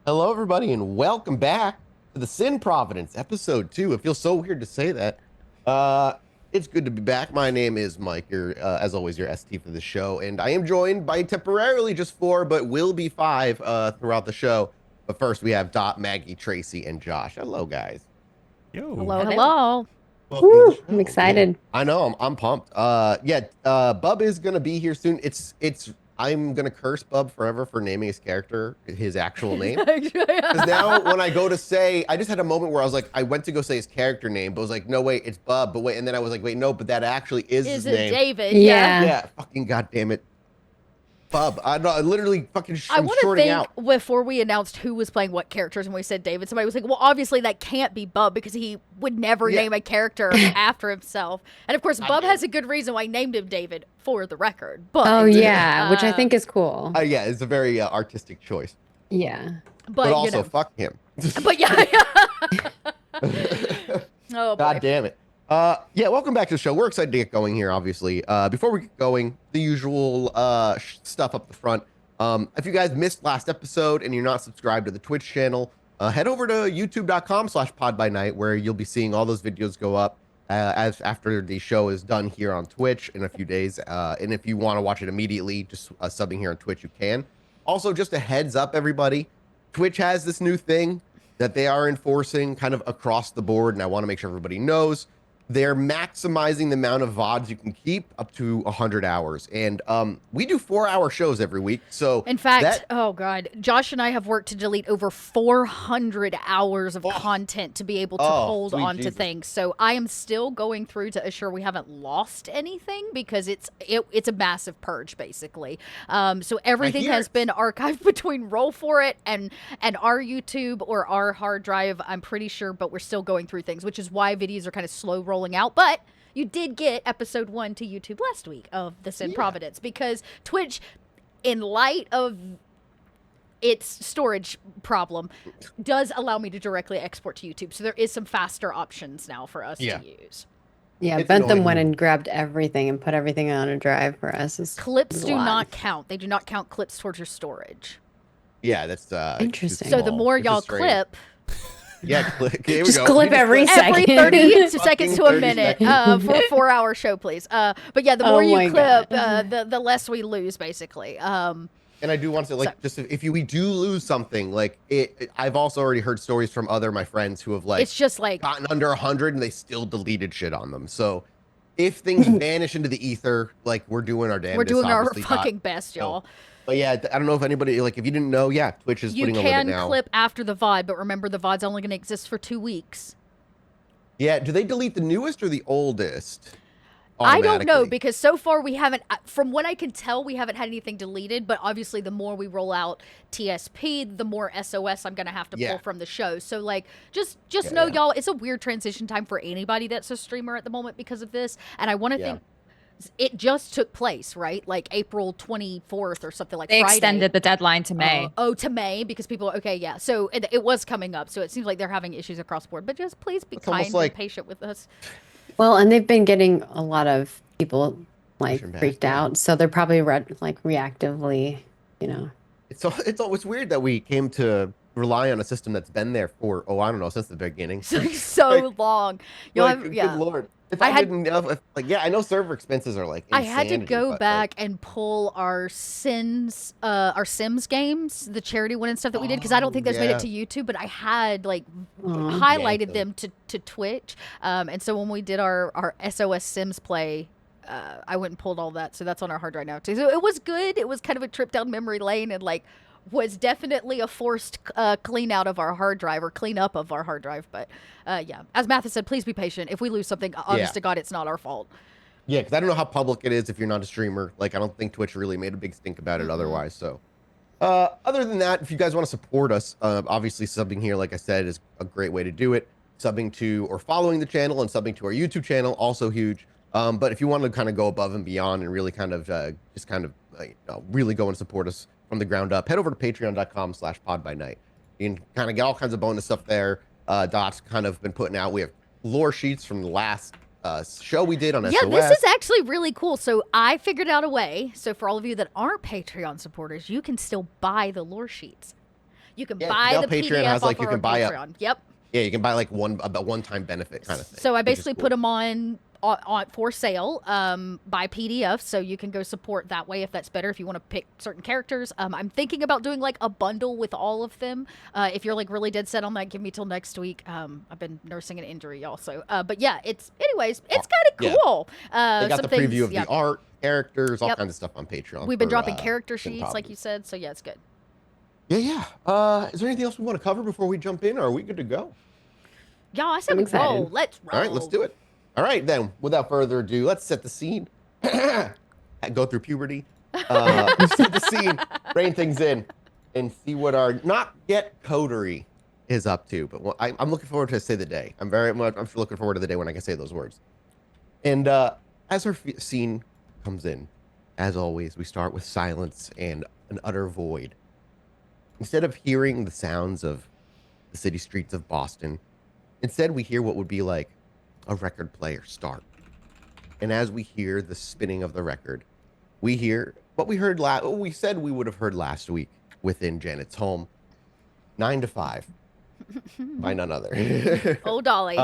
Hello, everybody, and welcome back to the Sin Providence, episode 2. It feels so weird to say that. Uh, it's good to be back. My name is Mike, as always, your ST for the show, and I am joined by temporarily just 4, but will be 5 throughout the show. But first, we have Dot, Maggie, Tracy, and Josh. Hello, guys. Yo. Hello there. Hello. Welcome to the Woo, I'm show. Yeah, excited. I know. I'm pumped. Bub is gonna be here soon. It's. I'm gonna curse Bub forever for naming his character his actual name. Because now when I go to say, I just had a moment where I was like, I went to go say his character name, but was like, no, wait, it's Bub. But wait, and then I was like, wait, no, but that actually is his Is it name. David? Yeah. Yeah, fucking goddamn it, Bub. I literally fucking I want to shorting think out. before we announced who was playing what characters and we said David, somebody was like, well, obviously that can't be Bub because he would never Yeah. name a character after himself. And of course, Bub has a good reason why he named him David for the record. But Oh yeah, which I think is cool. Yeah, it's a very artistic choice, Yeah. but you also know. fuck him. But yeah. Oh, boy. God damn it. Yeah, welcome back to the show. We're excited to get going here, obviously. Before we get going, the usual stuff up the front. If you guys missed last episode and you're not subscribed to the Twitch channel, head over to youtube.com/podbynight, where you'll be seeing all those videos go up as after the show is done here on Twitch in a few days. And if you want to watch it immediately, just subbing here on Twitch, you can. Also, just a heads up, everybody, Twitch has this new thing that they are enforcing kind of across the board, and I want to make sure everybody knows. They're maximizing the amount of VODs you can keep up to 100 hours. And we do 4-hour shows every week. So In fact, oh God, Josh and I have worked to delete over 400 hours of content to be able to hold sweet on to Jesus. things. So I am still going through to assure we haven't lost anything because it's a massive purge basically. So everything has been archived between Roll For It and our YouTube or our hard drive, I'm pretty sure, but we're still going through things, which is why videos are kind of slow rolling out. But you did get episode 1 to YouTube last week of The Sin Providence because Twitch, in light of its storage problem, does allow me to directly export to YouTube. So there is some faster options now for us to use. Yeah, It's Bentham annoying. went and grabbed everything and put everything on a drive for us. Clips It's a do lot. not count. They do not count clips towards your storage. yeah, that's Interesting. So the more It's y'all just strange. clip, Yeah, here we Just go. clip We every every second. 30 seconds to a 30 minute seconds. for a 4-hour show, please. But yeah, the Oh more you my clip, God. the less we lose, basically. And I do want to say, like, So- just if we do lose something, like I've also already heard stories from my friends who have like it's just like, gotten under 100 and they still deleted shit on them. So if things vanish into the ether, like we're doing our damnedest. we're doing our obviously fucking not. best, y'all. But yeah, I don't know if anybody, like, if you didn't know, yeah, Twitch is You putting a limit can now. clip after the VOD, but remember the VOD's only going to exist for 2 weeks. Yeah, do they delete the newest or the oldest? I don't know automatically? because so far we haven't, from what I can tell, we haven't had anything deleted. But obviously, the more we roll out TSP, the more SOS I'm gonna have to Yeah. pull from the show. So like, just Yeah, know, yeah. y'all, it's a weird transition time for anybody that's a streamer at the moment because of this. And I want to Yeah. think it just took place, right? Like April 24th or something like They Friday. extended the deadline to May. To May because people. Okay, yeah. So it was coming up. So it seems like they're having issues across the board. But just please be It's almost kind like- and patient with us. Well, and they've been getting a lot of people like Pushing back, freaked yeah. out, so they're probably reactively, you know. It's always weird that we came to rely on a system that's been there for I don't know, since the beginning. So Like- long. Y'all Like, have, yeah. Good lord. If I I, had- didn't know, I know server expenses are like I had to insanity, go but, back and pull our Sims games, the charity one and stuff that we did, because I don't think those made it to YouTube, but I had like highlighted Yanked them to Twitch. And so when we did our SOS Sims play, I went and pulled all that. So that's on our hard drive now too. So it was good. It was kind of a trip down memory lane and like was definitely a forced clean out of our hard drive or clean up of our hard drive. But yeah, as Mathews said, please be patient. If we lose something, honest to God, it's not our fault. Yeah, because I don't know how public it is if you're not a streamer. Like, I don't think Twitch really made a big stink about it otherwise. So, other than that, if you guys want to support us, obviously subbing here, like I said, is a great way to do it. Subbing to or following the channel and subbing to our YouTube channel, also huge. But if you want to kind of go above and beyond and really kind of really go and support us from the ground up, head over to patreon.com/podbynight. You can kind of get all kinds of bonus stuff there. Dot's kind of been putting out. We have lore sheets from the last show we did on SOS. Yeah, this is actually really cool. So I figured out a way. So for all of you that aren't Patreon supporters, you can still buy the lore sheets. You can Yeah, buy the Patreon PDF has, like, off you of can our buy a- Patreon. Yep. Yeah, you can buy like a one-time benefit kind of thing. So I which is basically cool. put them on for sale by PDF, so you can go support that way if that's better. If you want to pick certain characters, I'm thinking about doing like a bundle with all of them. If you're like really dead set on that, give me till next week. I've been nursing an injury also, but yeah, it's kind of Yeah. cool. They got some the preview things, of the art, characters, all Yep. kinds of stuff on Patreon. We've been for, dropping character in sheets, like Providence. you said, so yeah, it's good. Yeah. Is there anything else we want to cover before we jump in, or are we good to go? Y'all, I said I'm we excited. roll. Let's roll. All right, let's do it. All right, then, without further ado, let's set the scene. Go through puberty. Set the scene, rein things in, and see what our not yet coterie is up to. But I'm looking forward to say the day. I'm looking forward to the day when I can say those words. And as our scene comes in, as always, we start with silence and an utter void. Instead of hearing the sounds of the city streets of Boston, instead we hear what would be like a record player start. And as we hear the spinning of the record, we hear what we heard what we said we would have heard last week within Janet's home. 9 to 5 by none other. Old Dolly.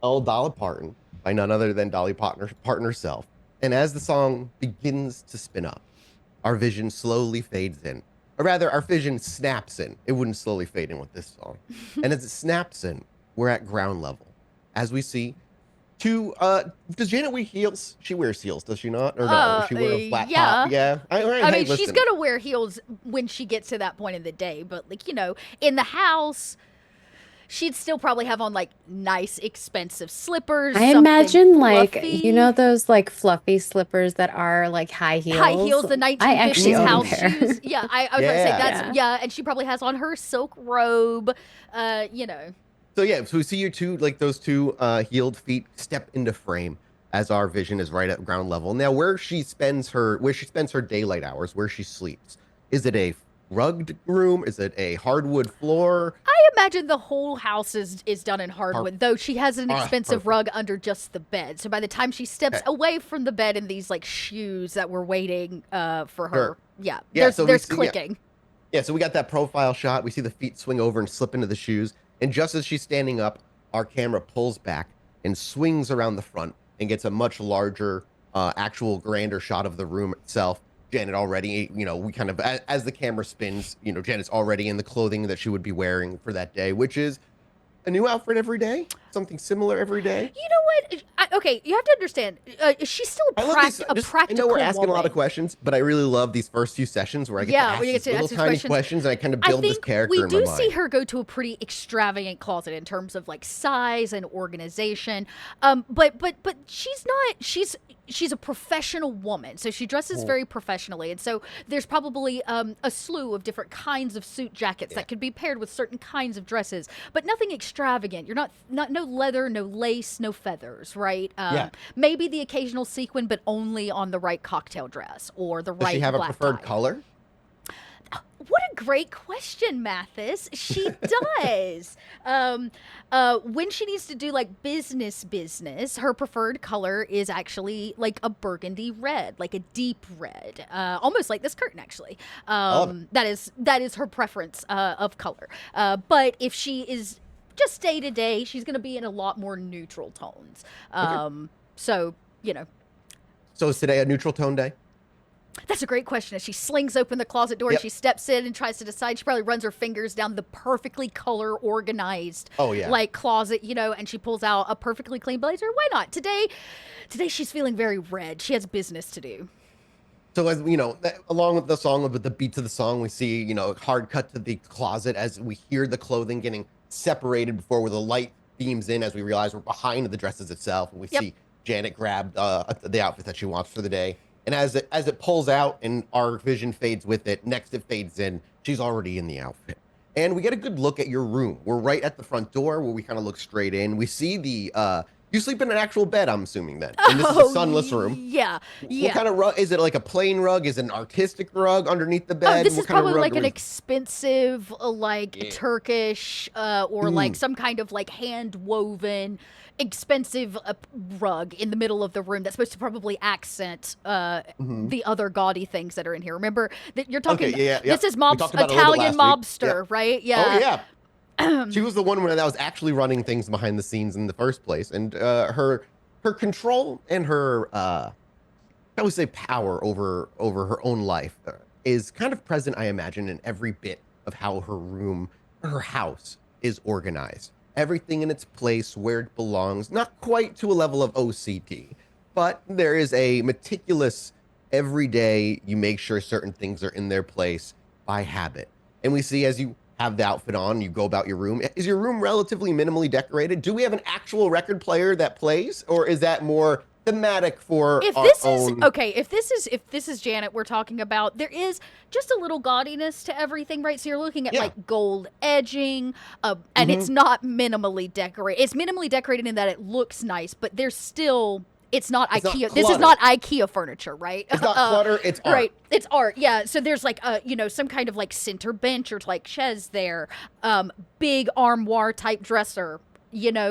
Old Dolly Parton by none other than Dolly Parton herself. And as the song begins to spin up, our vision slowly fades in. Or rather, our vision snaps in. It wouldn't slowly fade in with this song. And as it snaps in, we're at ground level. As we see two, does Janet wear heels? She wears heels, does she not? Or no? Does she wear a flat top? Yeah. I mean, she's going to wear heels when she gets to that point in the day. But, like, you know, in the house, she'd still probably have on, like, nice, expensive slippers. I imagine, like, fluffy. you know, those like fluffy slippers that are like high heels. High heels, the 1950s I actually own house a pair. shoes. Yeah, I was going to say that's, and she probably has on her silk robe, you know. So yeah, so we see those two heeled feet step into frame as our vision is right at ground level. Now, where she spends her daylight hours, where she sleeps, is it a rugged room? Is it a hardwood floor? I imagine the whole house is done in hardwood, though she has an expensive rug under just the bed. So by the time she steps away from the bed in these like shoes that were waiting for her, there's clicking. Yeah, so we got that profile shot. We see the feet swing over and slip into the shoes. And just as she's standing up, our camera pulls back and swings around the front and gets a much larger, actual grander shot of the room itself. Janet already, we kind of, as the camera spins, Janet's already in the clothing that she would be wearing for that day, which is a new outfit every day, something similar every day. You know what? Okay, you have to understand. She's still a practical I know we're asking woman. a lot of questions, but I really love these first few sessions where I get to ask these little tiny questions and I kind of build this character in my mind. We do see her go to a pretty extravagant closet in terms of like size and organization. But she's not. She's a professional woman, so she dresses very professionally, and so there's probably a slew of different kinds of suit jackets that could be paired with certain kinds of dresses, but nothing extravagant. You're not no leather, no lace, no feathers, right? Maybe the occasional sequin, but only on the right cocktail dress or the right. Does she have a black preferred tie. color? What a great question, Mathews. She does. When she needs to do like business, her preferred color is actually like a burgundy red, like a deep red, almost like this curtain actually. That is her preference of color. But if she is just day to day, she's going to be in a lot more neutral tones. So, So is today a neutral tone day? That's a great question. As she slings open the closet door and she steps in and tries to decide, she probably runs her fingers down the perfectly color organized like closet, and she pulls out a perfectly clean blazer. Why not? Today she's feeling very red. She has business to do. So as along with the song, with the beats of the song, we see, hard cut to the closet as we hear the clothing getting separated before where the light beams in as we realize we're behind the dresses itself. And we see Janet grab the outfit that she wants for the day. And as it pulls out and our vision fades with it, next it fades in, she's already in the outfit. And we get a good look at your room. We're right at the front door where we kind of look straight in. We see the You sleep in an actual bed, I'm assuming then. And this is a sunless room. Yeah. What kind of rug? Is it like a plain rug? Is it an artistic rug underneath the Oh, bed? this What is kind of probably rug like an is- expensive, Turkish, or like some kind of like hand woven, expensive rug in the middle of the room that's supposed to probably accent the other gaudy things that are in here. Remember that you're talking. Okay, yeah. This is We talked about it a little bit Italian last week. mobster, right? Yeah. Oh yeah. She was the one that was actually running things behind the scenes in the first place, and her control and her I would say power over her own life is kind of present, I imagine, in every bit of how her house is organized. Everything in its place where it belongs, not quite to a level of OCD, but there is a meticulous every day you make sure certain things are in their place by habit. And we see as you have the outfit on, you go about your room. Is your room relatively minimally decorated? Do we have an actual record player that plays, or is that more thematic for if our this own? is okay, if this is Janet we're talking about, there is just a little gaudiness to everything, right? So you're looking at like gold edging, and it's not minimally decorated. It's minimally decorated in that it looks nice, but there's still it's not IKEA. This is not IKEA furniture, right? It's not clutter. It's art. Right. It's art. Yeah. So there's like some kind of like center bench or like chaise there, big armoire type dresser.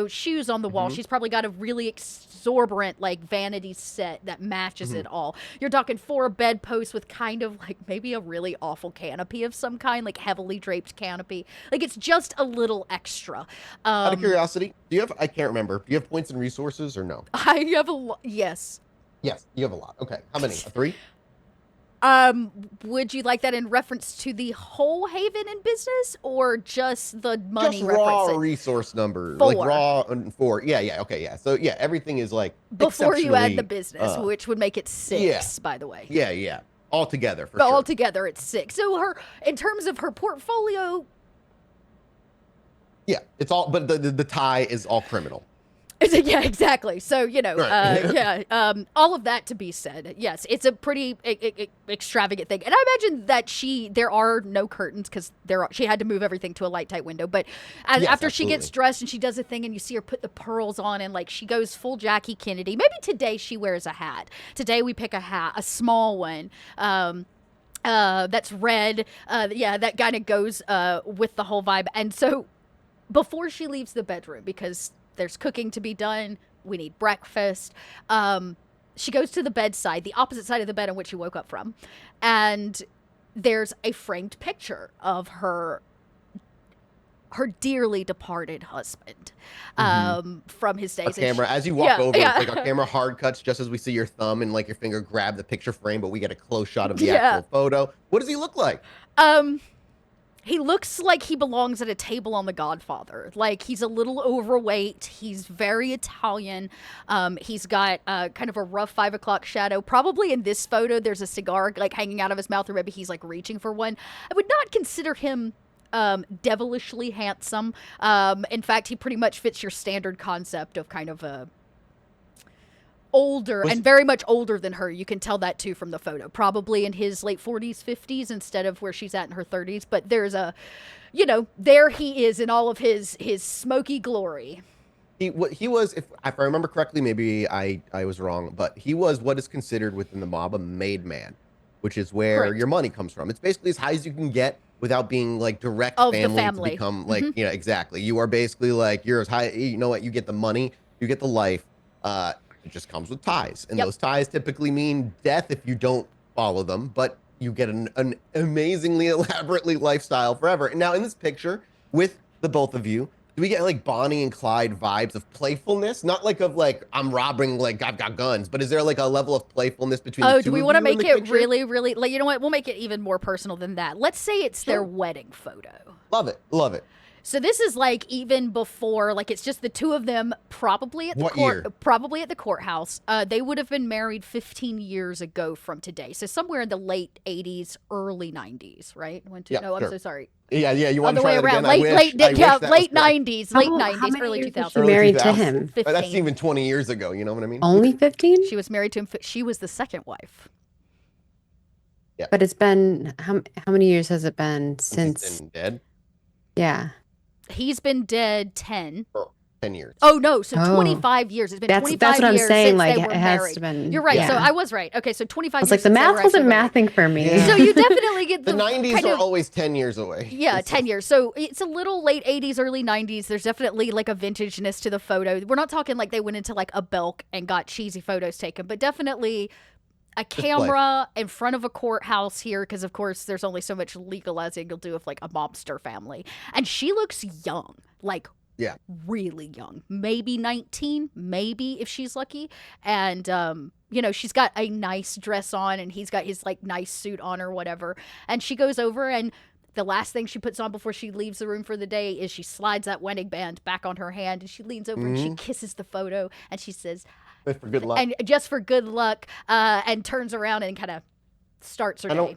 Shoes on the wall. She's probably got a really exorbitant like vanity set that matches it all. You're talking 4 bedposts with kind of like maybe a really awful canopy of some kind, like heavily draped canopy. Like it's just a little extra. Out of curiosity, do you have? I can't remember. Do you have points and resources or no? I have a lot. Yes. Yes, you have a lot. Okay, how many? 3? Would you like that in reference to the whole Haven in business or just the money Just raw reference? resource number, 4. like raw and 4. Yeah. Okay, yeah. So yeah, everything is like Before you add the exceptionally, business, which would make it 6, by the way. Yeah. All together for But sure. altogether, it's 6. So in terms of her portfolio, Yeah, it's all. But the tie is all criminal. yeah, exactly. So Right. all of that to be said, yes, it's a pretty extravagant thing, and I imagine that there are no curtains because she had to move everything to a light tight window. But after she gets dressed and she does a thing, and you see her put the pearls on, and like she goes full Jackie Kennedy. Maybe today she wears a hat. Today we pick a hat, a small one. That's red. That kind of goes with the whole vibe. And so before she leaves the bedroom, because there's cooking to be done, we need breakfast, she goes to the bedside, the opposite side of the bed in which she woke up from, and there's a framed picture of her dearly departed husband from his days. A camera, as you walk over, it's like a camera hard cuts just as we see your thumb and like your finger grab the picture frame, but we get a close shot of the actual photo. What does he look like? He looks like he belongs at a table on The Godfather. Like, he's a little overweight. He's very Italian. He's got kind of a rough 5 o'clock shadow. Probably in this photo, there's a cigar like hanging out of his mouth, or maybe he's like reaching for one. I would not consider him devilishly handsome. In fact, he pretty much fits your standard concept of kind of a older and very much older than her. You can tell that too from the photo. Probably in his late 40s, 50s instead of where she's at in her 30s. But there's there he is in all of his smoky glory. He was, if I remember correctly, maybe I was wrong, but he was what is considered within the mob a made man, which is where your money comes from. It's basically as high as you can get without being like direct family to become like, exactly. You are basically like, you're as high, you know what, you get the money, you get the life. It just comes with ties. And those ties typically mean death if you don't follow them, but you get an amazingly elaborately lifestyle forever. And now in this picture with the both of you, do we get like Bonnie and Clyde vibes of playfulness? Not like of like, I'm robbing, like I've got guns, but is there like a level of playfulness between the two do we want to make it really, really, like, you know what? We'll make it even more personal than that. Let's say it's their wedding photo. Love it. So this is like even before, like it's just the two of them, probably at the courthouse. They would have been married 15 years ago from today. So somewhere in the late 80s, early 90s, right? I'm so sorry. Yeah. You want the to try way that around, again? late 90s, early 2000s. She married to him. 15. That's even 20 years ago. You know what I mean? Only 15? She was married to him. She was the second wife. Yeah. But it's been how many years has it been since? He's been dead. Yeah. He's been dead 10. 10 years. Oh no, so Oh. 25 years. It's been That's 25 what I'm years saying. since Like they were it has married. to been. You're right. Yeah. So I was right. Okay, so 25 I was years like, the since they math were wasn't actually married. mathing for me. Yeah. So you definitely get The the 90s kind are of, always 10 years away. yeah, 10 years. So it's a little late 80s, early 90s. There's definitely like a vintageness to the photo. We're not talking like they went into like a Belk and got cheesy photos taken, but definitely a camera in front of a courthouse here, because of course there's only so much legalizing you'll do with like a mobster family. And she looks young, like really young, maybe 19, maybe if she's lucky. And she's got a nice dress on and he's got his like nice suit on or whatever. And she goes over, and the last thing she puts on before she leaves the room for the day is she slides that wedding band back on her hand, and she leans over and she kisses the photo, and she says, For good luck. and just for good luck, and turns around and kind of starts her day.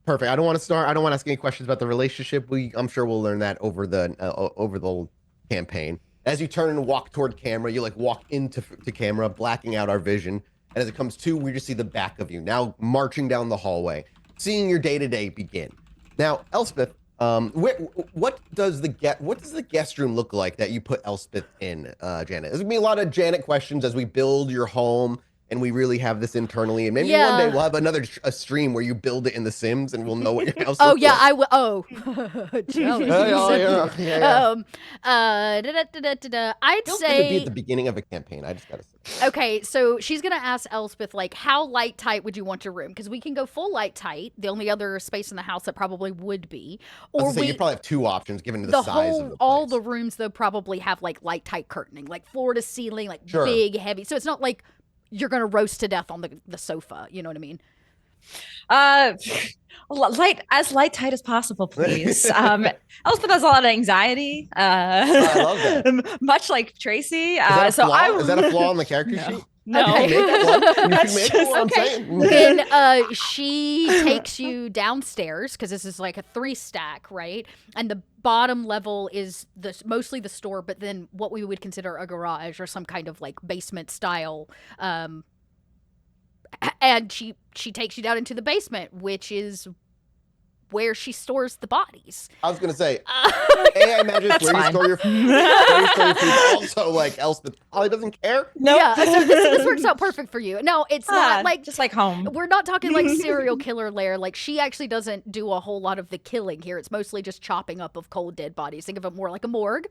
Perfect. I don't want to ask any questions about the relationship. I'm sure we'll learn that over the campaign. As you turn and walk toward camera, you like walk into camera, blacking out our vision. And as it comes to, we just see the back of you now marching down the hallway, seeing your day-to-day begin. Now, Elspeth, what does the guest room look like that you put Elspeth in, Janet? There's gonna be a lot of Janet questions as we build your home, and we really have this internally. And maybe one day we'll have a stream where you build it in The Sims, and we'll know what your house looks like. I will. Oh, jealous. I'd Feels say good to be at the beginning of a campaign. I just gotta say. Okay, so she's gonna ask Elspeth, like, how light tight would you want your room? Because we can go full light tight. The only other space in the house that probably would be, or You probably have two options given the size of the place. all the rooms though probably have like light tight curtaining, like floor to ceiling, like big heavy. So it's not like you're gonna roast to death on the sofa. You know what I mean? Light tight as possible, please. Elspeth has a lot of anxiety. I love that. Much like Tracy. Is that a flaw on the character sheet? No. Okay. You can make that one. You can make it, I'm Okay. saying. Then she takes you downstairs, because this is like a 3-stack, right? And the bottom level is mostly the store, but then what we would consider a garage or some kind of like basement style. And she takes you down into the basement, which is where she stores the bodies. I was gonna say, I imagine it's where you store your food. Also, like Elspeth probably doesn't care. No. Yeah, so this works out perfect for you. No, it's not like just like home. We're not talking like serial killer lair. Like, she actually doesn't do a whole lot of the killing here. It's mostly just chopping up of cold dead bodies. Think of it more like a morgue,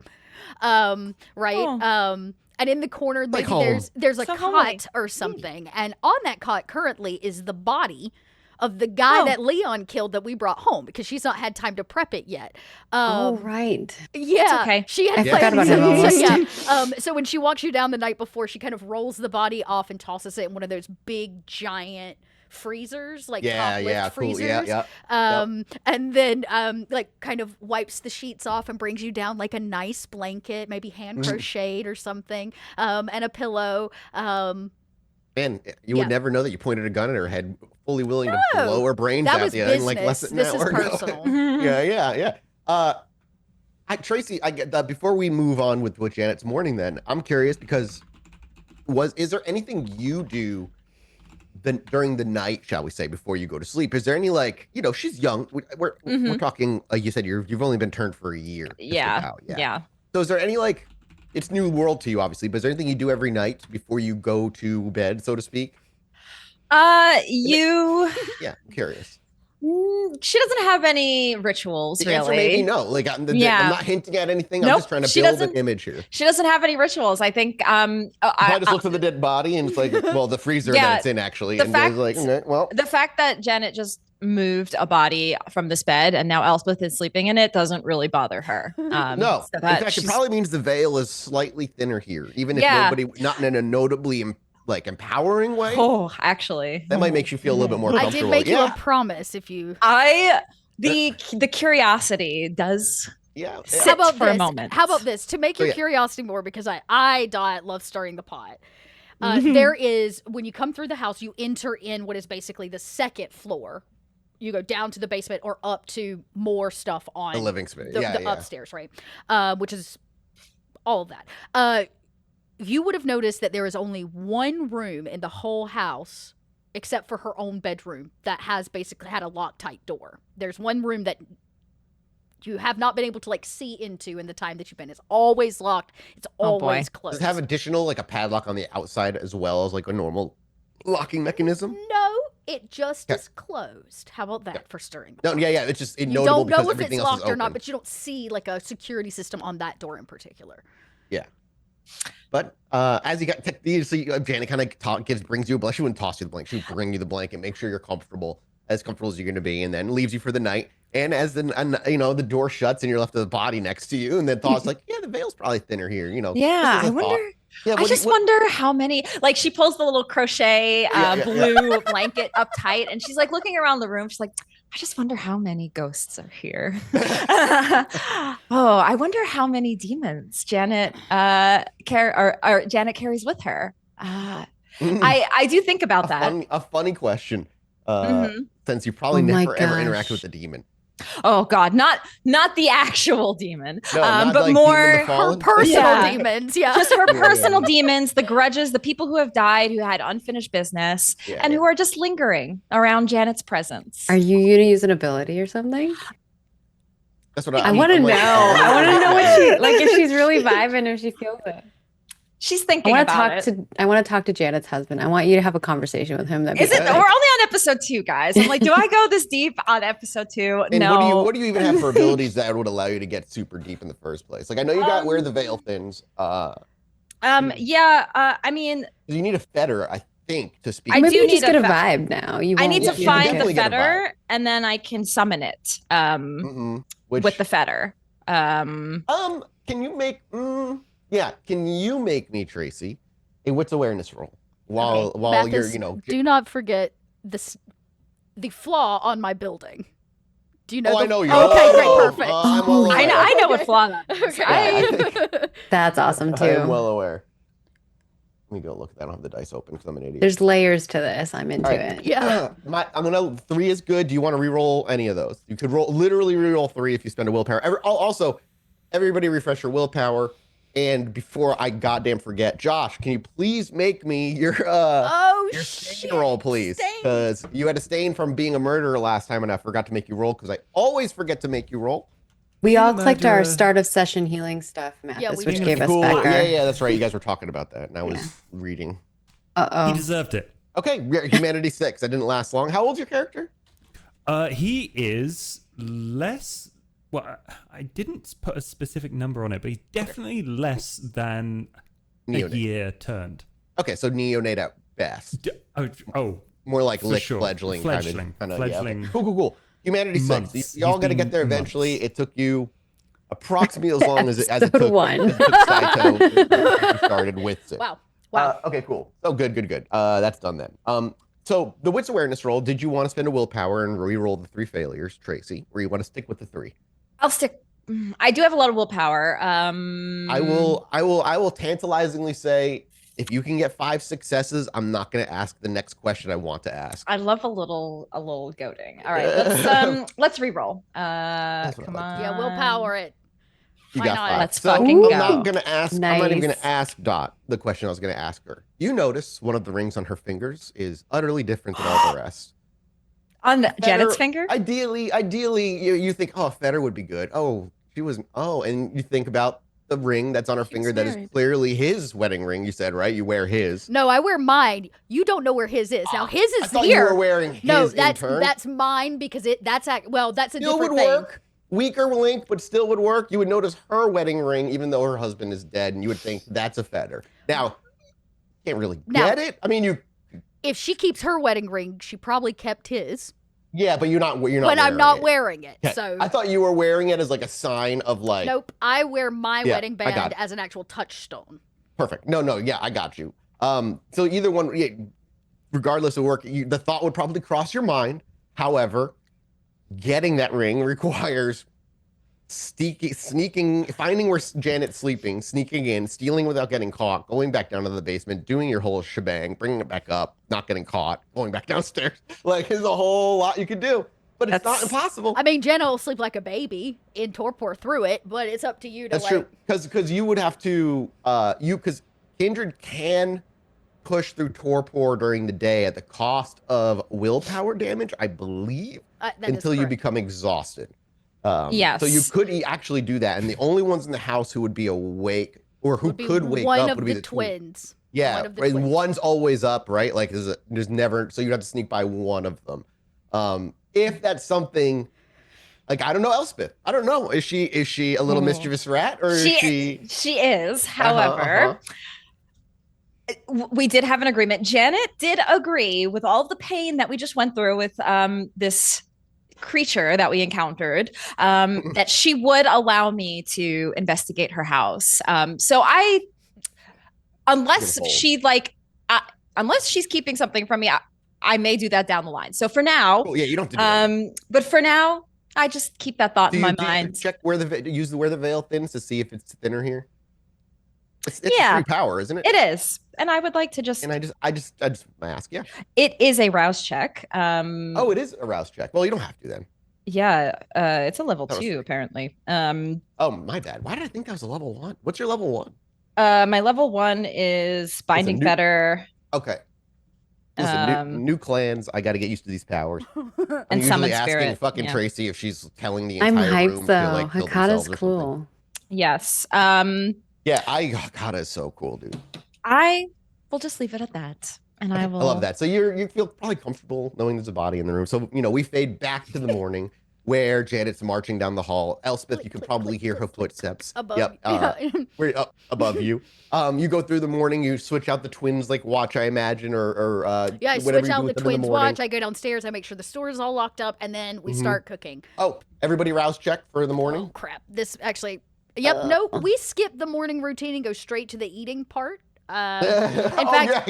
right? Oh. And in the corner, maybe home. there's a So cot homely. or something, and on that cot currently is the body of the guy that Leon killed that we brought home, because she's not had time to prep it yet. Oh, right. Yeah, okay. she had I forgot about plans. him almost. So, so when she walks you down the night before, she kind of rolls the body off and tosses it in one of those big giant freezers, like top lift cool. freezers. Yeah. And then like kind of wipes the sheets off and brings you down like a nice blanket, maybe hand crocheted or something, and a pillow. Man, you would never know that you pointed a gun at her head, fully willing to No, blow her brains that out. was And like less business. than This an is hour ago. personal. Yeah. Tracy, I get that. Before we move on with Janet's morning, then I'm curious because is there anything you do during the night, shall we say, before you go to sleep? Is there any she's young. We're talking. You said you've only been turned for a year. Yeah. So is there any it's new world to you, obviously, but is there anything you do every night before you go to bed, so to speak? Yeah, I'm curious. She doesn't have any rituals, The answer really. may be no. I'm not hinting at anything. I'm Nope, just trying to she build an doesn't- image here. She doesn't have any rituals. I think I just looked at the dead body and it's like, well, the freezer that it's in actually. The And fact- it's like, okay, well, the fact that Janet just moved a body from this bed and now Elspeth is sleeping in it doesn't really bother her. no. So In that fact, it she's- probably means the veil is slightly thinner here, even if not in a notably empowering way. Oh, actually, That might make you feel a little bit more I comfortable. did make you a promise if you. the curiosity does. Yeah. Sit How about for a this? moment. How about this? To make your yeah. curiosity more, because I love stirring the pot. There is, when you come through the house, you enter in what is basically the second floor. You go down to the basement or up to more stuff on The living space. the upstairs, right? Which is all of that. You would have noticed that there is only one room in the whole house, except for her own bedroom, that has basically had a Loctite door. There's one room that you have not been able to like see into in the time that you've been. It's always locked. It's always closed. Does it have additional like a padlock on the outside as well as like a normal locking mechanism? No, it just is closed. How about that for stirring? No, yeah. It's just You notable don't know because if it's everything else is locked or not, open. but you don't see like a security system on that door in particular. Yeah. But as you got, so Janet kind of brings you a blanket. She wouldn't toss you the blanket. She would bring you the blanket, make sure you're comfortable as you're going to be, and then leaves you for the night. And as the door shuts and you're left with a body next to you, and then Thaw's like, yeah, the veil's probably thinner here. Yeah, I wonder. Yeah, I just wonder how many. Like she pulls the little crochet blue blanket up tight, and she's like looking around the room. She's like, I just wonder how many ghosts are here. I wonder how many demons Janet Janet carries with her. I do think about that. A funny question. Since you probably never ever interacted with a demon. Oh God, not the actual demon, no, but like more her personal demons. Yeah, just her personal demons, the grudges, the people who have died, who had unfinished business, and who are just lingering around Janet's presence. Are you going to use an ability or something? That's what I want to know. I want to know what she like. If she's really vibing, if she feels it. She's thinking about it. I want to talk to Janet's husband. I want you to have a conversation with him. We're only on episode 2, guys. I'm like, do I go this deep on episide 2? And no. What do you even have for abilities that would allow you to get super deep in the first place? Like, I know you got wear the veil things. I mean, you need a fetter, I think, to speak. Maybe you just get a vibe now. I need to find the fetter, and then I can summon it. With the fetter. Can you make? Yeah, can you make me, Tracy, a wits awareness roll while Mathews, you're do not forget the flaw on my building. Do you know? I know you. Okay, great, perfect. I know what flaw that is. Okay. That's awesome too. I'm well aware. Let me go look. I don't have the dice open because I'm an idiot. There's layers to this. I'm into it. Yeah. I'm gonna 3 is good. Do you want to re-roll any of those? You could literally re-roll 3 if you spend a willpower. Also, everybody refresh your willpower. And before I goddamn forget, Josh, can you please make me your stain roll, please? Because you had a stain from being a murderer last time, and I forgot to make you roll because I always forget to make you roll. We all clicked our start of session healing stuff, Mathews, which gave us back our... Yeah, that's right. You guys were talking about that, and I was reading. He deserved it. Okay, humanity 6. That didn't last long. How old's your character? He is less... Well, I didn't put a specific number on it, but he's definitely less than a year turned. Okay, so neonate at best. More like fledgling kind of. Fledgling. Yeah. Cool. Humanity 6. Y'all got to get there eventually. It took you approximately as long as it took 1. It took Saito to started with 6. Wow. Okay, cool. Oh, good. That's done then. So the wits awareness roll. Did you want to spend a willpower and re-roll the 3 failures, Tracy, or you want to stick with the 3? I'll stick. I do have a lot of willpower. I will tantalizingly say, if you can get 5 successes, I'm not going to ask the next question I want to ask. I love a little goading. All right, let's re-roll. Come on. Yeah, willpower it. You got 5. Let's fucking go. I'm not going to ask. I'm not even going to ask Dot the question I was going to ask her. You notice one of the rings on her fingers is utterly different than all the rest. On Janet's finger? Ideally, you think, oh, fetter would be good. Oh, she wasn't. Oh, and you think about the ring that's on her finger that is clearly his wedding ring. You said, right? You wear his. No, I wear mine. You don't know where his is. Now his is I thought here. You were wearing his. No, that's mine because that's a different would thing. Work. Weaker link, but still would work. You would notice her wedding ring, even though her husband is dead, and you would think that's a fetter. Now, can't really get it. I mean, if she keeps her wedding ring, she probably kept his. Yeah, but you're not. When I'm not wearing it, okay. so I thought you were wearing it as like a sign of like. Nope, I wear my wedding band as an actual touchstone. Perfect. No, yeah, I got you. So either one, regardless of work, the thought would probably cross your mind. However, getting that ring requires sneaking, finding where Janet's sleeping, sneaking in, stealing without getting caught, going back down to the basement, doing your whole shebang, bringing it back up, not getting caught, going back downstairs. Like, there's a whole lot you could do, but it's not impossible. I mean, Jenna will sleep like a baby in torpor through it, but it's up to you to. That's true, because you would have to, because Kindred can push through torpor during the day at the cost of willpower damage, I believe, until you become exhausted. Yes. So you could actually do that, and the only ones in the house who would be awake or who could wake up would be the twins. Yeah, One of the and twins. one's always up, right? Like there's never, so you'd have to sneak by one of them. If that's something, like I don't know, Elspeth. I don't know. Is she a little mischievous rat, or is she? She is. However, we did have an agreement. Janet did agree with all of the pain that we just went through with this creature that we encountered, that she would allow me to investigate her house. So unless she's keeping something from me, I may do that down the line. So for now, yeah, you don't have to do that. But for now, I just keep that thought in my mind. Check where the veil thins to see if it's thinner here. It's a free power, isn't it? It is, and I would like to just. And I just ask, yeah. It is a rouse check. Oh, it is a rouse check. Well, you don't have to then. Yeah, it's a level 2 apparently. Oh, my bad. Why did I think that was a level 1? What's your level 1? My level 1 is binding fetter. Okay. Listen, new clans. I got to get used to these powers. And summon asking spirit. fucking Tracy if she's telling the entire room. I'm hyped though. To, kill Hakata's themselves or cool. something. Yes. Yeah, Hakata is so cool, dude. I will just leave it at that, and I will. I love that. So you feel probably comfortable knowing there's a body in the room. So we fade back to the morning where Janet's marching down the hall. Elspeth, you can probably hear her footsteps. Above. Yep. We're up above you. You go through the morning. You switch out the twins like watch, I imagine, or yeah. I whatever switch you do out with the them in twins morning. watch. I go downstairs. I make sure the store is all locked up, and then we start cooking. Oh, everybody rouse check for the morning. Oh crap! This actually. Yep. No, we skip the morning routine and go straight to the eating part. In fact,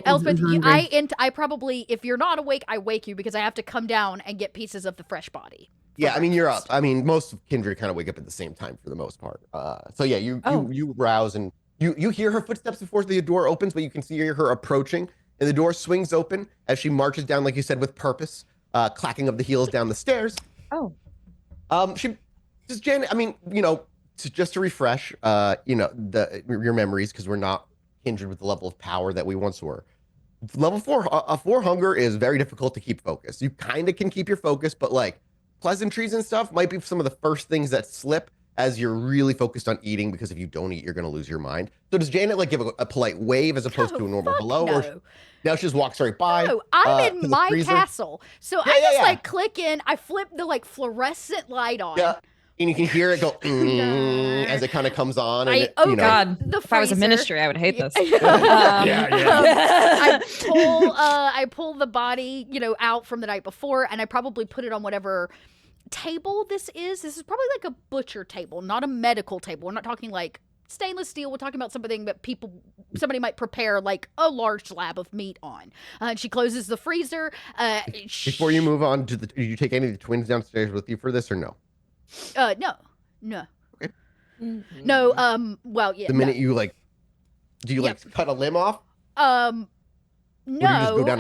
Elspeth, I probably, if you're not awake, I wake you because I have to come down and get pieces of the fresh body. Yeah, I mean you're up. I mean most of Kindred kind of wake up at the same time for the most part. So yeah, you rouse and you hear her footsteps before the door opens, but you can see her approaching, and the door swings open as she marches down, like you said, with purpose, clacking of the heels down the stairs. Oh, Janet, I mean, just to refresh, your memories, because we're not kindred with the level of power that we once were. Level 4, a 4 hunger is very difficult to keep focused. You kind of can keep your focus, but like pleasantries and stuff might be some of the first things that slip as you're really focused on eating, because if you don't eat, you're going to lose your mind. So does Janet like give a polite wave as opposed to a normal hello? No. Or now she just walks right by? No, I'm in my castle. So I just like click in, I flip the like fluorescent light on. Yeah. And you can hear it go as it kind of comes on. And God! If I was a ministry, I would hate this. I pull the body, out from the night before, and I probably put it on whatever table this is. This is probably like a butcher table, not a medical table. We're not talking like stainless steel. We're talking about something that somebody might prepare like a large slab of meat on. She closes the freezer. Before you move on, did you take any of the twins downstairs with you for this or no? No. Okay. No. Well, yeah. The minute you do you cut a limb off? No. Rip?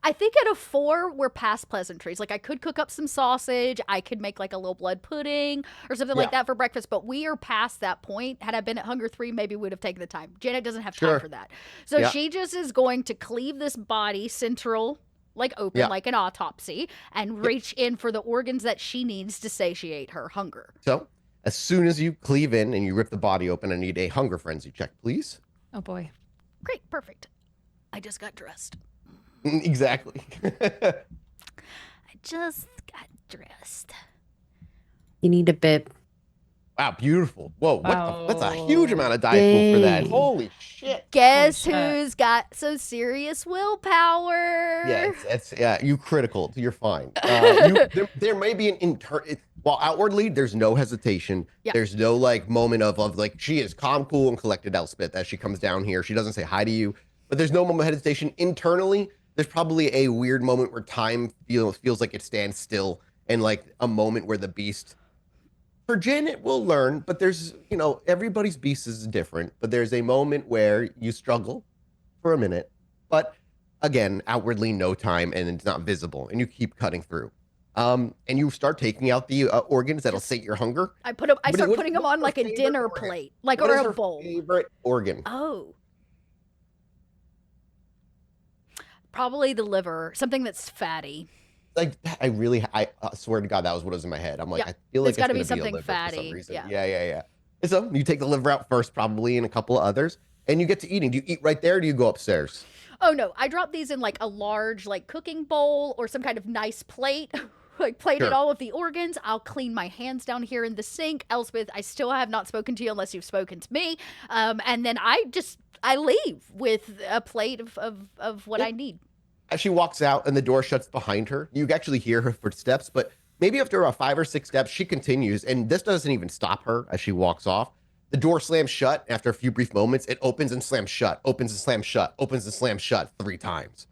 I think at a 4 we're past pleasantries. Like I could cook up some sausage. I could make like a little blood pudding or something like that for breakfast. But we are past that point. Had I been at Hunger 3, maybe we would have taken the time. Janet doesn't have time for that. So she just is going to cleave this body central. Like open, like an autopsy, and reach in for the organs that she needs to satiate her hunger. So, as soon as you cleave in and you rip the body open, I need a hunger frenzy check, please. Oh boy. Great, perfect. I just got dressed. Exactly. I just got dressed. You need a bib. Wow, beautiful. Whoa, that's a huge amount of die pool for that. Holy shit. Guess who's got some serious willpower? Yeah, you critical. You're fine. There may be an while outwardly there's no hesitation. Yeah. There's no moment of like she is calm, cool, and collected Elspeth as she comes down here. She doesn't say hi to you, but there's no moment of hesitation. Internally, there's probably a weird moment where time feels like it stands still, and like a moment where the beast. For Janet, we'll learn, but there's, everybody's beast is different, but there's a moment where you struggle for a minute, but again, outwardly no time, and it's not visible, and you keep cutting through. And you start taking out the organs that'll sate your hunger. I start putting them on like a dinner plate, like or a bowl. Favorite organ? Oh. Probably the liver, something that's fatty. like I swear to God, that was what was in my head. I'm like, Yeah, I feel like it's gotta be gonna something a liver for some fatty. reason. Yeah. Yeah. And so you take the liver out first, probably, and a couple of others, and you get to eating. Do you eat right there, or do you go upstairs? Oh no, I drop these in like a large like cooking bowl or some kind of nice plate. Like plated Sure. all of the organs. I'll clean my hands down here in the sink. Elspeth, I still have not spoken to you unless you've spoken to me. And then I leave with a plate of what I need. As she walks out and the door shuts behind her, you actually hear her footsteps, but maybe after about 5 or 6 steps, she continues, and this doesn't even stop her as she walks off. The door slams shut. After a few brief moments, it opens and slams shut, opens and slams shut, opens and slams shut 3 times.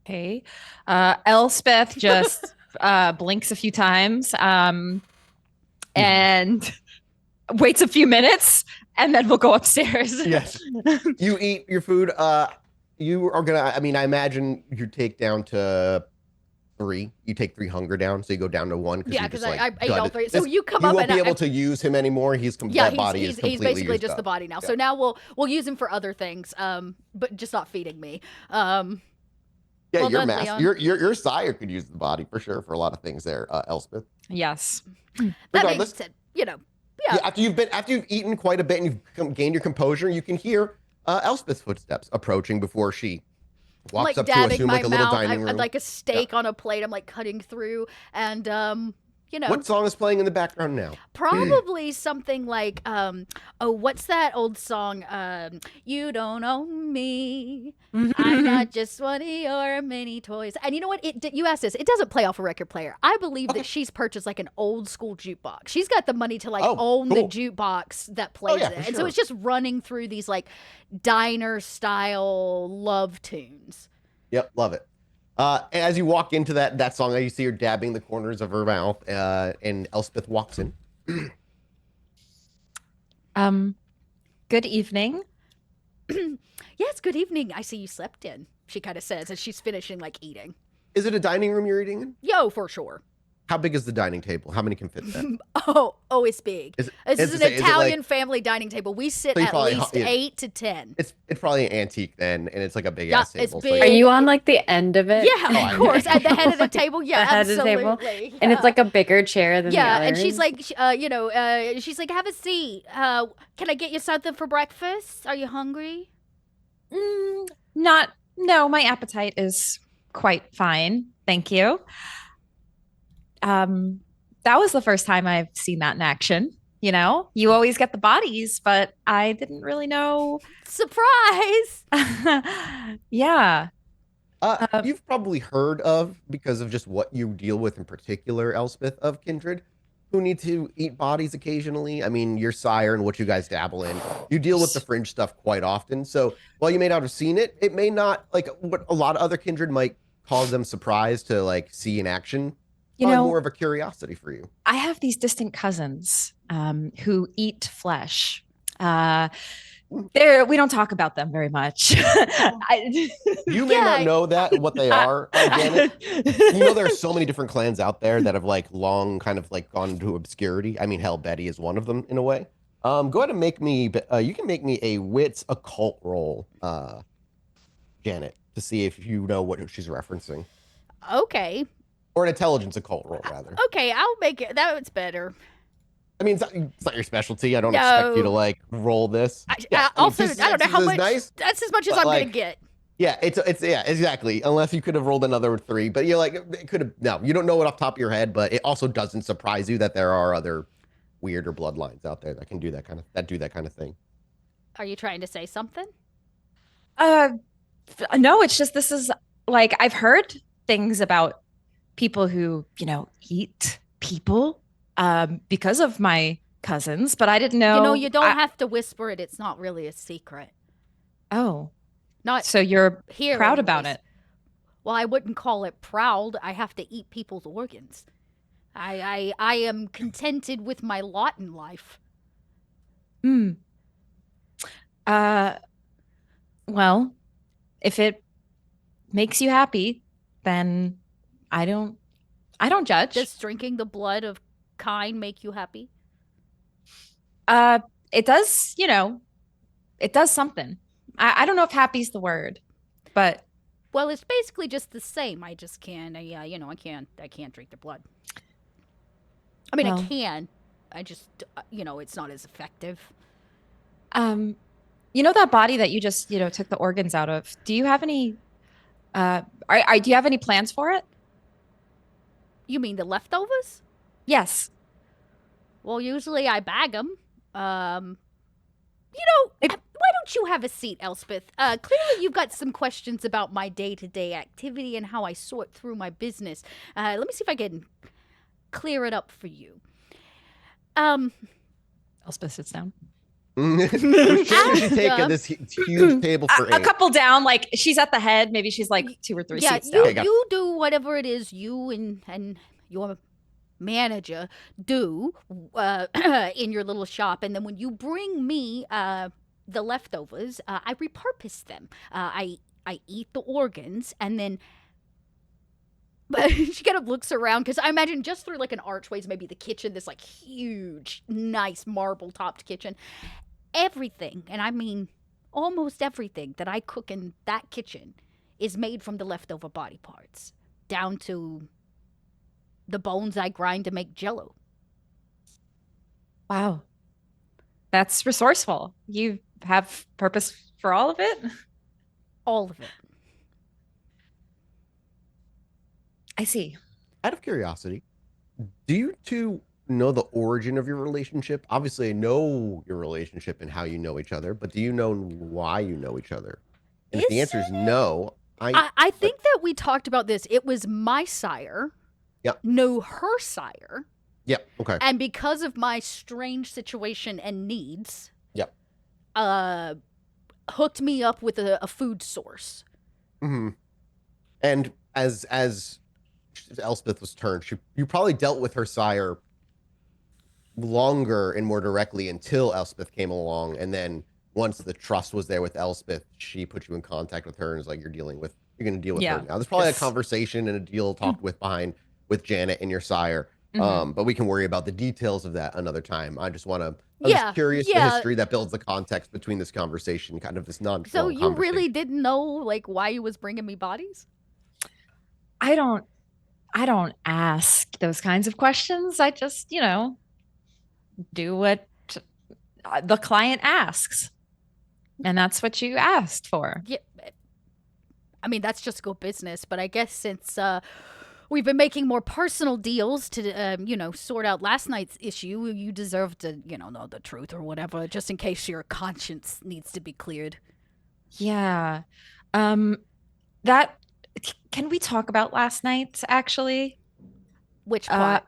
Okay. Elspeth just blinks a few times and waits a few minutes, and then we'll go upstairs. Yes. You eat your food. You are gonna, I imagine you take down to 3. You take 3 hunger down, so you go down to 1. Yeah, because I ate all 3. So you come you up won't and be able to use him anymore. That body is completely he's basically used just up. the body now. Yeah. So now we'll use him for other things, but just not feeding me. Yeah, well your done, master, Leon. your sire could use the body for sure for a lot of things there, Elspeth. Yes. That Regardless, being said, yeah. after you've eaten quite a bit and you've gained your composure, you can hear Elspeth's footsteps approaching before she walks like up to dabbing assume my like a little mouth. dining room. I like a steak on a plate. I'm like cutting through, and What song is playing in the background now? probably something like what's that old song? You don't own me. I'm not just one of your many toys. And you know what? You asked this. It doesn't play off a record player. I believe that she's purchased like an old school jukebox. She's got the money to own the jukebox that plays it. And so it's just running through these like diner style love tunes. Yep, love it. As you walk into that song, you see her dabbing the corners of her mouth, and Elspeth walks in. Good evening. Yes, good evening. I see you slept in, she kind of says as she's finishing like eating. Is it a dining room you're eating in? Yo, for sure. How big is the dining table? How many can fit there? Oh, it's big. This is an Italian family dining table. We sit at least 8 to 10. It's probably an antique then, and it's like a big ass table. It's big. Are you on like the end of it? Yeah, of course. At the head of the table. Yeah, absolutely. Yeah. And it's like a bigger chair than the other. And she's like, she's like, have a seat. Can I get you something for breakfast? Are you hungry? No, my appetite is quite fine. Thank you. That was the first time I've seen that in action. You know, you always get the bodies, but I didn't really know. Surprise! Yeah. You've probably heard of, because of just what you deal with in particular, Elspeth, of kindred who need to eat bodies occasionally. I mean, your sire and what you guys dabble in, you deal with the fringe stuff quite often. So while you may not have seen it, it may not, like what a lot of other kindred might cause them surprise to like see in action. You know, more of a curiosity for you. I have these distant cousins who eat flesh. We don't talk about them very much. You may not know what they are, Janet. You know, there are so many different clans out there that have like long kind of like gone into obscurity. I mean, hell, Betty is one of them in a way. Go ahead and make me. You can make me a wits occult roll, Janet, to see if you know what she's referencing. Okay. Or an intelligence occult roll, rather. Okay, I'll make it. That's better. I mean, it's not your specialty. I don't expect you to like roll this. I don't know how much. Nice, that's as much as I'm gonna get. Yeah, it's exactly. Unless you could have rolled another 3, but you're like, it could have. No, you don't know it off the top of your head, but it also doesn't surprise you that there are other weirder bloodlines out there that can do that kind of thing. Are you trying to say something? No, it's just this is like I've heard things about people who, eat people because of my cousins, but I didn't know. You don't have to whisper it. It's not really a secret. Oh. Not so you're here proud about it. Well, I wouldn't call it proud. I have to eat people's organs. I am contented with my lot in life. Well, if it makes you happy, then I don't judge. Does drinking the blood of kine make you happy? It does, it does something. I don't know if happy's the word, but Well, it's basically just the same. I just can't. I can't drink their blood. I mean, I can. I just, it's not as effective. That body that you just, took the organs out of. Do you have any? Do you have any plans for it? You mean the leftovers? Yes. Well, usually I bag them. Why don't you have a seat, Elspeth? Clearly you've got some questions about my day-to-day activity and how I sort through my business. Let me see if I can clear it up for you. Elspeth sits down. She's taking this huge table for 8. A couple down, like she's at the head. Maybe she's like 2 or 3 seats down. You do whatever it is you and your manager do in your little shop, and then when you bring me the leftovers, I repurpose them. I eat the organs, and then. But she kind of looks around, because I imagine just through like an archways, maybe the kitchen, this like huge, nice marble-topped kitchen. Everything, and I mean almost everything that I cook in that kitchen is made from the leftover body parts, down to the bones I grind to make Jell-O. Wow. That's resourceful. You have purpose for all of it? All of it. I see. Out of curiosity, do you two know the origin of your relationship? Obviously, I know your relationship and how you know each other, but do you know why you know each other? And if the answer is no, I think that we talked about this. It was my sire. Yep. Knew her sire. Yep. Okay. And because of my strange situation and needs. Yep. Hooked me up with a food source. Mm-hmm. And as Elspeth was turned, you probably dealt with her sire longer and more directly until Elspeth came along, and then once the trust was there with Elspeth, she put you in contact with her and was like, you're going to deal with her now. There's probably a conversation and a deal talked with Janet and your sire. Mm-hmm. But we can worry about the details of that another time. I just want to. I'm just curious the history that builds the context between this conversation, kind of this non-conventional. So you really didn't know like why you was bringing me bodies? I don't ask those kinds of questions. I just, do what the client asks. And that's what you asked for. Yeah. I mean, that's just good business. But I guess since we've been making more personal deals to, sort out last night's issue, you deserve to, know the truth or whatever, just in case your conscience needs to be cleared. Yeah. Can we talk about last night, actually? Which part?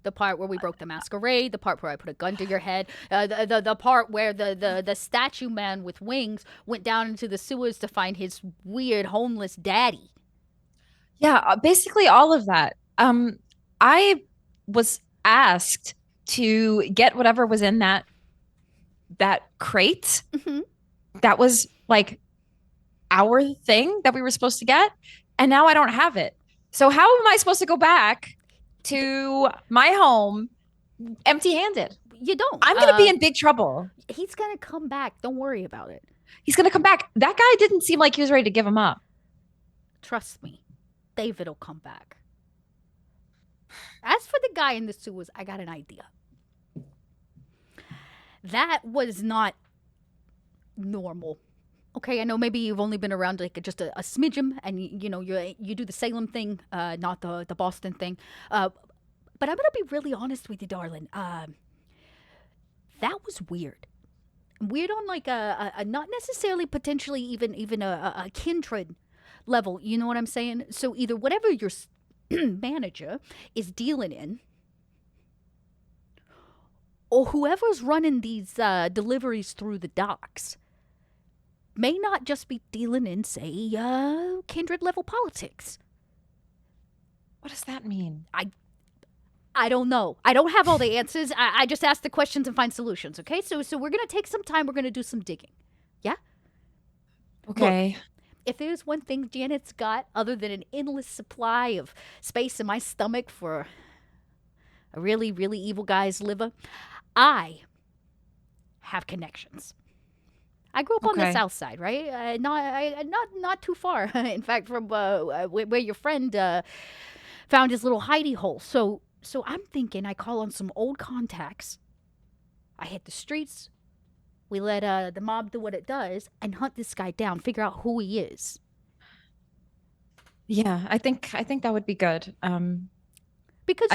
The part where we broke the masquerade, the part where I put a gun to your head, the part where the statue man with wings went down into the sewers to find his weird homeless daddy. Yeah, basically all of that. I was asked to get whatever was in that crate. Mm-hmm. That was like our thing that we were supposed to get, and now I don't have it. So how am I supposed to go back to my home empty-handed? You don't. I'm going to be in big trouble. He's going to come back. Don't worry about it. He's going to come back. That guy didn't seem like he was ready to give him up. Trust me. David will come back. As for the guy in the sewers, I got an idea. That was not normal. Okay, I know maybe you've only been around like just a smidgen, and you do the Salem thing, not the Boston thing. But I'm gonna be really honest with you, darling. That was weird. Weird on like a not necessarily potentially even a kindred level. You know what I'm saying? So either whatever your manager is dealing in, or whoever's running these deliveries through the docks, may not just be dealing in, say, kindred level politics. What does that mean? I don't know. I don't have all the answers. I just ask the questions and find solutions, okay? So we're going to take some time. We're going to do some digging. Yeah? Okay. Look, if there's one thing Janet's got other than an endless supply of space in my stomach for a really, really evil guy's liver, I have connections. I grew up on the south side, right? Not too far, in fact, from where your friend found his little hidey hole. So I'm thinking I call on some old contacts. I hit the streets. We let the mob do what it does and hunt this guy down, figure out who he is. Yeah, I think that would be good. Because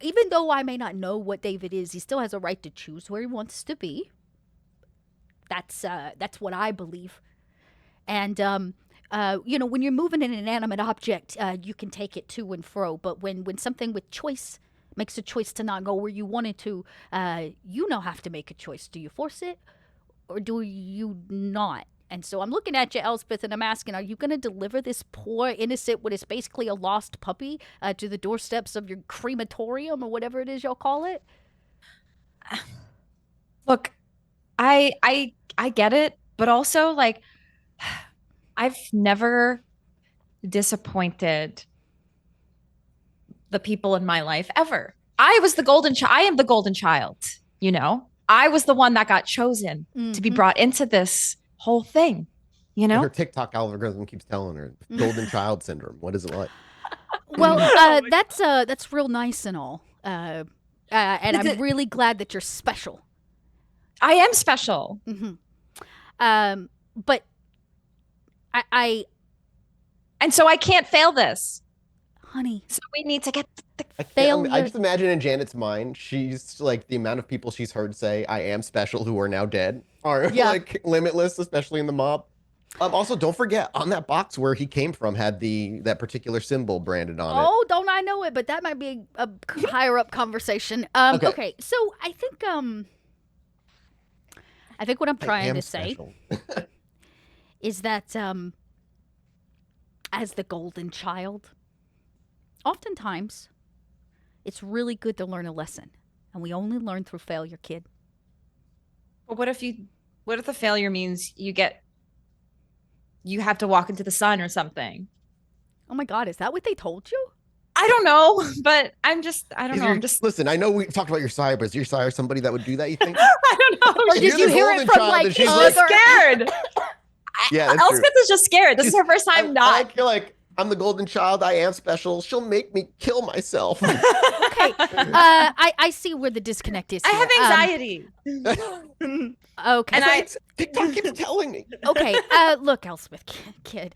even though I may not know what David is, he still has a right to choose where he wants to be. That's what I believe. And when you're moving an inanimate object, you can take it to and fro. But when something with choice makes a choice to not go where you wanted to, you now have to make a choice. Do you force it, or do you not? And so I'm looking at you, Elspeth, and I'm asking, are you going to deliver this poor, innocent, what is basically a lost puppy, to the doorsteps of your crematorium or whatever it is y'all call it? Look, I get it, but also, like, I've never disappointed the people in my life ever. I was the golden child. I am the golden child, you know? I was the one that got chosen to be brought into this whole thing, you know? Her TikTok algorithm keeps telling her golden child syndrome. What is it like? Well, that's real nice and all. And I'm really glad that you're special. I am special. But I and so I can't fail this. Honey. So we need to get the failure. I just imagine in Janet's mind, she's like, the amount of people she's heard say, I am special, who are now dead, are like limitless, especially in the mob. Also, don't forget, on that box where he came from had that particular symbol branded on it. Oh, don't I know it, but that might be a higher up conversation. Okay, so I think what I'm trying to say is that as the golden child, oftentimes it's really good to learn a lesson, and we only learn through failure, kid. But what if the failure means you have to walk into the sun or something? Oh my God, is that what they told you? I don't know, but I don't know. Listen, I know we talked about your sire, but is your sire somebody that would do that, you think? I don't know. Or did you hear it from like she's scared? Yeah, Elspeth is just scared. This is her first time not. I feel like I'm the golden child. I am special. She'll make me kill myself. Okay. I see where the disconnect is here. I have anxiety. Okay. And TikTok keeps telling me. Okay. Look, Elspeth, kid.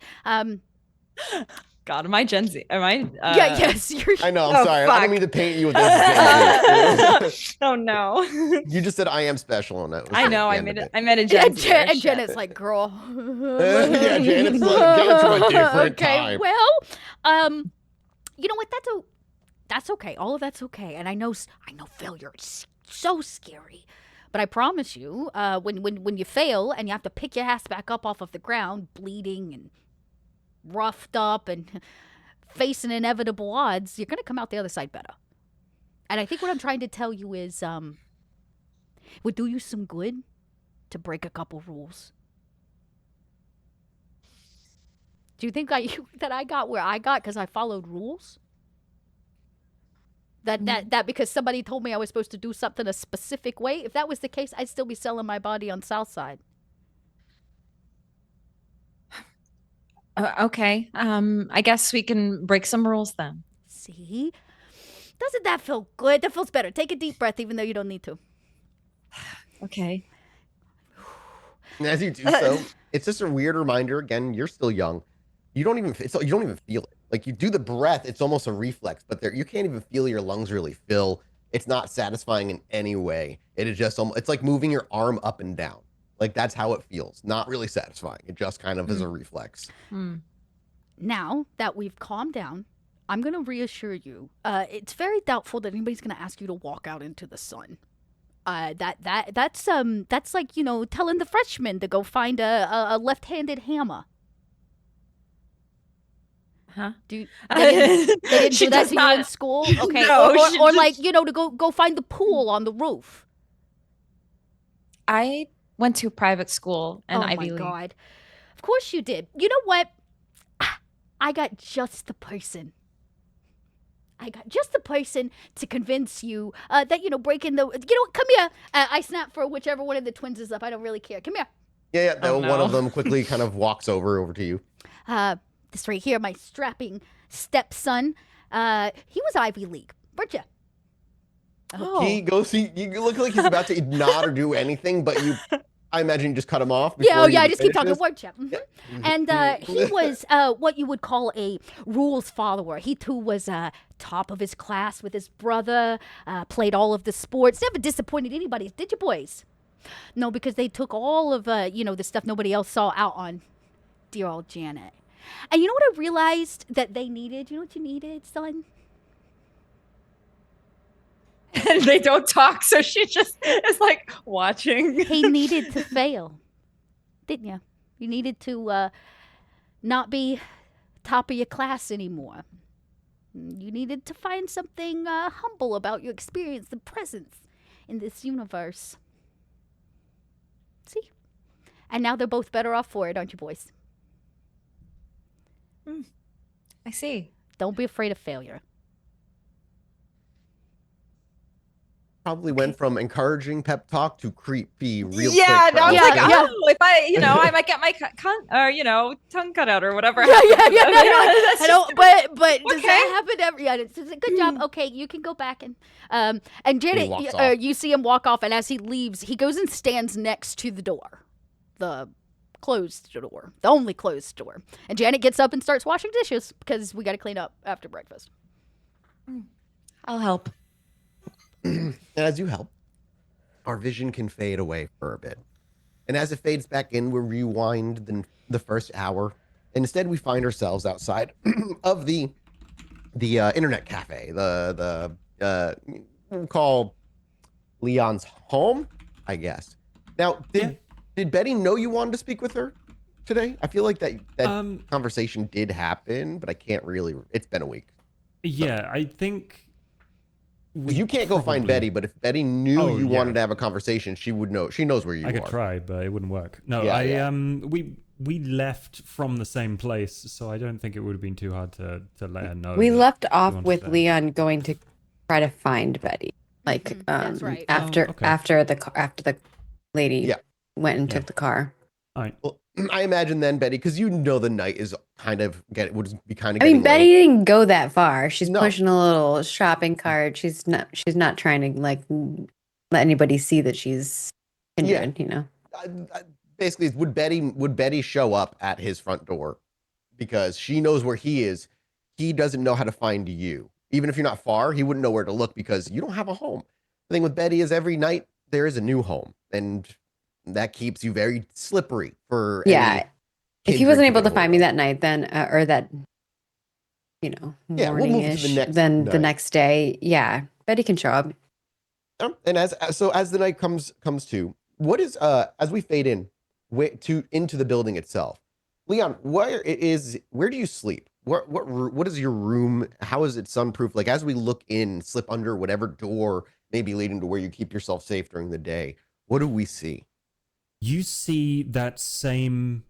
God, am I Gen Z? Am I? Yes. You're... I know. I'm sorry. Fuck. I don't mean to paint you with this. Oh no. You just said I am special, and I know. I made a Gen Z. And Janet's like, girl. Yeah, Janet's from a different time. Well, you know what? That's okay. All of that's okay. And I know failure is so scary. But I promise you, when you fail and you have to pick your ass back up off of the ground, bleeding and roughed up and facing inevitable odds, you're going to come out the other side better. And I think what I'm trying to tell you is it would do you some good to break a couple rules. Do you think that I got where I got because I followed rules? That because somebody told me I was supposed to do something a specific way? If that was the case, I'd still be selling my body on Southside. Okay. I guess we can break some rules then. See? Doesn't that feel good? That feels better. Take a deep breath, even though you don't need to. Okay. And as you do so, it's just a weird reminder. Again, you're still young. You don't even feel it. Like, you do the breath, it's almost a reflex, but you can't even feel your lungs really fill. It's not satisfying in any way. It is just it's like moving your arm up and down. Like, that's how it feels. Not really satisfying. It just kind of is a reflex. Now that we've calmed down, I'm going to reassure you. It's very doubtful that anybody's going to ask you to walk out into the sun. That's like, telling the freshmen to go find a left-handed hammer. Huh? They didn't do that to you in school? Okay. No, or like, to go find the pool on the roof. I went to a private school and Ivy League. Oh my God. Of course you did. You know what? I got just the person. I got just the person to convince you that, breaking the, come here. I snap for whichever one of the twins is up. I don't really care. Come here. Yeah. One of them quickly kind of walks over to you. This right here, my strapping stepson. He was Ivy League, weren't you? Oh. You look like he's about to nod or do anything, but I imagine you just cut him off. Yeah, I just keep talking, weren't you? Mm-hmm. And he was what you would call a rules follower. He too was top of his class with his brother, played all of the sports, never disappointed anybody, did you boys? No, because they took all of, the stuff nobody else saw out on dear old Janet. And you know what I realized that they needed? You know what you needed, son? And they don't talk, so she just is like watching. He needed to fail, didn't you? You needed to not be top of your class anymore. You needed to find something humble about your experience and presence in this universe. See? And now they're both better off for it, aren't you, boys? I see. Don't be afraid of failure. Probably went from encouraging pep talk to creepy real quick. Yeah, no, I was like, Yeah. if I, I might get my tongue cut out or whatever. Yeah. That's I don't, but does Okay. that happen every? Yeah, it's a good job. Okay, you can go back and Janet, walks off. you see him walk off, and as he leaves, he goes and stands next to the door, the closed door, the only closed door. And Janet gets up and starts washing dishes because we got to clean up after breakfast. I'll help. And as you help, our vision can fade away for a bit. And as it fades back in, we rewind the first hour. And instead, we find ourselves outside of the internet cafe, we'll call Leon's home, I guess. Now, did Betty know you wanted to speak with her today? I feel like that conversation did happen, but I can't really. It's been a week. Yeah, I think. You can't go find Betty, but if Betty knew you wanted to have a conversation, she would know. She knows where you are. I could try, but it wouldn't work. No, we left from the same place, so I don't think it would have been too hard to let her know. We left off wanted with to- Leon going to try to find Betty. Like That's right. after okay. after the lady went and took the car. All right. Well, I imagine then, Betty, because you know the night is would be kind of. I mean, getting Betty late. didn't go that far. She's No. pushing a little shopping cart. She's not trying to like let anybody see that she's injured. Basically, would Betty show up at his front door because she knows where he is? He doesn't know how to find you. Even if you're not far, he wouldn't know where to look because you don't have a home. The thing with Betty is every night there is a new home, and that keeps you very slippery for any If he wasn't kindred able to the find me world. that night, then or that We'll move to morning-ish, the next then the night. next day, Betty can show up. And as the night comes to, what is as we fade in into the building itself, Leon, where do you sleep? What is your room? How is it sunproof? Like as we look in, slip under whatever door may be leading to where you keep yourself safe during the day. What do we see? You see that same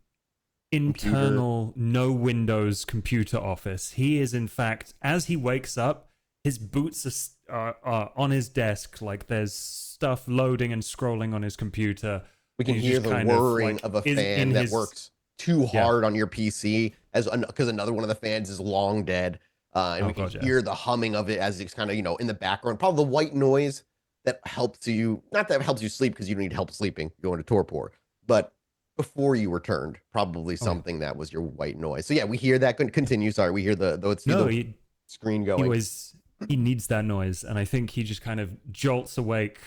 internal, no windows computer office. He is, in fact, as he wakes up, his boots are on his desk. Like there's stuff loading and scrolling on his computer. We can He's hear just the kind of, whirring like, of a in fan that his- works too hard on your PC because another one of the fans is long dead. And we can hear the humming of it as it's kind of, in the background. Probably the white noise that helps you, not that helps you sleep because you don't need help sleeping, you go into torpor, but before you were turned, probably something that was your white noise. So yeah, we hear that. Continue. Sorry, we hear the screen going. He needs that noise, and I think he just kind of jolts awake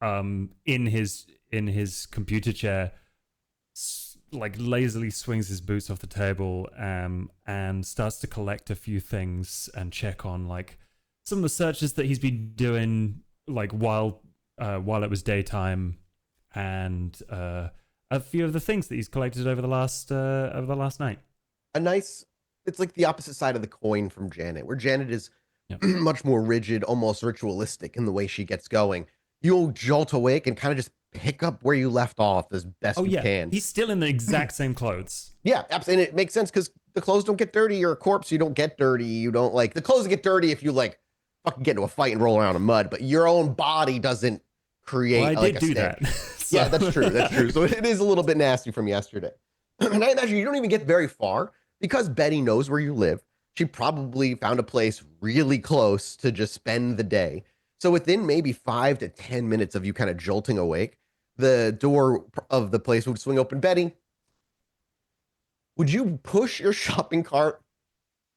in his computer chair, like lazily swings his boots off the table and starts to collect a few things and check on like some of the searches that he's been doing like while it was daytime, and a few of the things that he's collected over the last night. It's like the opposite side of the coin from Janet, where Janet is much more rigid, almost ritualistic in the way she gets going. You'll jolt awake and kind of just pick up where you left off as best you can. He's still in the exact same clothes. Yeah, absolutely. And it makes sense because the clothes don't get dirty. You're a corpse. You don't get dirty. You don't like the clothes get dirty if you like fucking get into a fight and roll around in mud, but your own body doesn't create Well, I like did a do stench. that. So- Yeah, that's true. That's true. So it is a little bit nasty from yesterday. And I imagine you don't even get very far because Betty knows where you live. She probably found a place really close to just spend the day. So within maybe 5 to 10 minutes of you kind of jolting awake, the door of the place would swing open. Betty, would you push your shopping cart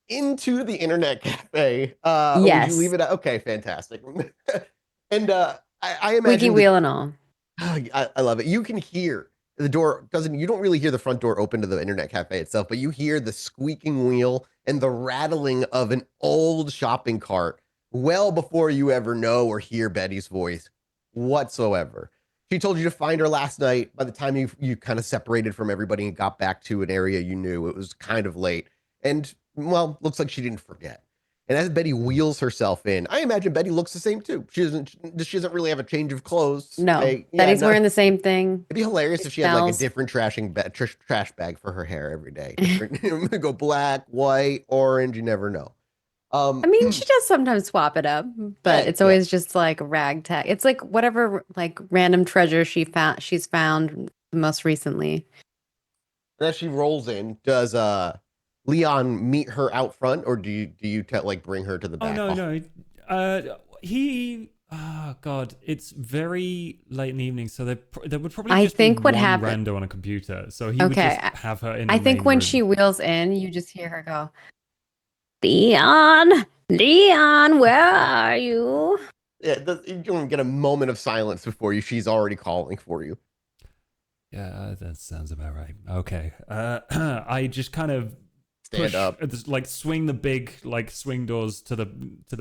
into the internet cafe? Or would Yes. you leave it at? Okay, fantastic. And I imagine Squeaky wheel and all. I love it. You can hear the door you don't really hear the front door open to the internet cafe itself, but you hear the squeaking wheel and the rattling of an old shopping cart well before you ever know or hear Betty's voice whatsoever. She told you to find her last night. By the time you kind of separated from everybody and got back to an area you knew, it was kind of late. And well, looks like she didn't forget. And as Betty wheels herself in, I imagine Betty looks the same too. She doesn't really have a change of clothes. No, Yeah, Betty's no. wearing the same thing. It'd be hilarious It if she had like a smells. different trash bag for her hair every day. Different, go black, white, orange. You never know. I mean, she does sometimes swap it up, but Yeah, it's always just like ragtag. It's like whatever like random treasure she's found most recently. And as she rolls in, does Leon meet her out front, or do you like bring her to the back? Oh no. Oh God, it's very late in the evening, so there would probably I just think be what one happened- rando on a computer. So he would Okay, just have her in. I the think main when room. she wheels in, you just hear her go, Leon, Leon, where are you? Yeah, you don't get a moment of silence before she's already calling for you. Yeah, that sounds about right. Okay. I just kind of Stand up. like swing the big like swing doors to the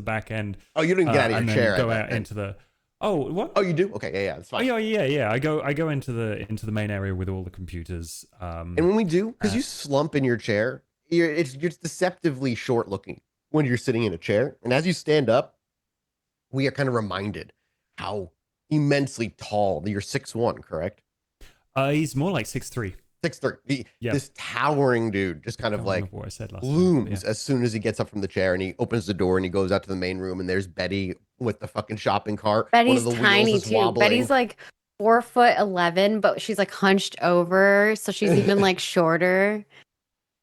back end. Oh, you didn't get out of and your then chair. go I bet, out then. into the. Oh, what? Oh, you do? Okay, yeah, that's Oh fine. yeah. I go into the main area with all the computers. And when we do, because you slump in your chair, you're deceptively short looking when you're sitting in a chair. And as you stand up, we are kind of reminded how immensely tall you're 6'1", correct? He's more like 6'3". 6'3". Yeah. This towering dude just kind of Can't like remember what I said last time, but looms yeah. as soon as he gets up from the chair, and he opens the door and he goes out to the main room, and there's Betty with the fucking shopping cart. Betty's One of the tiny wheels is too. wobbling. Betty's like 4'11", but she's like hunched over, so she's even like shorter.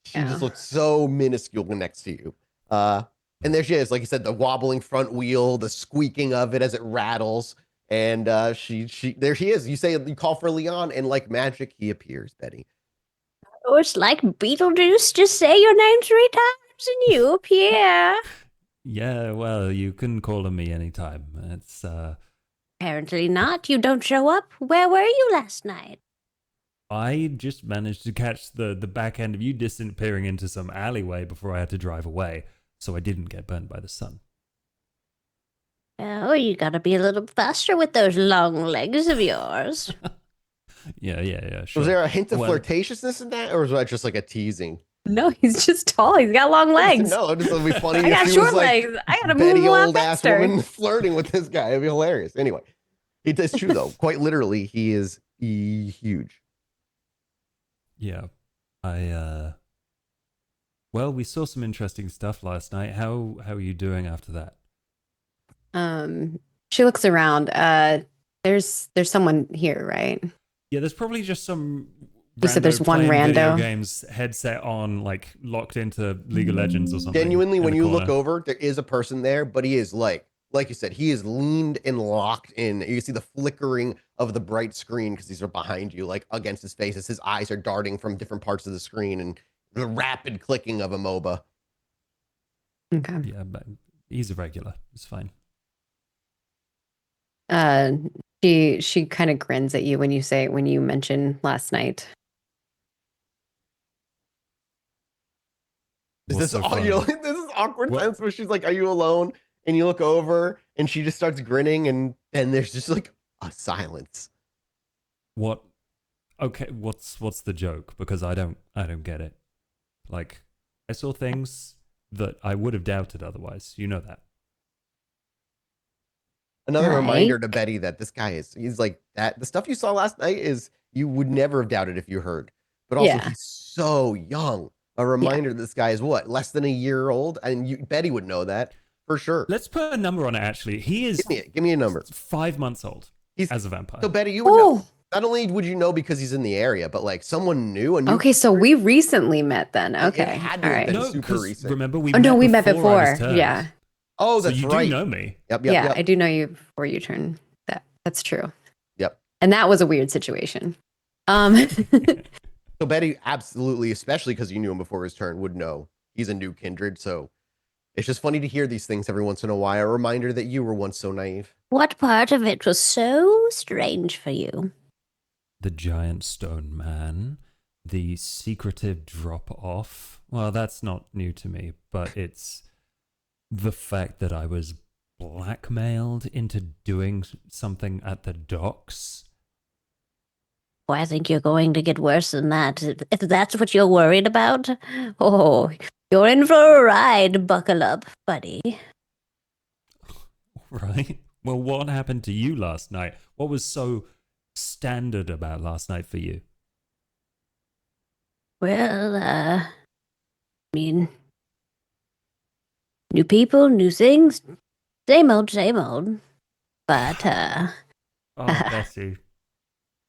She just looks so minuscule next to you. And there she is, like you said, the wobbling front wheel, the squeaking of it as it rattles. And there she is. You call for Leon, and like magic, he appears, Betty. Oh, it's like Beetlejuice. Just say your name 3 times and you appear. Yeah, well, you can call on me anytime. It's Apparently not. You don't show up. Where were you last night? I just managed to catch the back end of you disappearing into some alleyway before I had to drive away, so I didn't get burned by the sun. Oh, you gotta be a little faster with those long legs of yours. Yeah, sure. Was there a hint of Well- flirtatiousness in that, or was that just like a teasing? No, he's just tall. He's got long legs. No, it just would be funny I if got she short was like legs. I gotta Betty, move a lot old ass faster. woman flirting with this guy. It'd be hilarious. Anyway, it's true though. Quite literally, he is huge. Yeah. Well, we saw some interesting stuff last night. How are you doing after that? She looks around. There's someone here, right? Yeah, there's probably just some You said there's one playing video rando? games headset on, like locked into League of Legends or something. Genuinely, in when the you look corner. over, there is a person there, but he is like you said, he is leaned and locked in. You see the flickering of the bright screen because these are behind you, like against his face, as his eyes are darting from different parts of the screen, and the rapid clicking of a MOBA. Okay. Yeah, but he's a regular. It's fine. She kind of grins at you when you mention last night. Is What's this so you know, funny? this is awkward What? times where she's like, "Are you alone?" And you look over, and she just starts grinning, and there's just like a silence. What? Okay, what's the joke? Because I don't get it. Like, I saw things that I would have doubted otherwise. You know that. Another Right. reminder to Betty that this guy he's like that. The stuff you saw last night is you would never have doubted if you heard. But also Yeah. he's so young. A reminder that this guy is what, less than a year old? And Betty would know that for sure. Let's put a number on it, actually. He is Give me a number. 5 months old He's as a vampire. So Betty, you would know. Not only would you know because he's in the area, but like someone new. Okay, so we recently met then. Okay, It had to all have right. been No, super 'cause recent. remember we we met I before. was turned. Yeah. Oh, So that's you right. do know me. Yep. I do know you before you turn. That's true. Yep. And that was a weird situation. So Betty absolutely, especially because you knew him before his turn, would know he's a new kindred. So it's just funny to hear these things every once in a while. A reminder that you were once so naive. What part of it was so strange for you? The giant stone man, the secretive drop off. Well, that's not new to me, but it's the fact that I was blackmailed into doing something at the docks. Well, I think you're going to get worse than that. If that's what you're worried about, oh, you're in for a ride. Buckle up, buddy. Right? Well, what happened to you last night? What was so standard about last night for you? Well, I mean, new people, new things, same old, same old. But, Oh, Bessie.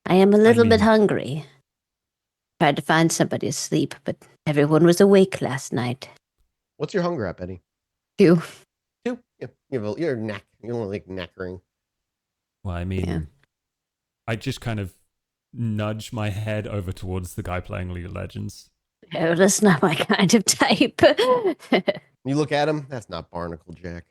I am a little bit mean- hungry. Tried to find somebody to sleep, but everyone was awake last night. What's your hunger at, Betty? 2. 2? Yeah, you're neck. You don't like neckering. Well, I mean, Yeah. I just kind of nudge my head over towards the guy playing League of Legends. Oh, that's not my kind of type. You look at him. That's not Barnacle Jack.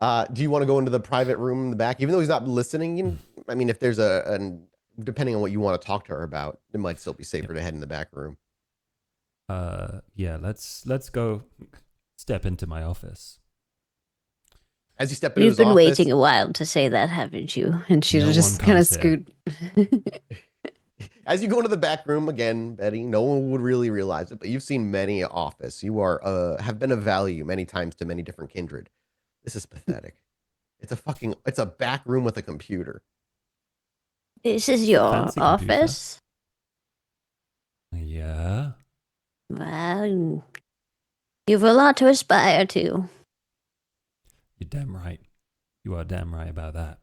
Do you want to go into the private room in the back? Even though he's not listening, I mean, if there's depending on what you want to talk to her about, it might still be safer to head in the back room. Yeah, let's go step into my office. As you step into You've his been office, waiting a while to say that, haven't you? And she'll No just one kind of comes here. scoot. as you go into the back room again, Betty, no one would really realize it, but you've seen many an office. You are have been of value many times to many different kindred. This is pathetic. It's a back room with a computer. This is your Fancy computer. office? Yeah. Well, you've a lot to aspire to. You're damn right. You are damn right about that.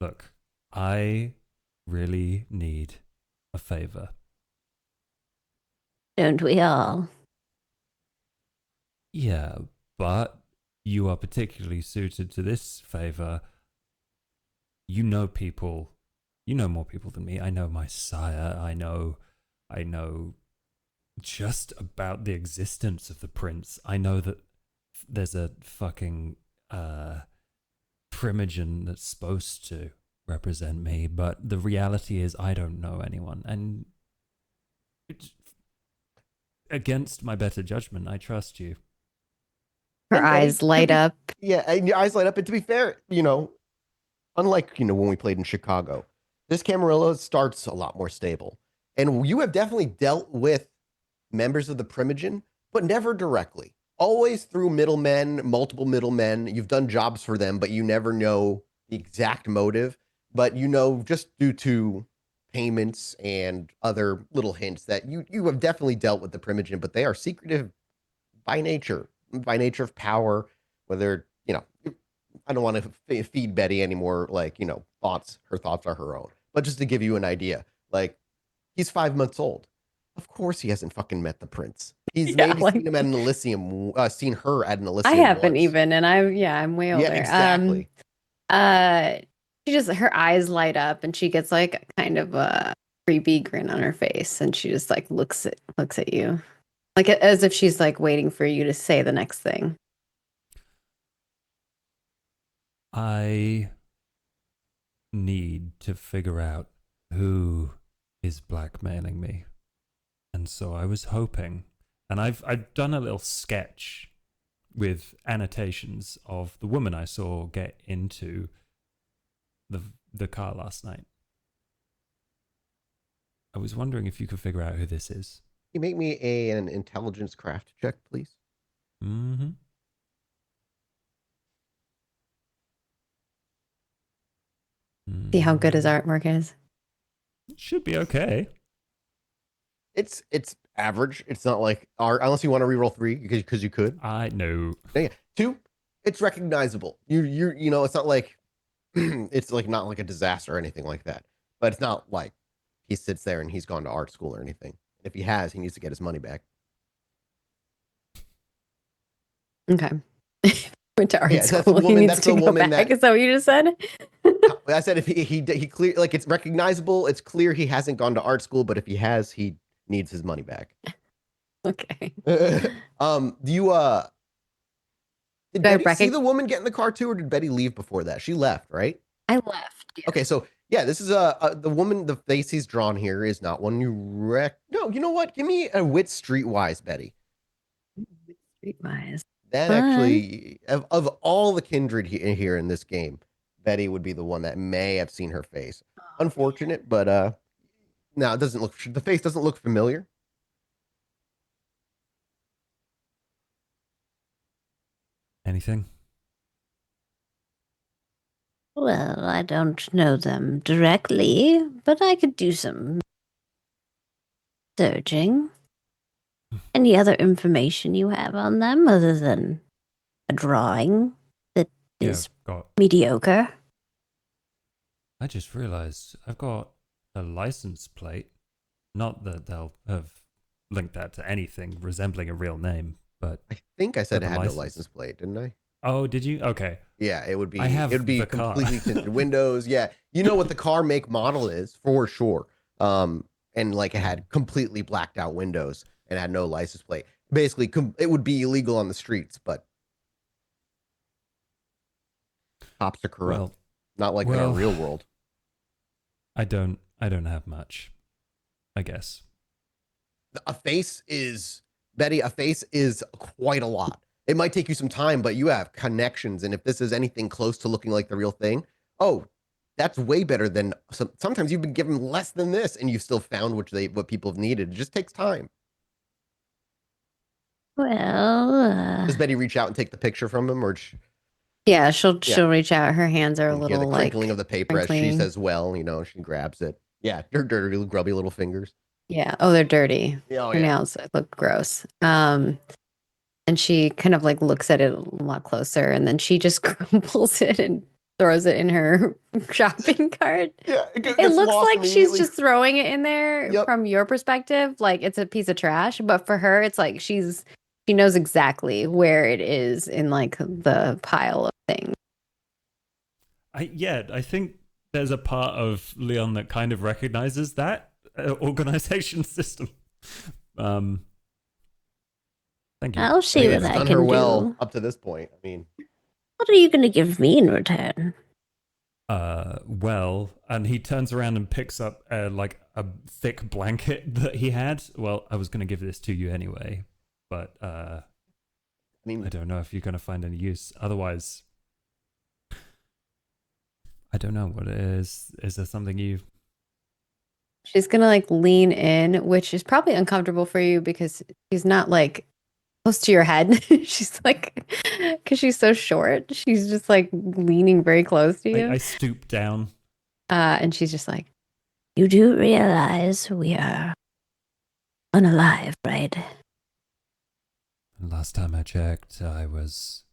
Look, I really need a favor. Don't we all? Yeah, but you are particularly suited to this favor. You know people. You know more people than me. I know my sire. I know just about the existence of the prince. I know that there's a fucking primogen that's supposed to represent me, but the reality is I don't know anyone, and it's against my better judgment, I trust you. Her And Betty, eyes light up. Yeah, and your eyes light up. And to be fair, unlike when we played in Chicago, this Camarilla starts a lot more stable. And you have definitely dealt with members of the Primogen, but never directly. Always through middlemen, multiple middlemen. You've done jobs for them, but you never know the exact motive. But just due to payments and other little hints that you have definitely dealt with the Primogen, but they are secretive by nature of power. Whether I don't want to feed Betty anymore, thoughts. Her thoughts are her own. But just to give you an idea, he's 5 months old. Of course he hasn't fucking met the prince. He's maybe seen him at an Elysium, seen her at an Elysium. I haven't once. even, and I'm way older. Yeah, exactly. Her eyes light up, and she gets kind of a creepy grin on her face, and she just looks at you, as if she's waiting for you to say the next thing. I need to figure out who is blackmailing me. And so I was hoping, and I've done a little sketch with annotations of the woman I saw get into the car last night. I was wondering if you could figure out who this is. Can you make me an intelligence craft check, please? Mm-hmm. See how good his artwork is. It should be okay. It's average. It's not like unless you want to reroll 3 because you could. I know. Yeah. 2, it's recognizable. You know, it's not like it's like not like a disaster or anything like that. But it's not like he sits there and he's gone to art school or anything. If he has, he needs to get his money back. Okay. Went to art Yeah, that's the school. He woman- needs that's to the go woman back. that- Is that what you just said? I said if he clear, like it's recognizable, it's clear he hasn't gone to art school, but if he has, he needs his money back. Okay. Do you did Do I Betty see recog- the woman get in the car too, or did Betty leave before that? She left, right? I left. Yeah. Okay, so yeah, this is the woman. The face he's drawn here is not one you No, you know what? Give me a wit streetwise, Betty. Streetwise. That Fine. actually, of all the kindred here in this game, Betty would be the one that may have seen her face. Unfortunate, but no, it doesn't look. The face doesn't look familiar. Anything? Well, I don't know them directly, but I could do some searching. Any other information you have on them other than a drawing that is Got. mediocre? I just realized I've got a license plate. Not that they'll have linked that to anything resembling a real name, but I think I said Got it the had no license. license plate, didn't I? oh, did you? Okay. Yeah, it would be. I have It would be the car. completely tinted windows. Yeah, you know what the car make model is for sure. And like it had completely blacked out windows and had no license plate. Basically, it would be illegal on the streets, but cops are corrupt. Well, Not like in our well, real world. I don't have much, I guess. A face is Betty. A face is quite a lot. It might take you some time, but you have connections, and if this is anything close to looking like the real thing, oh, that's way better than sometimes you've been given less than this, and you've still found what people have needed. It just takes time. Well, Does Betty reach out and take the picture from him, or Yeah, she'll reach out. Her hands are a the little like crinkling of the paper as she crinkling. says, "Well, you know," she grabs it. Yeah, her dirty, grubby little fingers. yeah. Oh, they're dirty. Yeah, Her nails look gross. And she kind of like looks at it a lot closer, and then she just crumples it and throws it in her shopping cart. Yeah, It looks like she's just throwing it in there Yep. from your perspective, like it's a piece of trash, but for her, it's like she knows exactly where it is in like the pile of things. I think there's a part of Leon that kind of recognizes that organization system. Thank you. I'll see It's what I done can her well do. up to this point. I mean, What are you going to give me in return? Well, and he turns around and picks up like a thick blanket that he had. Well, I was going to give this to you anyway, but I mean, I don't know if you're going to find any use. Otherwise, I don't know what it is. Is there something you... She's gonna like lean in, which is probably uncomfortable for you because she's not like close to your head. She's like, because she's so short, she's just like leaning very close to you. I stoop down. And she's just like, You do realize we are unalive, right? Last time I checked, I was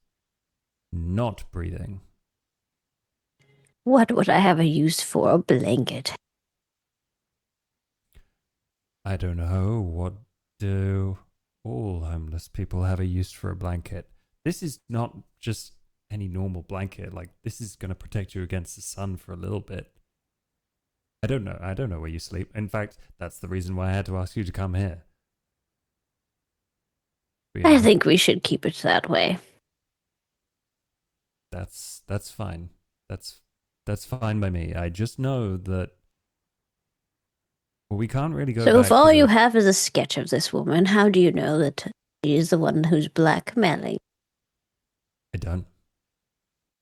not breathing. What would I have a use for a blanket? I don't know. What do all homeless people have a use for a blanket? This is not just any normal blanket. Like, this is going to protect you against the sun for a little bit. I don't know. I don't know where you sleep. In fact, that's the reason why I had to ask you to come here. But, I yeah, think we should keep it that way. that's fine. That's fine by me. I just know that, well, we can't really go So back if all to you the- have is a sketch of this woman, how do you know that she is the one who's blackmailing? I don't.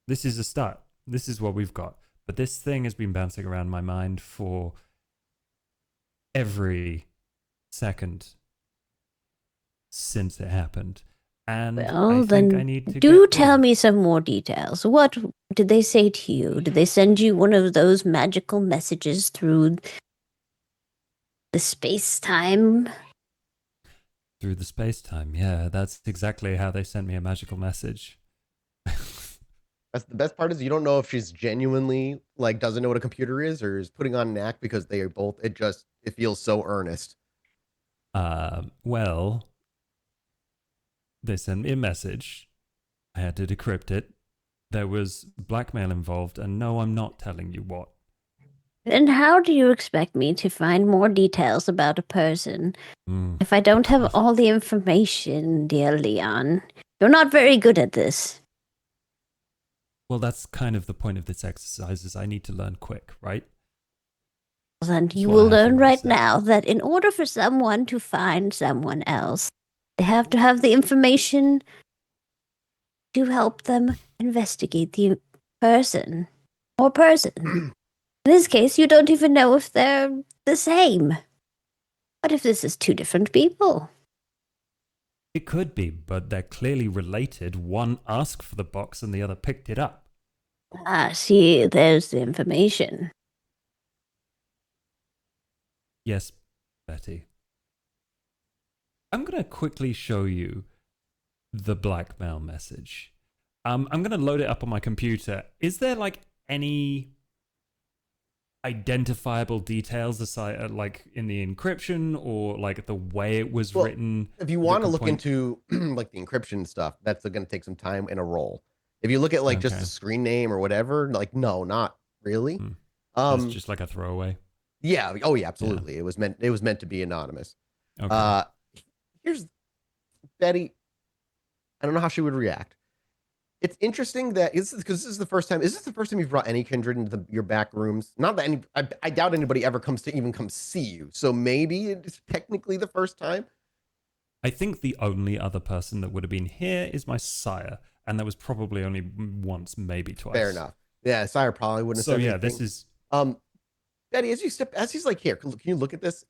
This is a start. This is what we've got. But this thing has been bouncing around my mind for every second since it happened. And Well, I think then I need to do get tell rid me some more details. What did they say to you? Did they send you one of those magical messages through The space-time? Through the space-time, yeah. That's exactly how they sent me a magical message. That's the best part is you don't know if she's genuinely like doesn't know what a computer is or is putting on an act because they are both. It feels so earnest. Well, they sent me a message. I had to decrypt it. There was blackmail involved, and no, I'm not telling you what. Then how do you expect me to find more details about a person if I don't have all the information, dear Leon? You're not very good at this. Well, that's kind of the point of this exercise, is I need to learn quick, right? Then you what will I have learn to right say. now that in order for someone to find someone else, they have to have the information to help them investigate the person or person. In this case, you don't even know if they're the same. What if this is two different people? It could be, but they're clearly related. One asked for the box and the other picked it up. Ah, see, there's the information. Yes, Betty. I'm going to quickly show you the blackmail message. I'm going to load it up on my computer. Is there like any identifiable details aside, like in the encryption or like the way it was written? If you want to look into like the encryption stuff, that's going to take some time and a roll. If you look at like just the screen name or whatever, like no, not really. That's just like a throwaway. Yeah. Oh yeah, absolutely. Yeah. It was meant to be anonymous. Okay. Here's Betty. I don't know how she would react. It's interesting that because this is the first time. Is this the first time you've brought any kindred into your back rooms? Not that I doubt anybody ever comes to even come see you. So maybe it's technically the first time. I think the only other person that would have been here is my sire, and that was probably only once, maybe twice. Fair enough. Yeah, sire probably wouldn't have said anything. This is Betty, as he's like, here, can you look at this?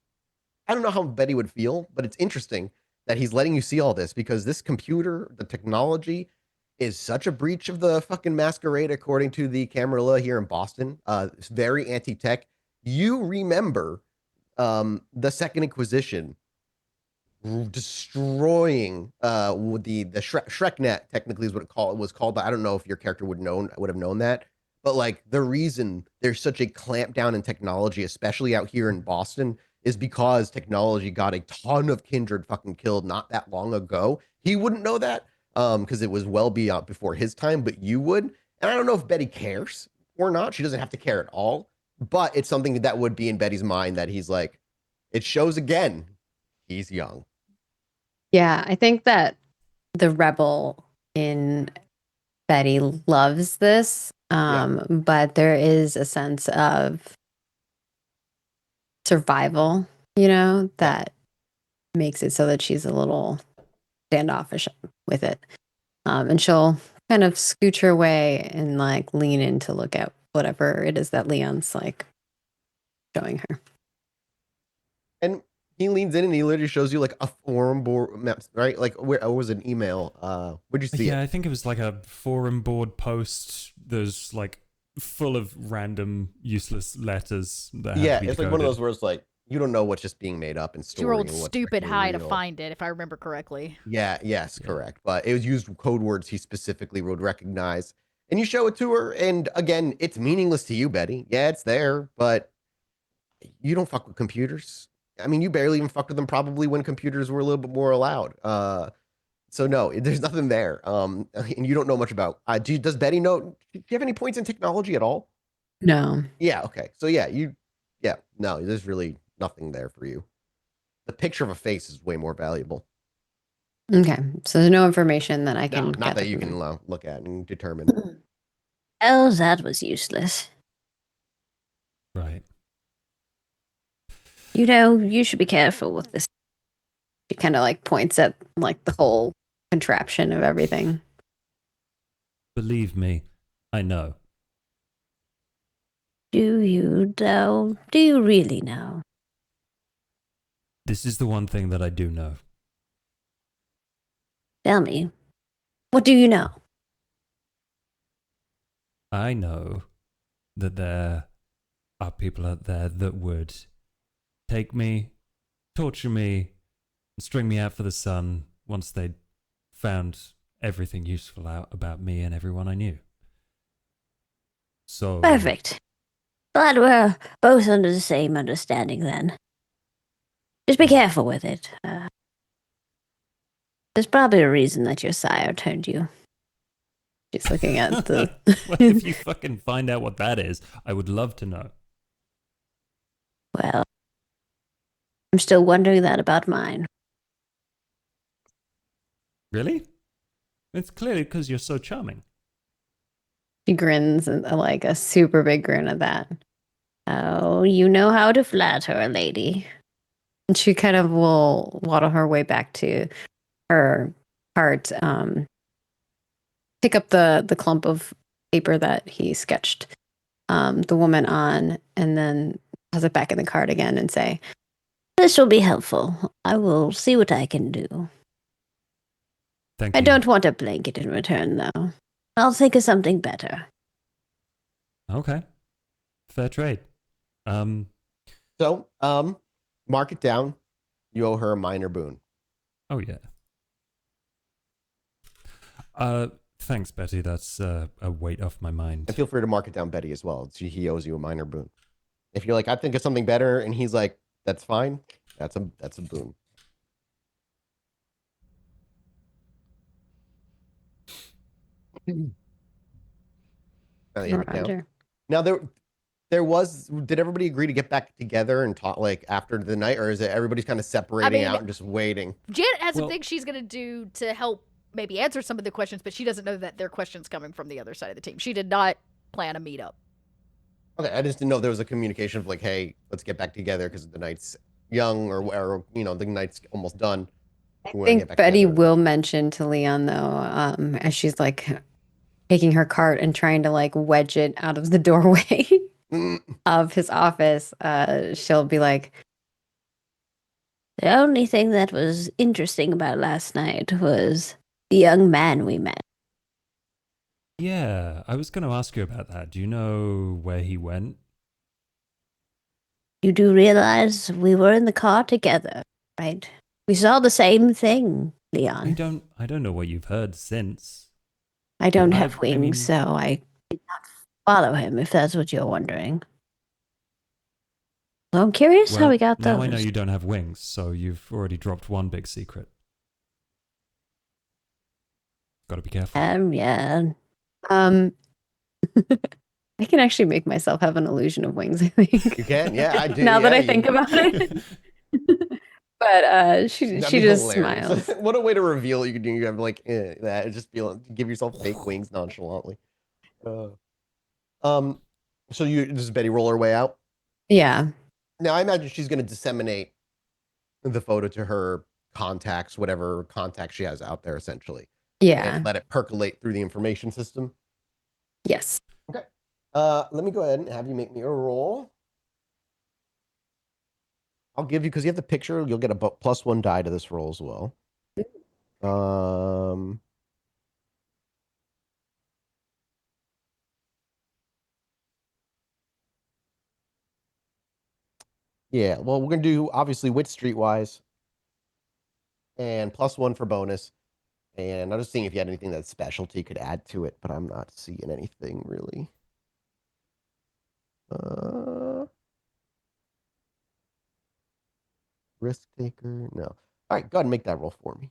I don't know how Betty would feel, but it's interesting that he's letting you see all this because this computer, the technology, is such a breach of the fucking masquerade, according to the Camarilla here in Boston. It's very anti-tech. You remember the Second Inquisition destroying the ShrekNet, technically is what it was called, but I don't know if your character would have known that. But like the reason there's such a clampdown in technology, especially out here in Boston, is because technology got a ton of kindred fucking killed not that long ago. He wouldn't know that because it was well beyond before his time, but you would. And I don't know if Betty cares or not. She doesn't have to care at all, but it's something that would be in Betty's mind that he's like, it shows again, he's young. Yeah, I think that the rebel in Betty loves this, but there is a sense of survival, that makes it so that she's a little standoffish with it. And she'll kind of scooch her way and like lean in to look at whatever it is that Leon's like showing her. And he leans in and he literally shows you like a forum board map, right? Like where was an email? Where'd you see it? Yeah, I think it was like a forum board post. There's like full of random useless letters that have to be it's decoded. like one of those where it's like you don't know what's just being made up and story. She rolled stupid high to find it, if I remember correctly. Yes, correct. But it was used code words he specifically would recognize. And you show it to her, and again, it's meaningless to you, Betty. Yeah, it's there, but you don't fuck with computers. I mean, you barely even fucked with them probably when computers were a little bit more allowed. So no, there's nothing there. And you don't know much about. Does Betty know? Do you have any points in technology at all? No. Yeah. Okay. So no, there's really nothing there for you. The picture of a face is way more valuable. Okay, so there's no information that I can. Not that you can look at and determine. Oh, that was useless. Right. You should be careful with this. She kind of like points at like the whole contraption of everything. Believe me, I know. Do you know? Do you really know? This is the one thing that I do know. Tell me. What do you know? I know that there are people out there that would take me, torture me, and string me out for the sun once they'd found everything useful out about me and everyone I knew. So Perfect. Glad we're both under the same understanding then. Just be careful with it. There's probably a reason that your sire turned you. She's looking at the. Well, if you fucking find out what that is, I would love to know. Well, I'm still wondering that about mine. Really? It's clearly because you're so charming. She grins and like a super big grin at that. Oh, you know how to flatter a lady. And she kind of will waddle her way back to her cart, pick up the clump of paper that he sketched the woman on, and then toss it back in the cart again and say, This will be helpful. I will see what I can do. Thank I you. don't want a blanket in return, though. I'll think of something better. Okay. Fair trade. So, mark it down. You owe her a minor boon. Oh yeah. Thanks, Betty. That's a weight off my mind. And feel free to mark it down, Betty, as well. He owes you a minor boon. If you're like, I think of something better, and he's like, that's fine. That's a boon. Now that you have it down. Roger. Now there was. Did everybody agree to get back together and talk like after the night, or is it everybody's kind of separating out and just waiting? Janet has some things she's going to do to help maybe answer some of the questions, but she doesn't know that there are questions coming from the other side of the team. She did not plan a meetup. Okay, I just didn't know if there was a communication of like, hey, let's get back together because the night's young, or the night's almost done. I think Betty will mention to Leon though, as she's like taking her cart and trying to like wedge it out of the doorway of his office. She'll be like, The only thing that was interesting about last night was the young man we met. Yeah, I was going to ask you about that. Do you know where he went? You do realize we were in the car together, right? We saw the same thing, Leon. I don't know what you've heard since. I don't have wings, so I did not follow him, if that's what you're wondering. So I'm curious how we got those. Now I know you don't have wings, so you've already dropped one big secret. Got to be careful. Yeah. I can actually make myself have an illusion of wings, I think. You can? Yeah, I do. Now that I think about it. But she just hilarious. smiles. What a way to reveal you could do. You have like that. Just give yourself fake wings nonchalantly. So this is Betty roll her way out. Yeah. Now I imagine she's going to disseminate the photo to her contacts, whatever contacts she has out there, essentially. Yeah. And let it percolate through the information system. Yes. Okay. Let me go ahead and have you make me a roll. I'll give you, because you have the picture, you'll get a +1 die to this roll as well. Yeah, well, we're going to do, obviously, wit streetwise. And +1 for bonus. And I'm just seeing if you had anything that specialty could add to it, but I'm not seeing anything really. Risk taker, no. All right, go ahead and make that roll for me.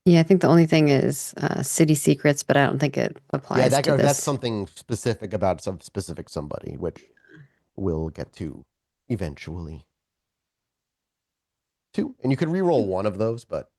Yeah, I think the only thing is city secrets, but I don't think it applies to this. That's something specific about some specific somebody, which we'll get to eventually. 2, and you could re-roll one of those, but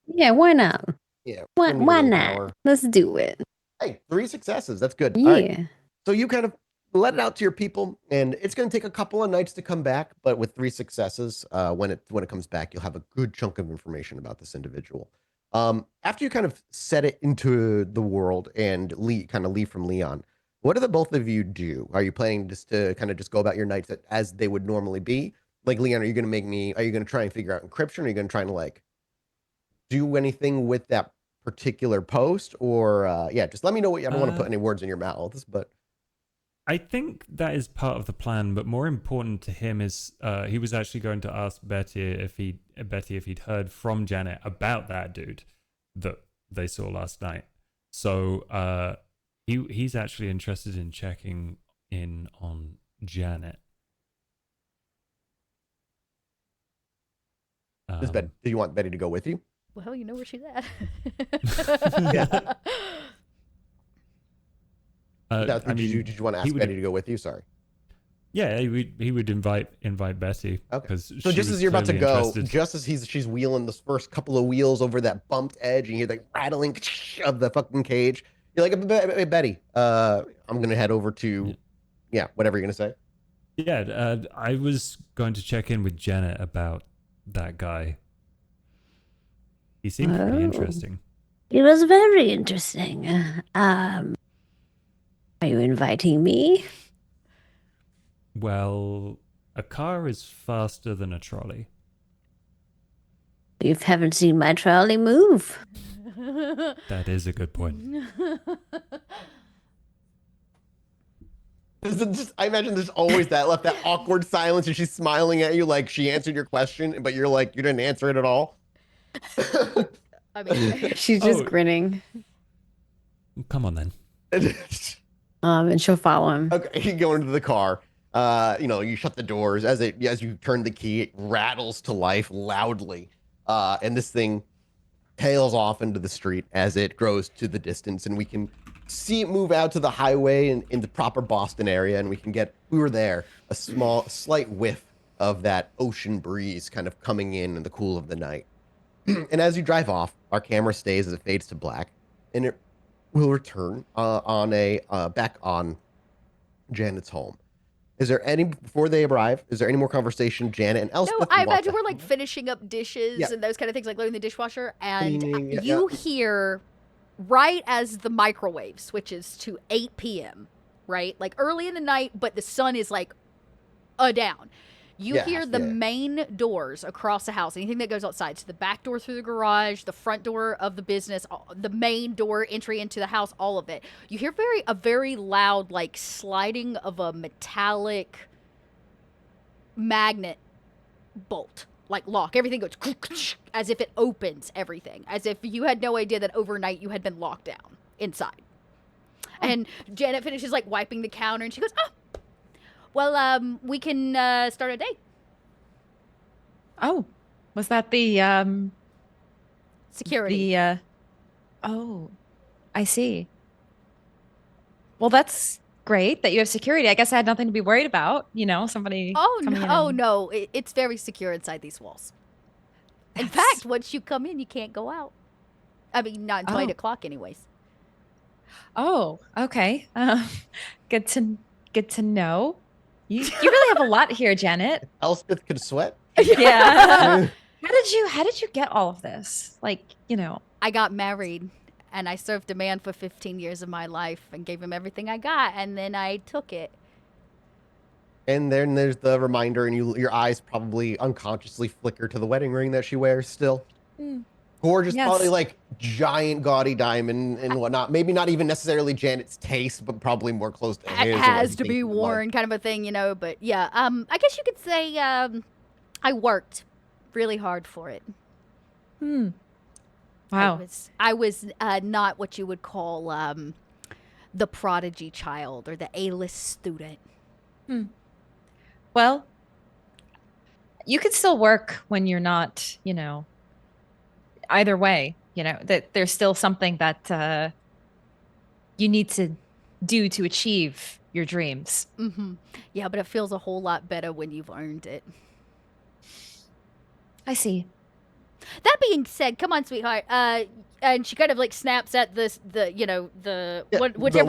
yeah, why not? Yeah, Why not? Let's do it. Hey, 3 successes. That's good. Yeah. All right. So you kind of let it out to your people, and it's going to take a couple of nights to come back, but with 3 successes, when it comes back, you'll have a good chunk of information about this individual. After you kind of set it into the world and leave from Leon, what do the both of you do? Are you planning just to kind of just go about your nights as they would normally be? Like, Leon, are you going to try and figure out encryption? Are you going to try and like do anything with that particular post, or just let me know what I don't want to put any words in your mouths, but I think that is part of the plan, but more important to him is he was actually going to ask Betty if he'd heard from Janet about that dude that they saw last night. So he's actually interested in checking in on Janet. Do you want Betty to go with you? Well, you know where she's at. Yeah. Did you want to ask would, Betty to go with you? Sorry. Yeah, he would invite Betty. Okay. So just as you're about to go, just as she's wheeling the first couple of wheels over that bumped edge, and you hear the rattling of the fucking cage, you're like, Betty, I'm gonna head over to, whatever you're gonna say. Yeah, I was going to check in with Janet about that guy. He seemed pretty interesting. It was very interesting. Are you inviting me? Well, a car is faster than a trolley. You haven't seen my trolley move. That is a good point. I imagine there's always that awkward silence, and she's smiling at you like she answered your question, but you're like, you didn't answer it at all. I mean, She's just grinning. Come on then. And she'll follow him. Okay, you go into the car. You shut the doors. As you turn the key, it rattles to life loudly. And this thing tails off into the street as it grows to the distance, and we can see it move out to the highway and in the proper Boston area, and we were there, a slight whiff of that ocean breeze kind of coming in the cool of the night. And as you drive off, our camera stays as it fades to black, and it will return back on Janet's home. Before they arrive, is there any more conversation Janet and Elspeth? No, I imagine we're like finishing up dishes and those kind of things, like loading the dishwasher, and cleaning, you hear right as the microwave switches to 8 p.m., right? Like early in the night, but the sun is like down. You hear the main doors across the house, anything that goes outside. So the back door through the garage, the front door of the business, the main door entry into the house, all of it. You hear a very loud, like sliding of a metallic magnet bolt, like lock. Everything goes as if it opens everything, as if you had no idea that overnight you had been locked down inside. And Janet finishes like wiping the counter, and she goes, well, we can start a date. Oh, was that the security? Oh, I see. Well, that's great that you have security. I guess I had nothing to be worried about. Somebody. No, it's very secure inside these walls. In fact, once you come in, you can't go out. I mean, not until 8 o'clock, anyways. Oh, okay. Good to know. You really have a lot here, Janet. Elspeth could sweat. Yeah. How did you get all of this? I got married, and I served a man for 15 years of my life and gave him everything I got, and then I took it. And then there's the reminder, and your eyes probably unconsciously flicker to the wedding ring that she wears still. Gorgeous, probably like giant gaudy diamond and whatnot. Maybe not even necessarily Janet's taste, but probably more close to his. It has to be worn, kind of a thing, But yeah, I guess you could say I worked really hard for it. Wow. I was not what you would call the prodigy child or the A-list student. Well, you could still work when you're not, either way, that there's still something that you need to do to achieve your dreams. Mm-hmm. Yeah, but it feels a whole lot better when you've earned it. I see. That being said, come on, sweetheart. And she kind of like snaps at whichever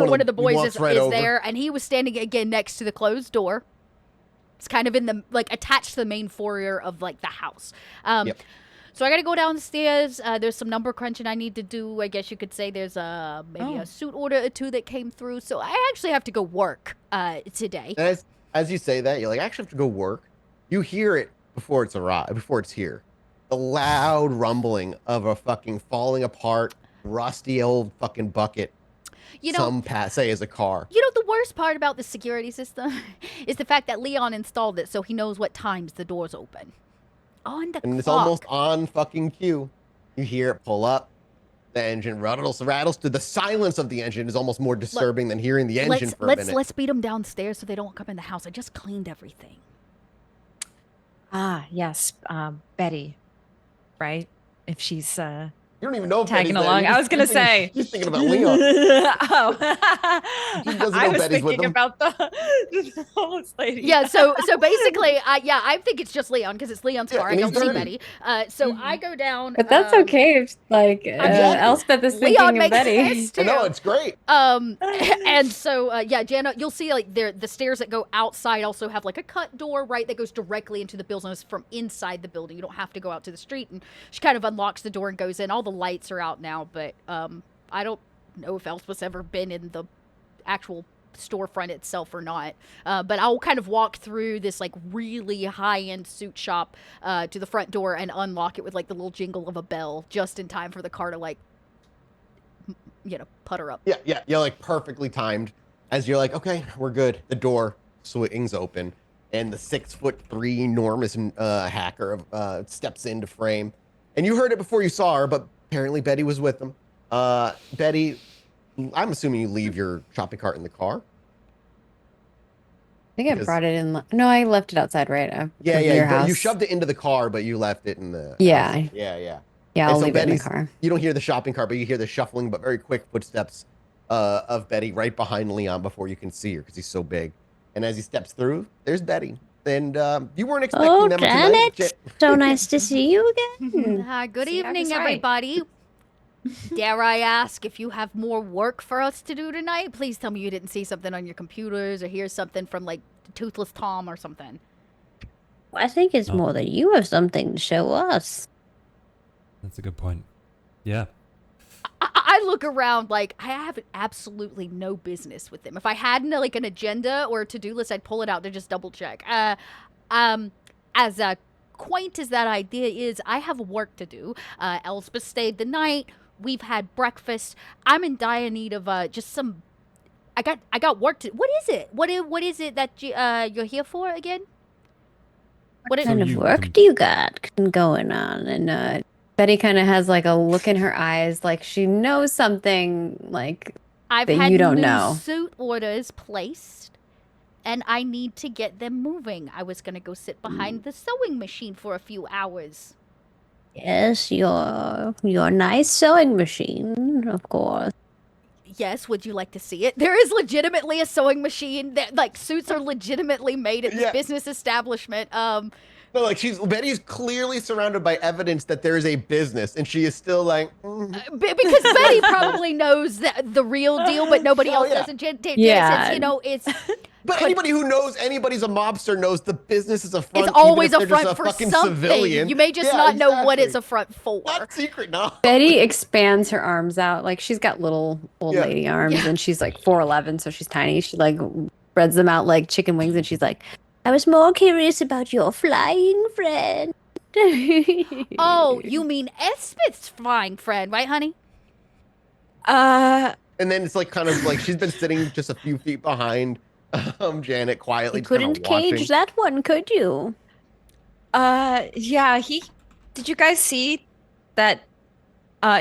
one of the boys is there, and he was standing again next to the closed door. It's kind of in the attached to the main foyer of the house. So I got to go downstairs. There's some number crunching I need to do. I guess you could say there's maybe a suit order or two that came through. So I actually have to go work today. As you say that, you're like, I actually have to go work. You hear it before it's here. The loud rumbling of a fucking falling apart, rusty old fucking bucket say is a car. You know, the worst part about the security system is the fact that Leon installed it so he knows what times the doors open. On the And it's clock. almost on fucking cue. You hear it pull up. The engine rattles. The silence of the engine is almost more disturbing than hearing the engine for a minute. Let's beat them downstairs so they don't come in the house. I just cleaned everything. Ah, yes. Betty, right? If she's You don't even know if tagging Betty's along. there. I was gonna say. She's thinking about Leon. Oh, He doesn't know I was Betty's with thinking him. about the homeless lady. Yeah, so basically, I think it's just Leon because it's Leon's car. I and don't he's see dirty. Betty. So I go down. But that's okay if like Elspeth is Leon thinking of makes Betty. sense too. I know, it's great. And so Jana, you'll see like the stairs that go outside also have like a cut door, right, that goes directly into the building from inside the building. You don't have to go out to the street. And she kind of unlocks the door and goes in. All the lights are out now, but I don't know if Elspeth's ever been in the actual storefront itself or not. But I'll kind of walk through this like really high-end suit shop to the front door and unlock it with like the little jingle of a bell just in time for the car to like putter up. Yeah, like perfectly timed. As you're like, okay, we're good. The door swings open, and the 6'3" enormous hacker steps into frame. And you heard it before you saw her, but apparently Betty was with them. Betty, I'm assuming you leave your shopping cart in the car. I think I brought it in. No, I left it outside, right? Your house. You shoved it into the car, but you left it in the Yeah. house. Yeah. Yeah, And I'll so leave it in the Betty's- car. You don't hear the shopping cart, but you hear the shuffling but very quick footsteps of Betty right behind Leon before you can see her because he's so big. And as he steps through, there's Betty. And you weren't expecting Oh, them tonight. Janet. So nice to see you again. Good See, I evening, was right. everybody. Dare I ask if you have more work for us to do tonight? Please tell me you didn't see something on your computers or hear something from like Toothless Tom or something. I think it's more that you have something to show us. That's a good point. Yeah. I look around like I have absolutely no business with them. If I had like an agenda or a to-do list, I'd pull it out to just double check. As quaint as that idea is, I have work to do. Elspeth stayed the night. We've had breakfast. I'm in dire need of just some. I got work to. What is it? What is it that you're here for again? What kind of work do you got going on? And Betty kind of has like a look in her eyes, like she knows something like I've that had you don't new know. suit orders placed, and I need to get them moving. I was gonna go sit behind the sewing machine for a few hours. yes, your nice sewing machine, of course. Yes, would you like to see it? There is legitimately a sewing machine that like suits are legitimately made at this Yeah. business establishment. No, like Betty's clearly surrounded by evidence that there is a business, and she is still like, Because Betty probably knows the real deal, but nobody else yeah. doesn't. Yeah. It's But anybody who knows anybody's a mobster knows the business is a front. it's always even a if they're front just for fucking something. civilian. You may just Yeah, not know what exactly. it's a front for. Not secret, no. Betty expands her arms out, like she's got little old Yeah. lady arms, and she's like 4'11", so she's tiny. She like spreads them out like chicken wings, and she's like, I was more curious about your flying friend. Oh, you mean Elspeth's flying friend, right, honey? And then it's like kind of like she's been sitting just a few feet behind Janet quietly. You just kinda couldn't cage watching. that one, could you? Yeah, did you guys see that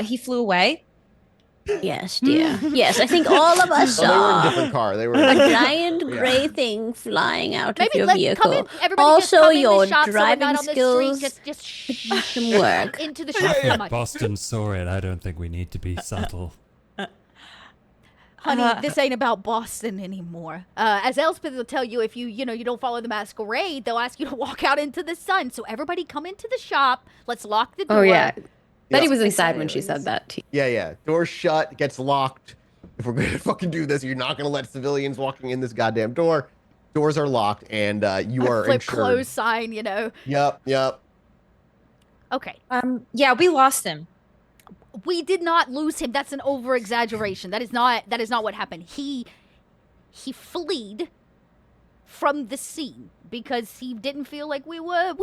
he flew away? Yes, dear. Yes, I think all of us Oh, they were in a saw different car. They were. a giant gray thing flying out of Maybe your come vehicle. in. Everybody just Also, come in your the shop so we're driving not on the skills street. Just could use some work. into the Half shop. of Come on. Boston saw it. I don't think we need to be subtle. Honey, this ain't about Boston anymore. As Elspeth will tell you, if you don't follow the masquerade, they'll ask you to walk out into the sun. So everybody come into the shop. Let's lock the door. "Oh yeah." Betty Yeah. was inside when she said that. Yeah. Door's shut. Gets locked. If we're gonna fucking do this, you're not gonna let civilians walking in this goddamn door. Doors are locked, and you are Flip insured. close sign, Yep. Okay. Yeah, we lost him. We did not lose him. That's an over exaggeration. That is not what happened. He fled from the scene because he didn't feel like we were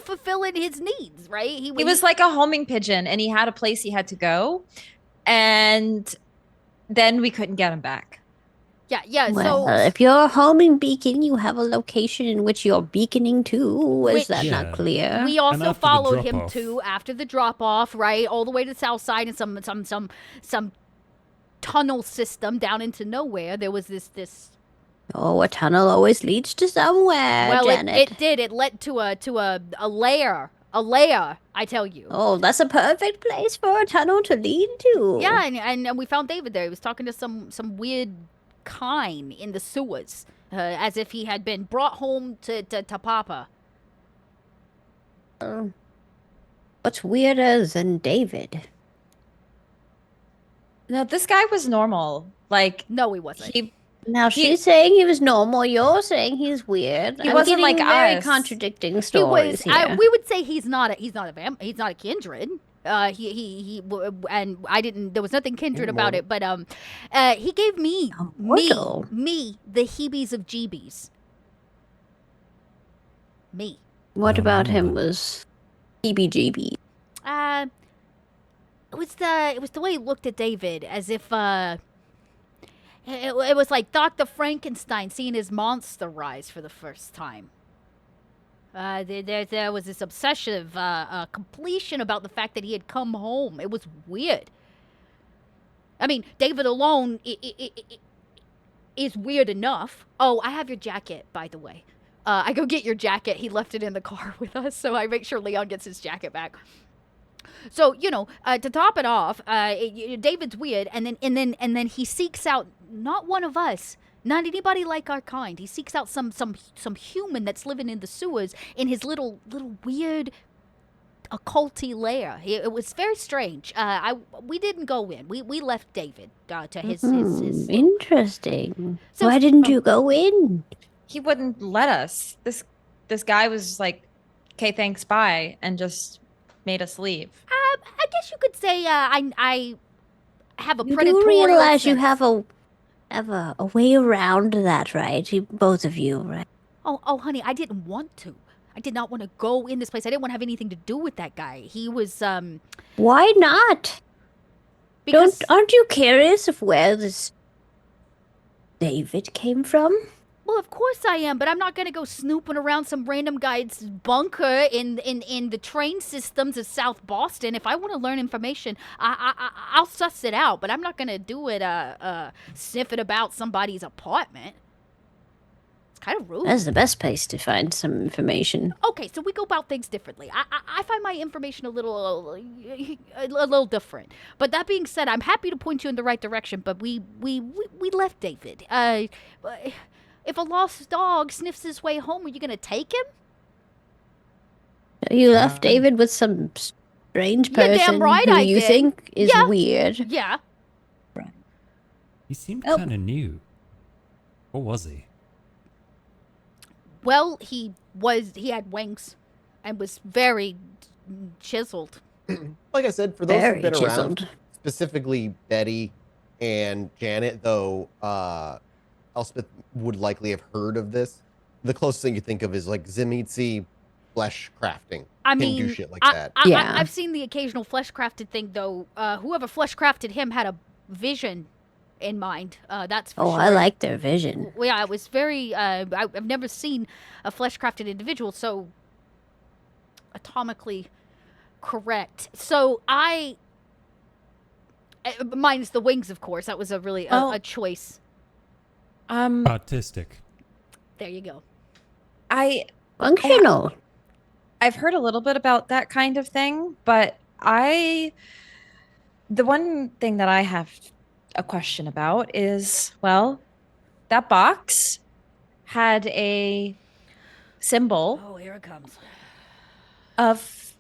fulfilling his needs, right? He was like a homing pigeon, and he had a place he had to go. And then we couldn't get him back. Yeah. Well, So if you're homing beacon, you have a location in which you're beaconing to. Is that Yeah. not clear? we also after the followed him drop-off- too after the drop off, right, all the way to the south side and some tunnel system down into nowhere. There was this. Oh, a tunnel always leads to somewhere, Well, Janet. it did. It led to a lair. A lair, I tell you. Oh, that's a perfect place for a tunnel to lead to. Yeah, and we found David there. He was talking to some weird kind in the sewers, as if he had been brought home to Papa. What's weirder than David? No, this guy was normal. Like, No, he wasn't. Now she's saying he was normal. You're saying he's weird. He I'm wasn't getting like very us. contradicting He stories was. here. We would say he's not a kindred. And I didn't. There was nothing kindred about it. But he gave me Immortal. the heebies of jeebies. Me. What about him was heebie-jeebie? It was the way he looked at David, as if it was like Dr. Frankenstein seeing his monster rise for the first time. There was this obsessive completion about the fact that he had come home. It was weird. I mean, David alone is weird enough. Oh, I have your jacket, by the way. I go get your jacket. He left it in the car with us, so I make sure Leon gets his jacket back. So, to top it off, David's weird, and then he seeks out not one of us, not anybody like our kind. He seeks out some human that's living in the sewers in his little weird occulty lair. It was very strange. We didn't go in. We left David to his. Interesting. So- Why didn't you go in? he wouldn't let us. This guy was just like, okay, thanks, bye, and just made us leave. I guess you could say I have a You predatorial do realize you sense. have a way around that, right? Both of you, right? Oh, honey, I didn't want to. I did not want to go in this place. I didn't want to have anything to do with that guy. He was Why not? because Aren't you curious of where this David came from? well, of course I am, but I'm not gonna go snooping around some random guy's bunker in the train systems of South Boston. If I want to learn information, I'll suss it out, but I'm not gonna do it sniffing about somebody's apartment. It's kind of rude. That's the best place to find some information. Okay, so we go about things differently. I find my information a little different. But that being said, I'm happy to point you in the right direction. But we left David. If a lost dog sniffs his way home, are you gonna take him? You left David with some strange You're person damn right who I you did. think is Yeah. weird. Yeah. He seemed Oh. kind of new. What was he? Well, he had wings, and was very chiseled. Like I said, for those Very who've been chiseled. around, specifically Betty and Janet, though Elspeth would likely have heard of this. The closest thing you think of is like Zimitzi flesh crafting. I Can mean, do shit like that. Yeah. I've seen the occasional flesh crafted thing, though. Whoever flesh crafted him had a vision in mind. That's for Oh, sure. I like their vision. Well, yeah, it was very. I've never seen a flesh crafted individual so atomically correct. So minus the wings, of course. That was a really a choice. Artistic. There you go. Functional. I've heard a little bit about that kind of thing, but the one thing that I have a question about is, well, that box had a symbol Oh, here it comes. of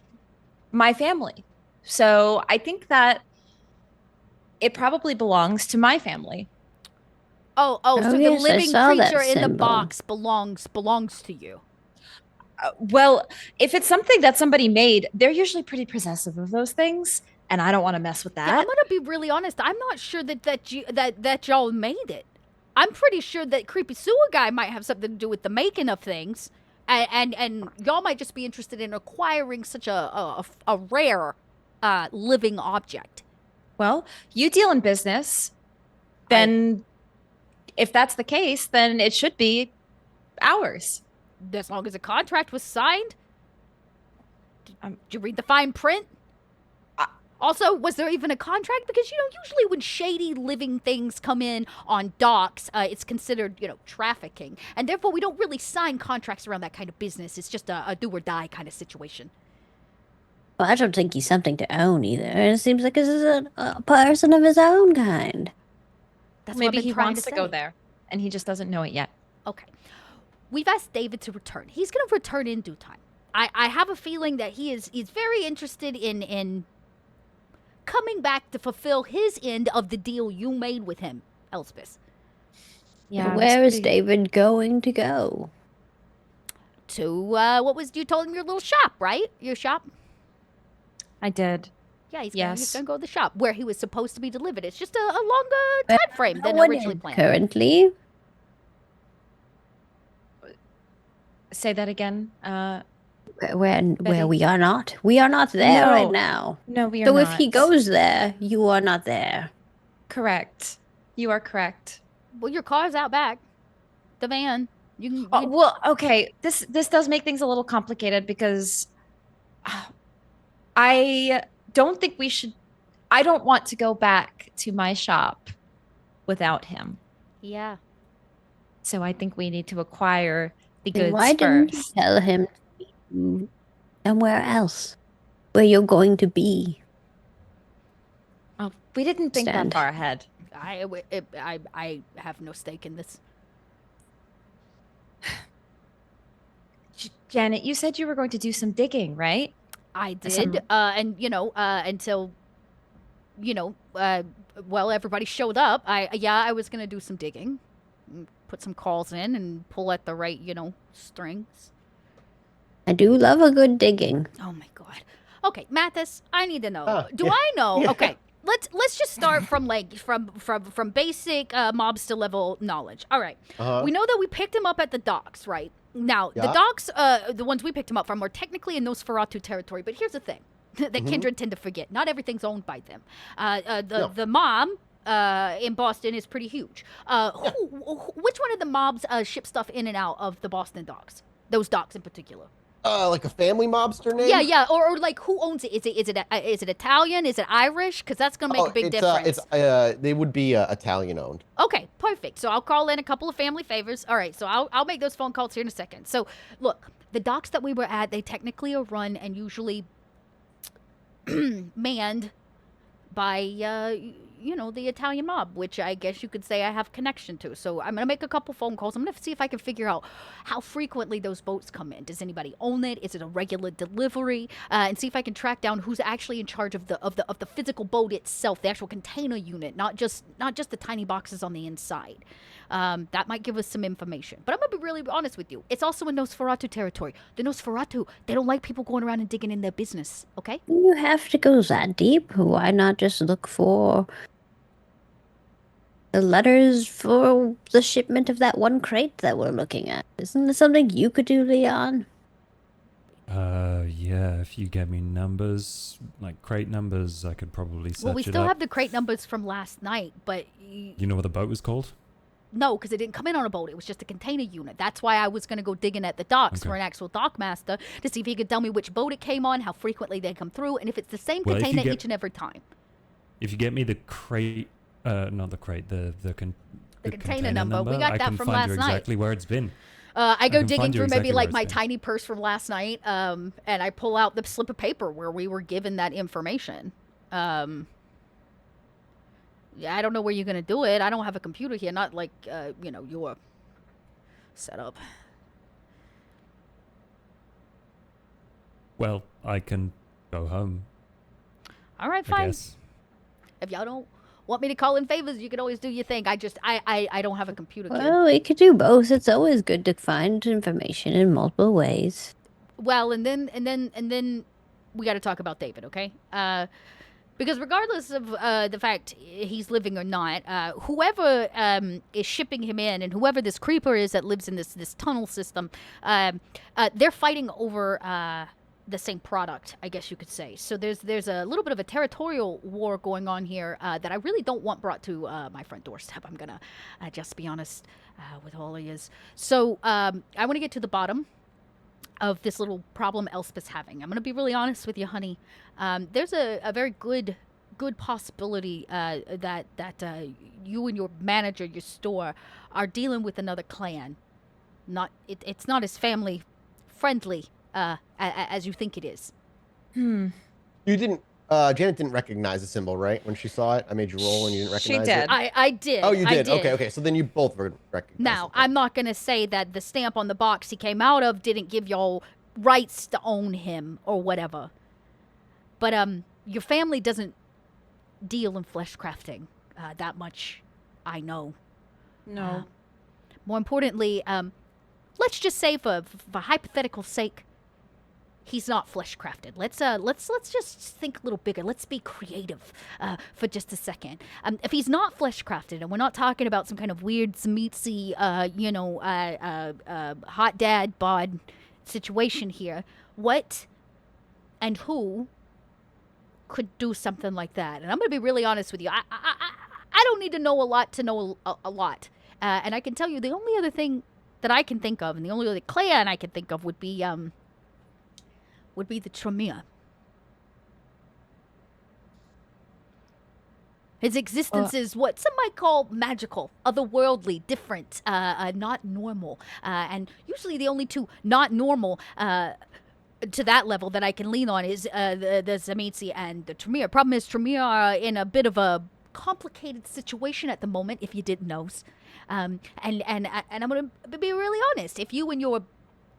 my family. So I think that it probably belongs to my family. So yes, the I living saw that creature in the symbol. box belongs to you. Well, if it's something that somebody made, they're usually pretty possessive of those things, and I don't want to mess with Yeah, that. I'm gonna be really honest. I'm not sure that y'all made it. I'm pretty sure that creepy sewer guy might have something to do with the making of things, and y'all might just be interested in acquiring such a rare living object. Well, you deal in business. then if that's the case, then it should be ours. As long as a contract was signed. Did you read the fine print? Also, was there even a contract? Because, usually when shady living things come in on docks, it's considered, trafficking. And therefore, we don't really sign contracts around that kind of business. It's just a do or die kind of situation. Well, I don't think he's something to own either. It seems like this is a person of his own kind. That's Maybe what he trying wants to say. go there, and he just doesn't know it yet. Okay. We've asked David to return. He's going to return in due time. I have a feeling that he's very interested in coming back to fulfill his end of the deal you made with him, Elspeth. Yeah. Where is David going to go? To, you told him your little shop, right? Your shop? I did. Yeah, he's Yes. gonna go to the shop where he was supposed to be delivered. It's just a longer time frame than originally planned. Currently, Say that again. where we are not. We are not there No. right now. No, we are So not. if he goes there, you are not there. Correct. You are correct. Well, your car's out back. The van. You can. Oh, well, okay. This does make things a little complicated because I don't think we should. I don't want to go back to my shop without him. Yeah. So I think we need to acquire the Then goods why didn't you first. tell him to be somewhere else, where you're going to be? Oh, we didn't think that Stand. far ahead. I have no stake in this. Janet, you said you were going to do some digging, right? I did, Some- and until, everybody showed up. I was gonna do some digging, put some calls in, and pull at the right, strings. I do love a good digging. Oh my god. Okay, Mathis, I need to know. Ah, Do yeah. I know? Yeah. Okay, let's just start from from basic mobster level knowledge. All right. Uh-huh. We know that we picked him up at the docks, right? Now, the Yeah. docks, the ones we picked him up from, are technically in Nosferatu territory. But here's the thing that Kindred tend to forget: not everything's owned by them. The mom in Boston is pretty huge. Which one of the mobs ship stuff in and out of the Boston docks? Those docks in particular. Like a family mobster name? Yeah, or like who owns it? Is it Italian? Is it Irish? Because that's gonna make a big difference. They would be Italian owned. Okay, perfect. So I'll call in a couple of family favors. All right, so I'll make those phone calls here in a second. So look, the docks that we were at, they technically are run and usually manned by the Italian mob, which I guess you could say I have connection to. So I'm gonna make a couple phone calls. I'm gonna see if I can figure out how frequently those boats come in. Does anybody own it? Is it a regular delivery? And see if I can track down who's actually in charge of the physical boat itself, the actual container unit, not just the tiny boxes on the inside. That might give us some information. But I'm gonna be really honest with you. It's also in Nosferatu territory. The Nosferatu, they don't like people going around and digging in their business. Okay? You have to go that deep. Why not just look for the letters for the shipment of that one crate that we're looking at? Isn't this something you could do, Leon? Yeah, if you get me numbers, like crate numbers, I could probably search Well, we it still up. have the crate numbers from last night, but You know what the boat was called? no, because it didn't come in on a boat. It was just a container unit. That's why I was going to go digging at the docks Okay. for an actual dockmaster to see if he could tell me which boat it came on, how frequently they come through, and if it's the same Well, if you container get- each and every time. If you get me the crate, not the crate, the container number. We got I that can from find last you night. exactly where it's been. I go can digging find you through maybe exactly like where my it's been. tiny purse from last night, and I pull out the slip of paper where we were given that information. Yeah, I don't know where you're gonna do it. I don't have a computer here, not like your setup. Well, I can go home, All right, I fine. guess. If y'all don't want me to call in favors, you can always do your thing. I don't have a computer, kid. Well, we could do both. It's always good to find information in multiple ways. Well, and then we got to talk about David, okay? Because regardless of the fact he's living or not, whoever is shipping him in, and whoever this creeper is that lives in this tunnel system, they're fighting over the same product, I guess you could say. So there's a little bit of a territorial war going on here that I really don't want brought to my front doorstep. I'm gonna just be honest with all of yous. So I want to get to the bottom of this little problem Elspeth's having. I'm gonna be really honest with you, honey. There's a very good possibility that you and your manager, your store, are dealing with another clan. It's not as family friendly as you think it is. You didn't. Janet didn't recognize the symbol, right? When she saw it, I made you roll, and you didn't recognize it. I did. Oh, you did. I did. Okay. So then you both recognized. Now, it. I'm not gonna say that the stamp on the box he came out of didn't give y'all rights to own him or whatever. But your family doesn't deal in flesh crafting. That much I know. No. More importantly, let's just say for hypothetical sake, he's not flesh crafted. Let's just think a little bigger. Let's be creative for just a second. If he's not flesh crafted, and we're not talking about some kind of weird Smeetsy, hot dad bod situation here, what and who could do something like that? And I'm going to be really honest with you. I don't need to know a lot to know a lot. And I can tell you the only other thing that I can think of, and the only other clan I can think of would be the Tremere. His existence is what some might call magical, otherworldly, different, not normal. And usually the only two not normal to that level that I can lean on is the Zamitsi and the Tremere. Problem is, Tremere are in a bit of a complicated situation at the moment, if you didn't know. And I'm going to be really honest. If you and your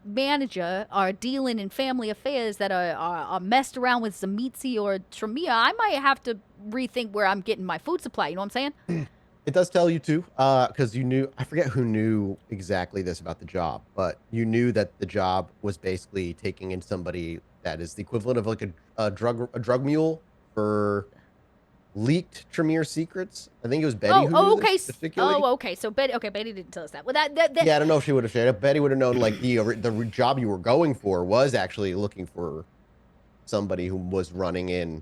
manager are dealing in family affairs that are messed around with Zamitsi or Tremere, I might have to rethink where I'm getting my food supply. You know what I'm saying? It does tell you too, because you knew. I forget who knew exactly this about the job, but you knew that the job was basically taking in somebody that is the equivalent of like a drug mule for leaked Tremere secrets. I think it was Betty who knew okay. this particularly. Okay. So Betty didn't tell us that. Well, that yeah, I don't know if she would have shared it. Betty would have known like the job you were going for was actually looking for somebody who was running in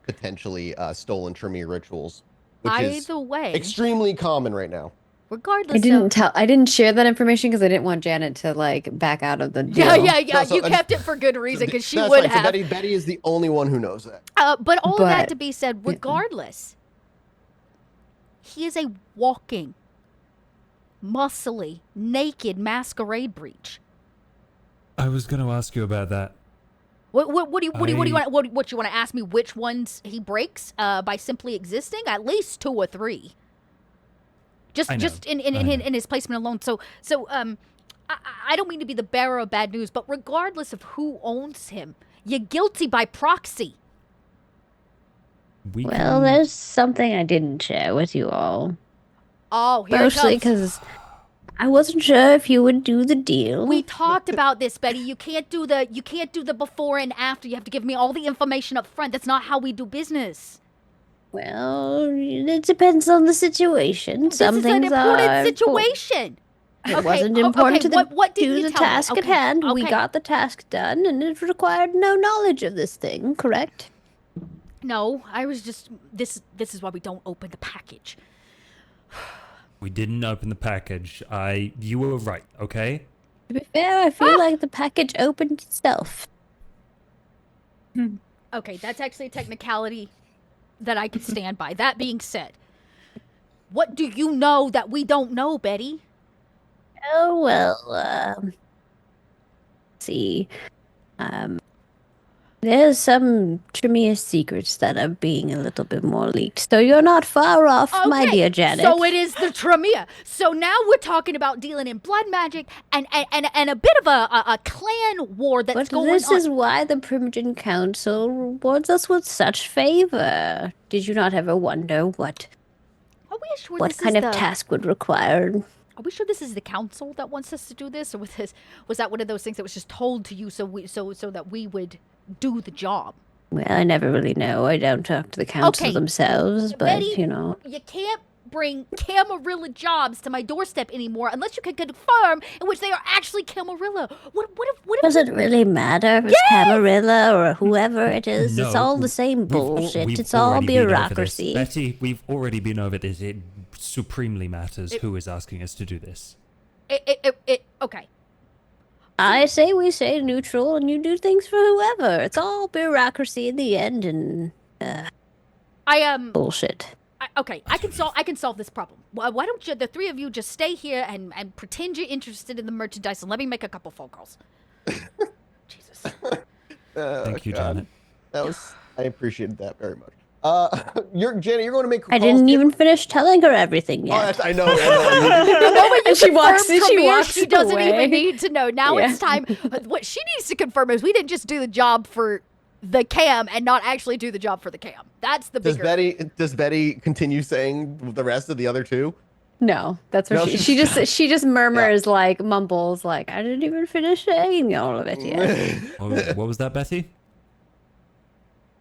potentially stolen Tremere rituals, which is extremely common right now. Regardless, I didn't share that information because I didn't want Janet to like back out of the deal. Yeah. No, so, you kept it for good reason because she that's would right. have. So Betty is the only one who knows that. But all of that to be said, regardless, he is a walking, muscly, naked masquerade breach. I was going to ask you about that. What do you want to ask me? Which ones he breaks by simply existing? At least 2 or 3. Just in his placement alone. So I don't mean to be the bearer of bad news, but regardless of who owns him, you're guilty by proxy. Well, there's something I didn't share with you all. Oh, here mostly it comes. because I wasn't sure if you would do the deal. We talked about this, Betty. You can't do the before and after. You have to give me all the information up front. That's not how we do business. Well, it depends on the situation. Some this is things an important are situation. It wasn't important to do the task at hand. We got the task done, and it required no knowledge of this thing, correct? No, I was just... This is why we don't open the package. We didn't open the package. You were right, okay? To be fair, I feel like the package opened itself. Okay, that's actually a technicality that I could stand by. That being said, what do you know that we don't know, Betty? Oh, well, see. There's some Tremere secrets that are being a little bit more leaked. So you're not far off, my dear Janet. So it is the Tremere. So now we're talking about dealing in blood magic and a bit of a clan war that's going on. But this is why the Primogen Council rewards us with such favor. Did you not ever wonder what kind of task would require? Are we sure this is the council that wants us to do this, or was that one of those things that was just told to you so that we would do the job? Well, I never really know. I don't talk to the council themselves, but Betty, you know. You can't bring Camarilla jobs to my doorstep anymore unless you can confirm in which they are actually Camarilla. What if Does it really matter if it's Camarilla or whoever it is? No, It's all the same bullshit. We've It's all already been over this. bureaucracy. Betty, we've already been over this. It supremely matters who is asking us to do this. Okay. I say we stay neutral and you do things for whoever. It's all bureaucracy in the end and bullshit. I can solve this problem. Why don't you, the three of you, just stay here and pretend you're interested in the merchandise, and let me make a couple phone calls. Jesus. Thank you, God. Janet. I appreciated that very much. Janet, you're going to make. I didn't even finish telling her everything yet. I know. And she walks in, she walks she doesn't away. even need to know. Now it's time. What she needs to confirm is we didn't just do the job for the cam and not actually do the job for the cam. That's the bigger. Does Betty continue saying the rest of the other two? No, that's what she just murmurs, like mumbles, like I didn't even finish saying all of it yet. What was that, Betty?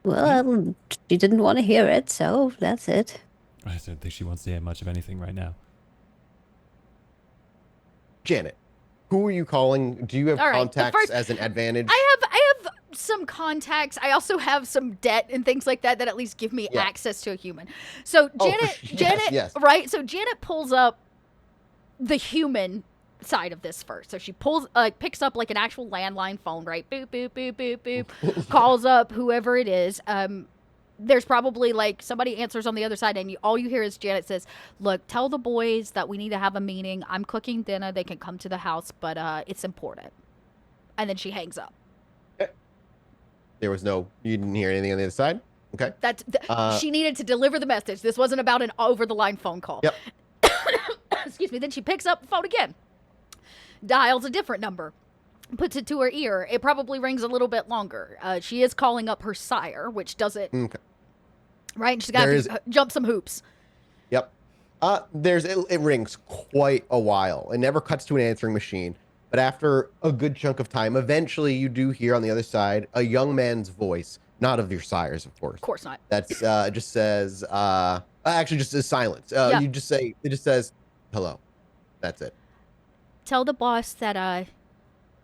Well, she didn't want to hear it, so that's it. I don't think she wants to hear much of anything right now. Janet, who are you calling? Do you have All right, contacts as an advantage? I have some contacts. I also have some debt and things like that at least give me access to a human. So Janet, yes. Right? So Janet pulls up the human side of this first. So she picks up like an actual landline phone, right? Boop, boop, boop, boop, boop. Calls up whoever it is. There's probably like somebody answers on the other side, and all you hear is Janet says, "Look, tell the boys that we need to have a meeting. I'm cooking dinner. They can come to the house, but it's important." And then she hangs up. You didn't hear anything on the other side? Okay. She needed to deliver the message. This wasn't about an over-the-line phone call. Yep. Excuse me. Then she picks up the phone again, dials a different number, puts it to her ear. It probably rings a little bit longer. She is calling up her sire, which doesn't. Okay. Right? She's got to jump some hoops. Yep. It rings quite a while. It never cuts to an answering machine. But after a good chunk of time, eventually you do hear on the other side a young man's voice, not of your sire's, of course. Of course not. That's just says, actually just says silence. It just says, hello. That's it. Tell the boss that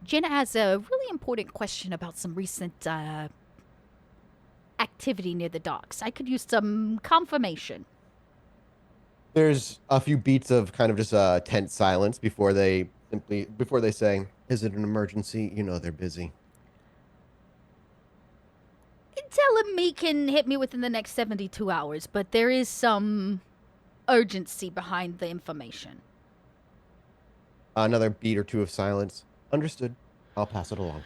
Jenna has a really important question about some recent activity near the docks. I could use some confirmation. There's a few beats of kind of just tense silence before they say, "Is it an emergency? You know they're busy." Tell him he can hit me within the next 72 hours, but there is some urgency behind the information. Another beat or two of silence. Understood. I'll pass it along.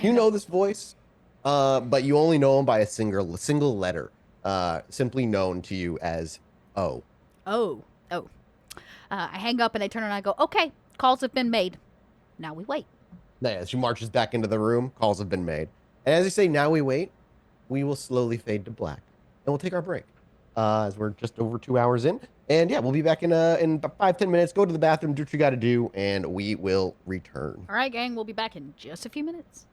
You know this voice, but you only know him by a single letter, simply known to you as O. Oh. I hang up and I turn around and I go, "Okay, calls have been made. Now we wait." Yeah, she marches back into the room. Calls have been made. And as they say, "Now we wait," we will slowly fade to black. And we'll take our break, as we're just over 2 hours in. And yeah, we'll be back in about 5-10 minutes. Go to the bathroom, do what you got to do, and we will return. All right, gang, we'll be back in just a few minutes.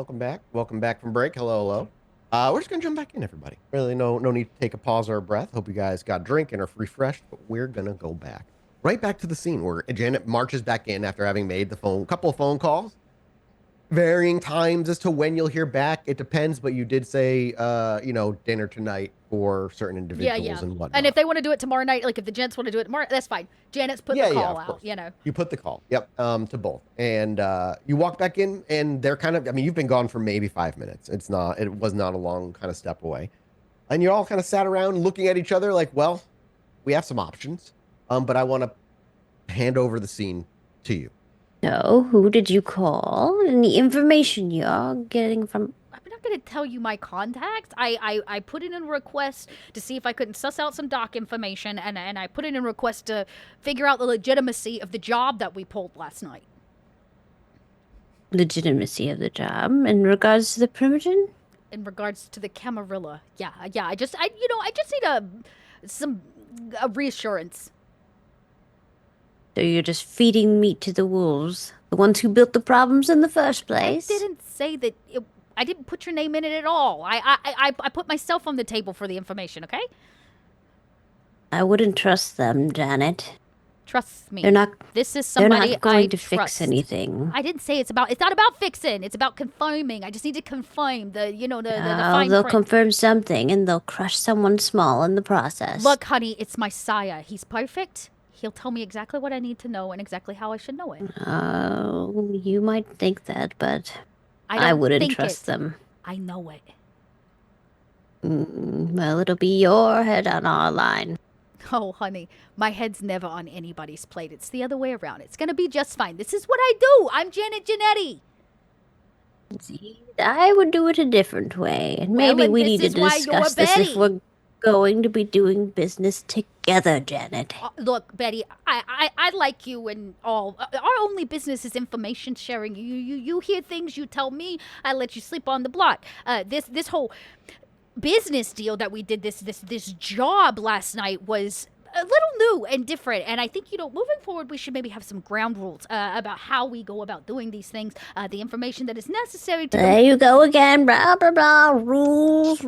welcome back. Welcome back from break. Hello, hello. We're just gonna jump back in, everybody. Really, no need to take a pause or a breath. Hope you guys got a drink and are refreshed, but we're gonna go back right back to the scene where Janet marches back in after having made the couple of phone calls. varying times as to when you'll hear back. It depends, but you did say, dinner tonight for certain individuals and whatnot. And if they want to do it tomorrow night, like if the gents want to do it tomorrow, that's fine. Janet's putting the call out, You put the call, yep, to both. And you walk back in, and they're kind of, you've been gone for maybe 5 minutes. It was not a long kind of step away. And you all kind of sat around looking at each other like, well, we have some options, but I want to hand over the scene to you. So, who did you call? And the information you're getting from... I'm not going to tell you my contacts. I put in a request to see if I couldn't suss out some doc information, and I put in a request to figure out the legitimacy of the job that we pulled last night. Legitimacy of the job in regards to the Primogen? In regards to the Camarilla. Yeah, I just need a reassurance. So you're just feeding meat to the wolves, the ones who built the problems in the first place. I didn't say that. I didn't put your name in it at all. I put myself on the table for the information. Okay. I wouldn't trust them, Janet. Trust me. They're not. This is somebody They're not going I to trust. fix anything. I didn't say it's not about fixing. It's about confirming. I just need to confirm the fine They'll print. confirm something, and they'll crush someone small in the process. Look, honey, it's my sire. He's perfect. He'll tell me exactly what I need to know and exactly how I should know it. Oh, you might think that, but I I wouldn't think trust it. them. I know it. Well, it'll be your head on our line. Oh, honey, my head's never on anybody's plate. It's the other way around. It's gonna be just fine. This is what I do. I'm Janet Janetti. See, I would do it a different way, and maybe we need to discuss this if we're going to be doing business together, Janet. Look, Betty, I like you and all. Our only business is information sharing. You hear things, you tell me. I let you sleep on the block. This whole business deal that we did, this job last night was a little new and different, and I think moving forward we should maybe have some ground rules about how we go about doing these things, the information that is necessary to there you go again, blah blah blah, rules.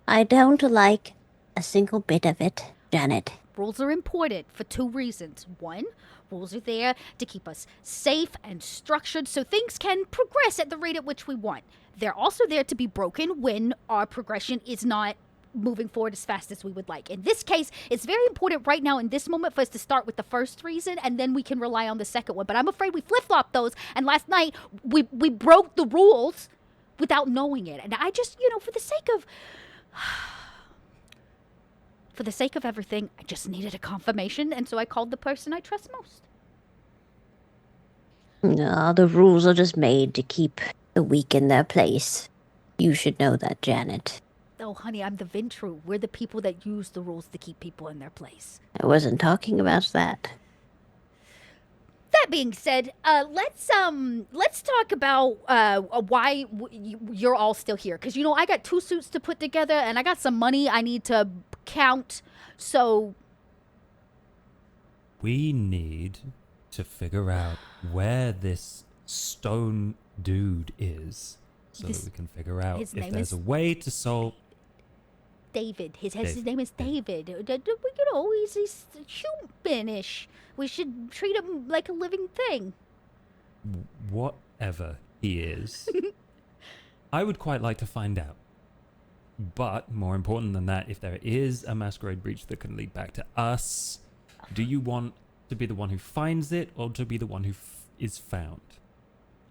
I don't like a single bit of it, Janet. Rules are important for 2 reasons. 1, rules are there to keep us safe and structured so things can progress at the rate at which we want. They're also there to be broken when our progression is not moving forward as fast as we would like. In this case, it's very important right now in this moment for us to start with the first reason, and then we can rely on the second one. But I'm afraid we flip-flopped those, and last night we broke the rules without knowing it. And I just, for the sake of everything, I just needed a confirmation, and so I called the person I trust most. No, the rules are just made to keep the weak in their place. You should know that, Janet. Oh, honey, I'm the Ventru. We're the people that use the rules to keep people in their place. I wasn't talking about that. That being said, let's talk about why you're all still here. Because I got 2 suits to put together, and I got some money I need to count. So we need to figure out where this stone dude is, so that we can figure out if there's a way to solve. David. His name is David. He's humanish. We should treat him like a living thing. Whatever he is, I would quite like to find out. But more important than that, if there is a masquerade breach that can lead back to us, do you want to be the one who finds it, or to be the one who is found?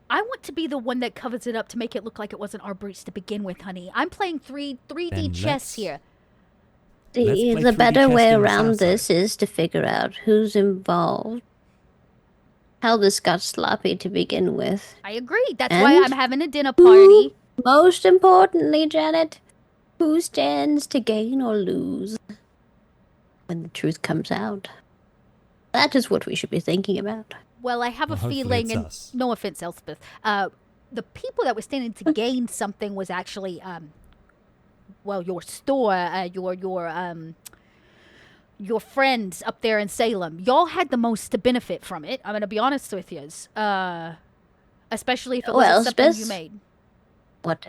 I want to be the one that covers it up to make it look like it wasn't our breach to begin with, honey. I'm playing 3D chess here. The better way around this is to figure out who's involved, how this got sloppy to begin with. I agree. That's why I'm having a dinner party. Most importantly, Janet, who stands to gain or lose when the truth comes out? That is what we should be thinking about. Well, I have a feeling, and no offense, Elspeth, the people that were standing to gain something was actually, your store, your friends up there in Salem. Y'all had the most to benefit from it. I'm going to be honest with you, especially if it was something you made. What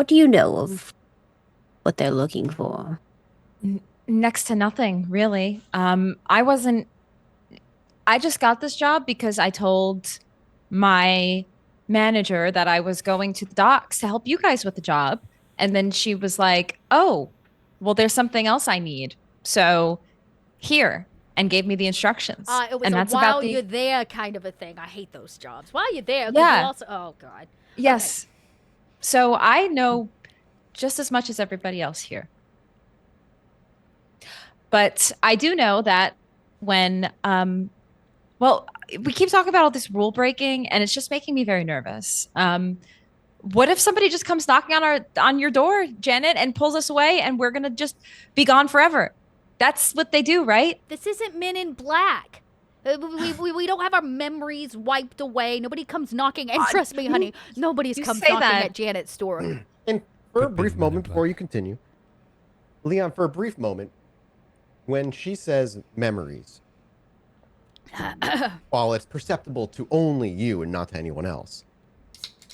do you know of what they're looking for? Next to nothing, really. I just got this job because I told my manager that I was going to the docks to help you guys with the job. And then she was like, oh, well, there's something else I need. So here, and gave me the instructions. It was and a that's while about the you're there kind of a thing. I hate those jobs. While you're there, 'cause Yeah. you also, oh God. Yes. So I know just as much as everybody else here. But I do know that when well, we keep talking about all this rule breaking and it's just making me very nervous. What if somebody just comes knocking on your door, Janet, and pulls us away and we're going to just be gone forever? That's what they do, right? This isn't Men in Black. We don't have our memories wiped away. Nobody comes knocking. And trust me, honey, nobody's you comes say knocking that. at Janet's door. And for a Could be brief Men in moment Black. before you continue, Leon, for a brief moment, when she says memories, while it's perceptible to only you and not to anyone else,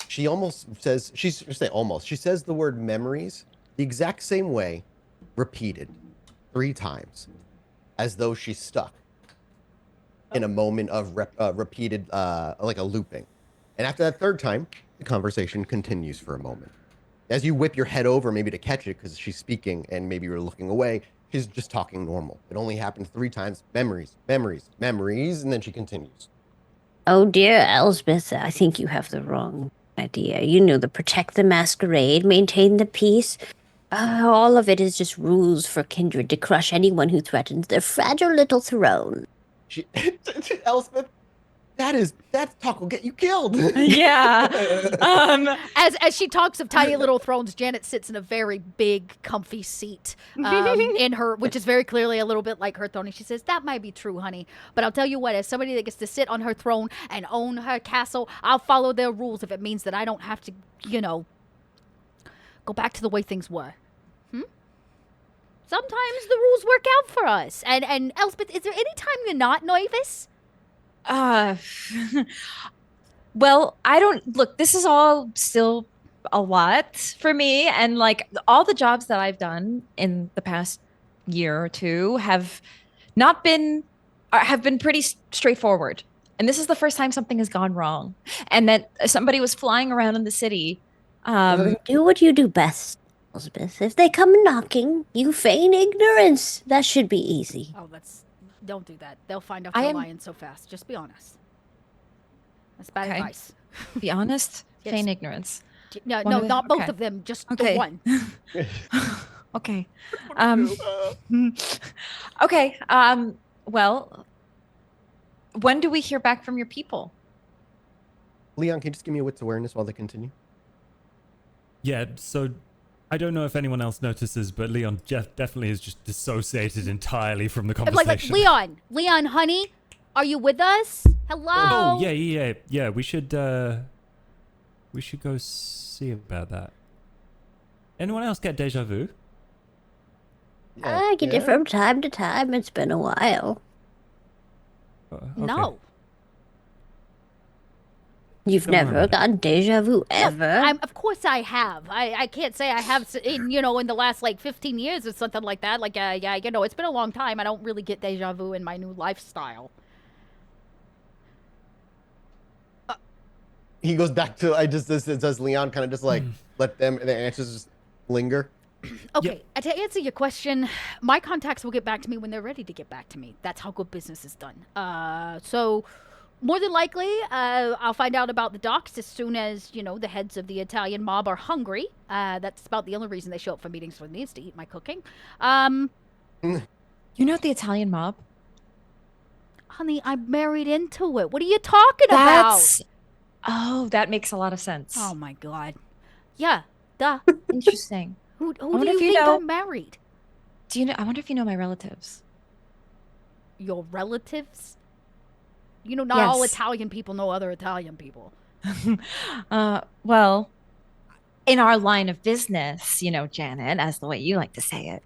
she almost says, she says the word memories the exact same way, repeated 3 times, as though she's stuck in a moment of repeated, like a looping. And after that 3rd time, the conversation continues for a moment. As you whip your head over, maybe to catch it because she's speaking and maybe you're looking away, she's just talking normal. It only happens 3 times. Memories, memories, memories, and then she continues. Oh dear, Elsbeth, I think you have the wrong idea. You know, the protect the masquerade, maintain the peace. All of it is just rules for Kindred to crush anyone who threatens their fragile little throne. She, Elspeth, that's talk will get you killed. Yeah. As she talks of tiny little thrones, Janet sits in a very big, comfy seat in her, which is very clearly a little bit like her throne. And she says, that might be true, honey. But I'll tell you what, as somebody that gets to sit on her throne and own her castle, I'll follow their rules if it means that I don't have to, go back to the way things were. Sometimes the rules work out for us. And Elspeth, is there any time you're not nervous? Well, I don't look, this is all still a lot for me. And like all the jobs that I've done in the past year or 2 have been pretty straightforward. And this is the first time something has gone wrong. And that somebody was flying around in the city. Do what you do best, Elspeth. If they come knocking, you feign ignorance. That should be easy. Oh, don't do that. They'll find out I you're am- lying so fast. Just be honest. That's bad Okay. advice. Be honest, Yes. feign ignorance. No, One of the- not both okay. of them. Just Okay. the one. Okay. Okay. Well, when do we hear back from your people? Leon, can you just give me a wits awareness while they continue? Yeah, so I don't know if anyone else notices, but Leon definitely is just dissociated entirely from the I'm conversation. like, Leon, honey, are you with us? Hello? Oh, yeah. We should go see about that. Anyone else get deja vu? I get it from time to time. It's been a while. Okay. No. You've Don't worry never about it. gotten deja vu ever? Of course I have. I can't say I have in the last 15 years or something like that. It's been a long time. I don't really get deja vu in my new lifestyle. He goes back to, does Leon kind of just like let them, and the answers just linger? Okay, to answer your question, my contacts will get back to me when they're ready to get back to me. That's how good business is done. So more than likely, I'll find out about the docks as soon as, the heads of the Italian mob are hungry. That's about the only reason they show up for meetings for me is to eat my cooking. You know the Italian mob? Honey, I'm married into it. What are you talking about? Oh, that makes a lot of sense. Oh my God. Yeah, duh. Interesting. Who wonder do you if you think know- I'm married? Do you know? I wonder if you know my relatives. Your relatives? Not all Yes. Italian people know other Italian people. Well, in our line of business, Janet, as the way you like to say it.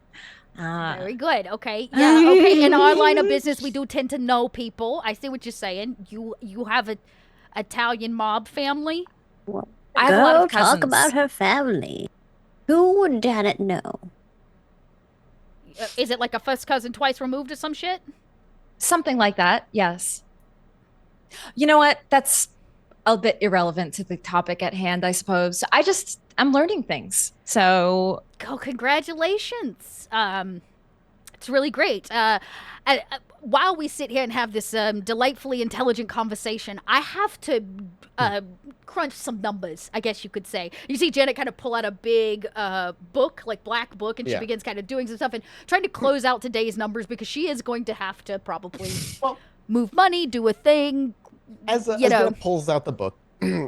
Very good. Okay. Yeah. Okay. In our line of business, we do tend to know people. I see what you're saying. You have a Italian mob family. I have a lot Girl, of cousins. talk about her family. Who would Janet know? Is it like a first cousin twice removed or some shit? Something like that. Yes. You know what? That's a bit irrelevant to the topic at hand, I suppose. I'm learning things. So, Oh, congratulations. It's really great. While we sit here and have this delightfully intelligent conversation, I have to crunch some numbers, I guess you could say. You see Janet kind of pull out a big book, like black book, and she begins kind of doing some stuff and trying to close out today's numbers because she is going to have to probably move money, do a thing. As Janet pulls out the book,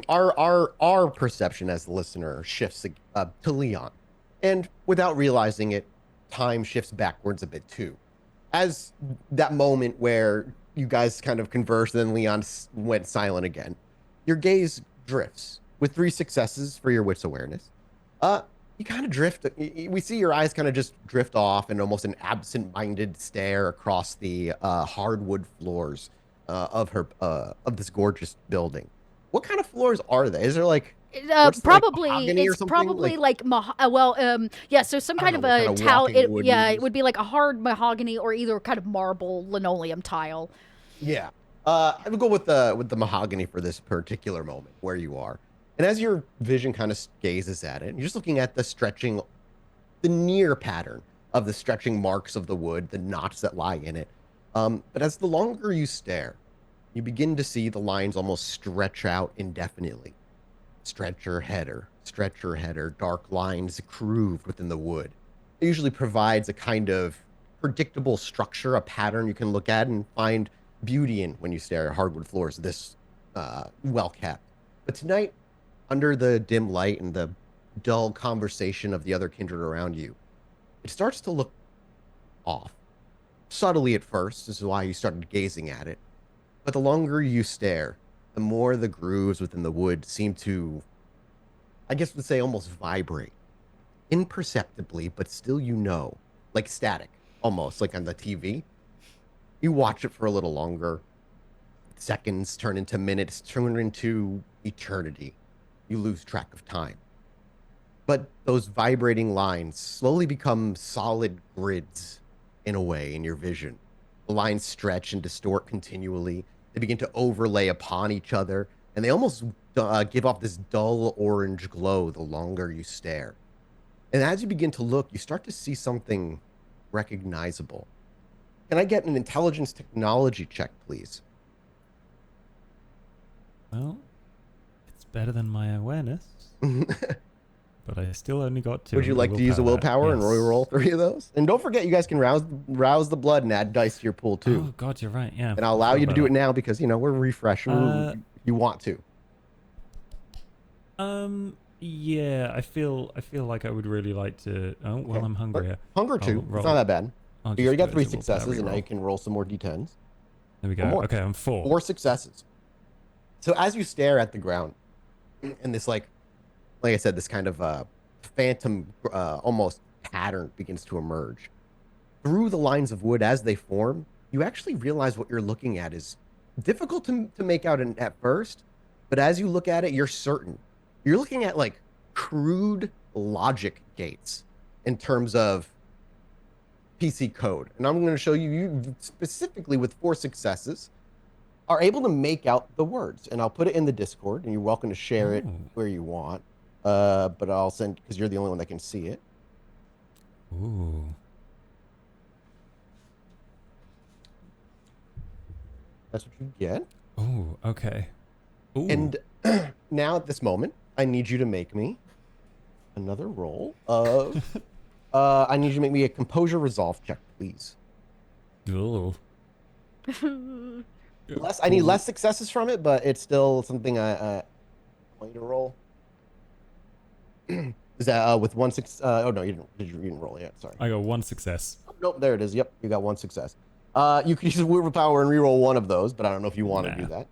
our perception as the listener shifts to Leon. And without realizing it, time shifts backwards a bit too. As that moment where you guys kind of conversed, then Leon went silent again. Your gaze drifts with 3 successes for your wits awareness. You kind of drift. We see your eyes kind of just drift off in almost an absent-minded stare across the hardwood floors of this gorgeous building. What kind of floors are they? Is there like probably it's probably like so some kind of a tile. It would be like a hard mahogany or either kind of marble linoleum tile. Yeah, I would go with the mahogany for this particular moment where you are. And as your vision kind of gazes at it, you're just looking at the near pattern of the stretching marks of the wood, the knots that lie in it. But as the longer you stare, you begin to see the lines almost stretch out indefinitely. Stretcher header, dark lines grooved within the wood. It usually provides a kind of predictable structure, a pattern you can look at and find beauty in when you stare at hardwood floors this well kept. But tonight, under the dim light and the dull conversation of the other kindred around you, it starts to look off. Subtly at first, this is why you started gazing at it. But the longer you stare, the more the grooves within the wood seem to, I guess we'd say, almost vibrate. Imperceptibly, but still like static, almost, like on the TV. You watch it for a little longer. Seconds turn into minutes, turn into eternity. You lose track of time. But those vibrating lines slowly become solid grids, in a way, in your vision. The lines stretch and distort continually. They begin to overlay upon each other, and they almost give off this dull orange glow the longer you stare. And as you begin to look, you start to see something recognizable. Can I get an intelligence technology check, please? Well, it's better than my awareness. But I still only got 2. Would you like to use a willpower and roll 3 of those? And don't forget, you guys can rouse the blood and add dice to your pool too. Oh God, you're right. Yeah. And I'll allow you to do it now because we're refreshing. If you want to. Yeah, I feel like I would really like to. Oh well, I'm hungrier. Hunger 2. It's not that bad. You already got 3 successes, and now you can roll some more d10s. There we go. Okay, I'm 4. 4 successes. So as you stare at the ground, and this like I said, this kind of phantom almost pattern begins to emerge. Through the lines of wood as they form, you actually realize what you're looking at is difficult to make out at first, but as you look at it, you're certain. You're looking at like crude logic gates in terms of PC code. And I'm going to show you specifically with 4 successes are able to make out the words. And I'll put it in the Discord, and you're welcome to share it where you want. But I'll send, because you're the only one that can see it. Ooh. That's what you get. Oh, okay. Ooh. And now at this moment, I need you to make me another roll of... I need you to make me a composure resolve check, please. Ooh. I need less successes from it, but it's still something I want you to roll. Is that with 1 success? Oh no, you didn't roll yet. Sorry. I got 1 success. Oh, nope, there it is. Yep, you got 1 success. You could use willpower and reroll 1 of those, but I don't know if you want to do that.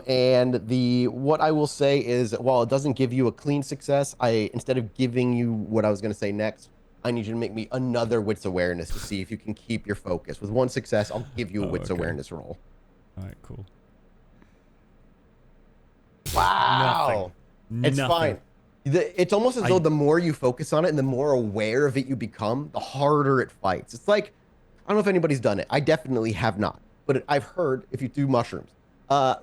And what I will say is, while it doesn't give you a clean success, instead of giving you what I was going to say next, I need you to make me another wits awareness to see if you can keep your focus. With 1 success, I'll give you a wits awareness roll. All right, cool. Wow. It's fine. It's almost as though the more you focus on it and the more aware of it you become, the harder it fights. It's like, I don't know if anybody's done it. I definitely have not. But I've heard if you do mushrooms,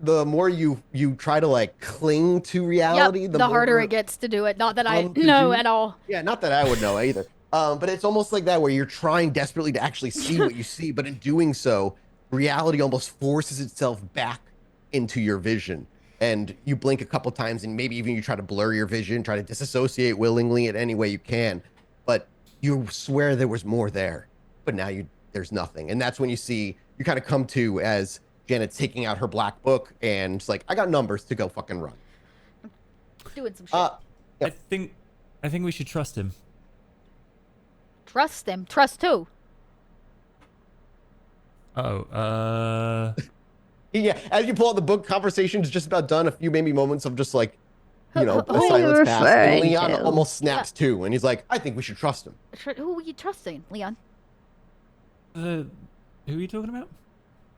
the more you try to like cling to reality, the harder more it gets to do it. Not that I to do. know at all. Yeah, not that I would know either. But it's almost like that where you're trying desperately to actually see what you see, but in doing so, reality almost forces itself back into your vision. And you blink a couple times, and maybe even you try to blur your vision, try to disassociate willingly in any way you can. But you swear there was more there, but now there's nothing. And that's when you kind of come to as Janet's taking out her black book and it's like, I got numbers to go fucking run. Doing some shit. Yeah. I think we should trust him. Trust them. Trust who? Oh, Yeah, as you pull out the book, conversation's just about done. A few maybe moments of just like, a Who are you silence pass. And referring Leon to? almost snaps too, and he's like, I think we should trust him. Who are you trusting, Leon? Who are you talking about?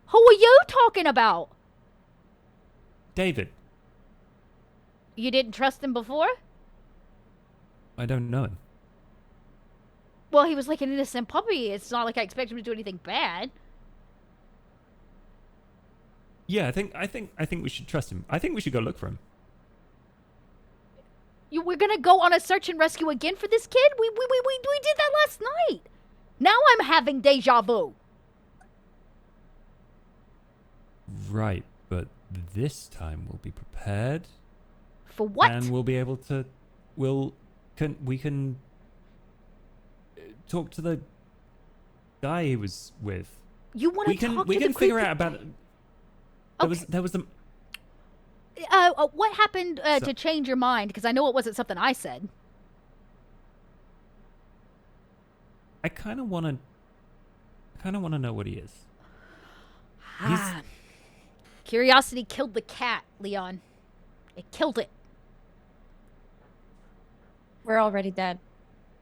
Who are you talking about? David. You didn't trust him before? I don't know him. Well, he was like an innocent puppy. It's not like I expect him to do anything bad. Yeah, I think we should trust him. I think we should go look for him. We're gonna go on a search and rescue again for this kid? We did that last night. Now I'm having deja vu. Right, but this time we'll be prepared. For what? And we'll be able to. We can talk to the guy he was with. You want to talk to we the can figure creepy- out about. There was the. What happened So- to change your mind? Because I know it wasn't something I said. I kind of want to know what he is. Ah. Curiosity killed the cat, Leon. It killed it. We're already dead,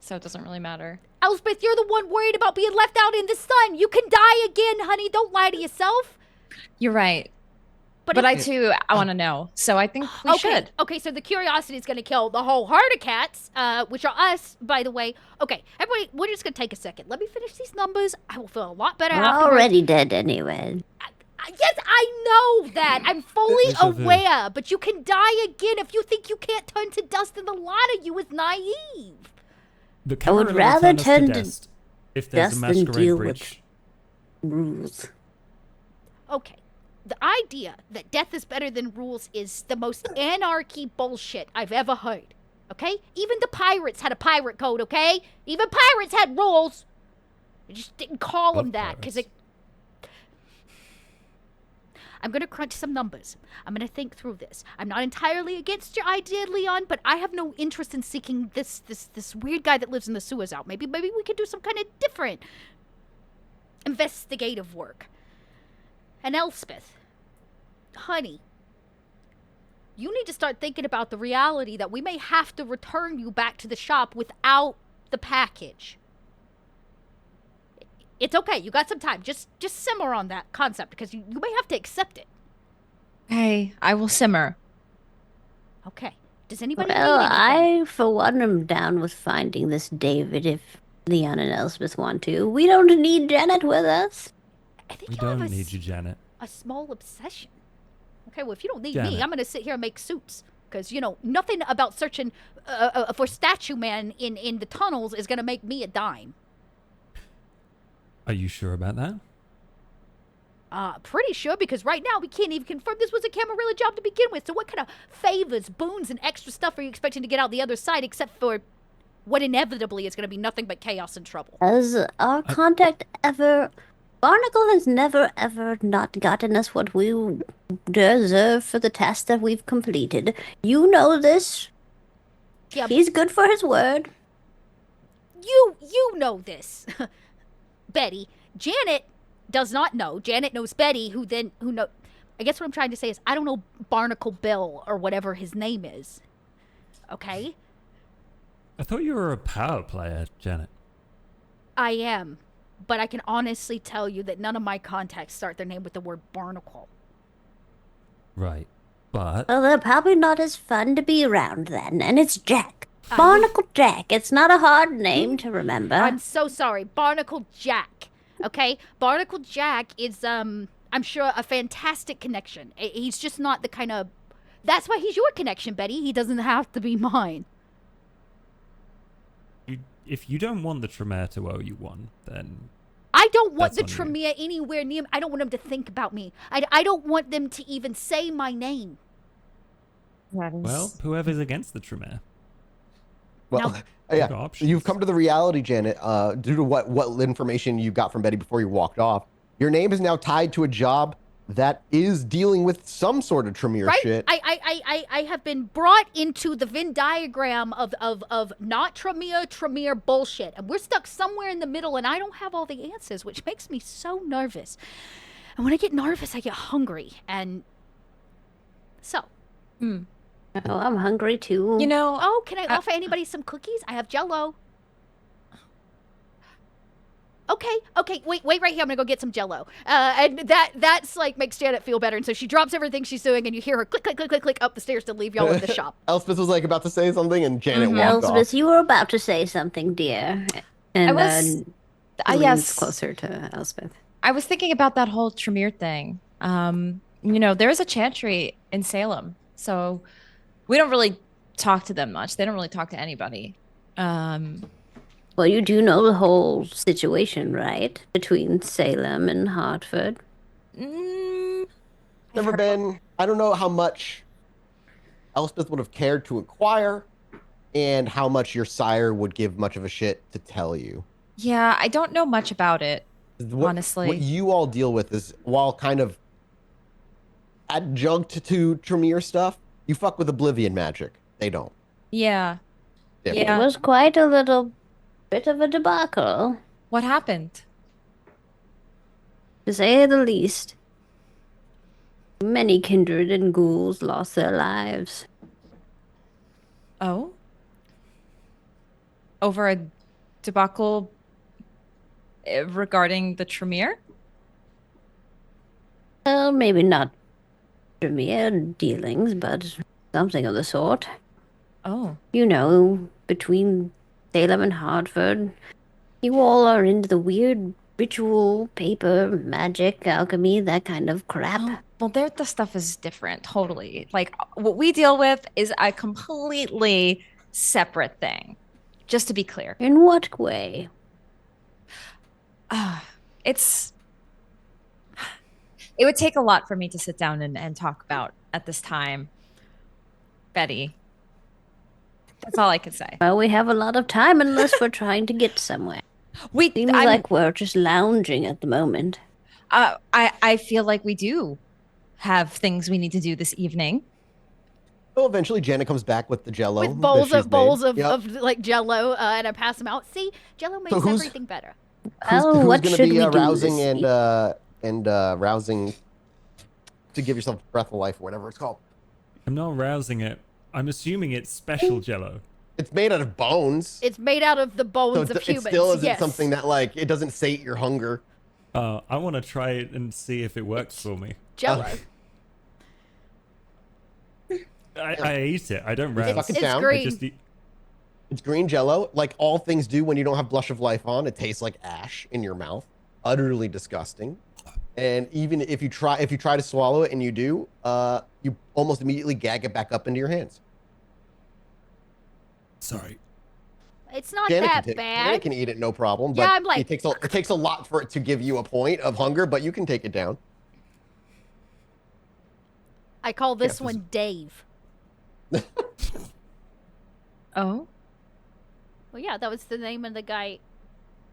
so it doesn't really matter. Elspeth, you're the one worried about being left out in the sun. You can die again, honey. Don't lie to yourself. You're right. But I want to know. So I think we should. Okay, so the curiosity is going to kill the whole herd of cats, which are us, by the way. Okay, everybody, we're just going to take a second. Let me finish these numbers. I will feel a lot better We're afterwards. already dead anyway. Yes, I know that. I'm fully Deja vu. aware. But you can die again if you think you can't turn to dust, and the lot of you is naive. The I camera would will rather turn us turn to to dust if there's a dust than masquerade deal bridge. with rules. Okay. The idea that death is better than rules is the most anarchy bullshit I've ever heard. Okay? Even the pirates had a pirate code, okay? Even pirates had rules. They just didn't call them What that because it. I'm going to crunch some numbers. I'm going to think through this. I'm not entirely against your idea, Leon, but I have no interest in seeking this weird guy that lives in the sewers out. Maybe we could do some kind of different investigative work. And Elspeth, honey, you need to start thinking about the reality that we may have to return you back to the shop without the package. It's okay. You got some time. Just simmer on that concept because you may have to accept it. Hey, I will simmer. Okay. Does anybody Well, need anything? I, for one, am down with finding this David if Leon and Elspeth want to. We don't need Janet with us. I think We you have don't need you, Janet. a small obsession. Okay, well, if you don't need Janet. me, I'm going to sit here and make suits. Because, nothing about searching for Statue Man in the tunnels is going to make me a dime. Are you sure about that? Pretty sure, because right now we can't even confirm this was a Camarilla job to begin with. So what kind of favors, boons, and extra stuff are you expecting to get out the other side except for what inevitably is going to be nothing but chaos and trouble? Has our contact ever... Barnacle has never, ever not gotten us what we deserve for the task that we've completed. You know this. Yeah, He's good for his word. you know this. Betty. Janet does not know. Janet knows Betty, who know. I guess what I'm trying to say is I don't know Barnacle Bill or whatever his name is. Okay? I thought you were a power player, Janet. I am. But I can honestly tell you that none of my contacts start their name with the word Barnacle. Right. But Well, they're probably not as fun to be around then. And it's Jack. Barnacle Jack. It's not a hard name to remember. I'm so sorry. Barnacle Jack. Okay? Barnacle Jack is, I'm sure a fantastic connection. He's just not the kind of... That's why he's your connection, Betty. He doesn't have to be mine. If you don't want the Tremere to owe you one, then... I don't want the That's on you. Tremere anywhere near me. I don't want them to think about me. I don't want them to even say my name. Well, whoever's against the Tremere. Well, Now- yeah, options. you've come to the reality, Janet, due to what information you got from Betty before you walked off. Your name is now tied to a job that is dealing with some sort of Tremere Right? shit. I have been brought into the Venn diagram of not Tremere bullshit. And we're stuck somewhere in the middle, and I don't have all the answers, which makes me so nervous. And when I get nervous, I get hungry. And so... Oh, I'm hungry too. You know, Oh, can I offer anybody some cookies? I have Jell-O. Okay, wait right here. I'm gonna go get some Jell-O. And that's like makes Janet feel better. And so she drops everything she's doing, and you hear her click, click, click, click, click up the stairs to leave y'all in the shop. Elspeth was like about to say something, and Janet walked Elizabeth, off. you were about to say something, dear. And I was- leans yes, closer to Elspeth. I was thinking about that whole Tremere thing. There is a chantry in Salem, so we don't really talk to them much. They don't really talk to anybody. Well, you do know the whole situation, right? Between Salem and Hartford. Never been. I don't know how much Elspeth would have cared to inquire, and how much your sire would give much of a shit to tell you. Yeah, I don't know much about it. Honestly. What you all deal with is, while kind of adjunct to Tremere stuff, you fuck with Oblivion magic. They don't. Yeah. Different. Yeah. It was quite a little bit of a debacle, What happened? to say the least. Many kindred and ghouls lost their lives. Oh? Over a debacle regarding the Tremere? Well, maybe not Tremere dealings, but something of the sort. Oh. You know, between Salem and Hartford, you all are into the weird ritual, paper, magic, alchemy, that kind of crap. Oh, well, the stuff is different, totally. Like, what we deal with is a completely separate thing. Just to be clear. In what way? It would take a lot for me to sit down and talk about at this time, Betty. That's all I could say. Well, we have a lot of time unless we're trying to get somewhere. Seems I'm- like we're just lounging at the moment. I feel like we do have things we need to do this evening. So eventually, Janet comes back with the Jell-O. With bowls that she's made. Yep. of like Jell-O, and I pass them out. See, Jell-O makes who's- everything better. Oh, what gonna should be we do rousing this and rousing to give yourself breath of life or whatever it's called? I'm not rousing it. I'm assuming it's special Jell-O. It's made out of bones, It's made out of the bones so of it humans. still isn't yes. something that like it doesn't sate your hunger. I want to try it and see if it works for me. Jell-O. I eat it. I don't rouse. Fuck it It's down. green. I just eat. It's green Jell-O, like all things do when you don't have blush of life on. It tastes like ash in your mouth, utterly disgusting. And even if you try to swallow it and you do, you almost immediately gag it back up into your hands. Sorry. It's not Janet that Janet bad. can eat it no problem, but Yeah, I'm like- it takes a lot for it to give you a point of hunger, but you can take it down. I call this Yes, one Dave. Oh, Well, yeah, that was the name of the guy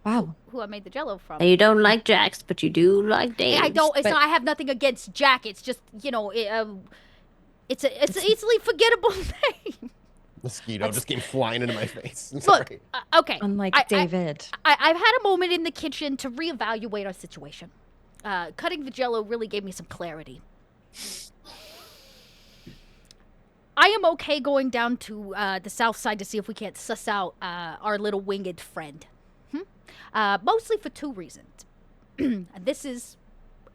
wow. who I made the Jell-O from. You don't like Jax, but you do like Dave's. I don't. It's but- not. I have nothing against Jack. It's just it's an easily forgettable name. Mosquito just came flying into my face. I'm Look, sorry. okay. Unlike David. I've had a moment in the kitchen to reevaluate our situation. Cutting the Jell-O really gave me some clarity. I am okay going down to the south side to see if we can't suss out our little winged friend. Mostly for two reasons. And this is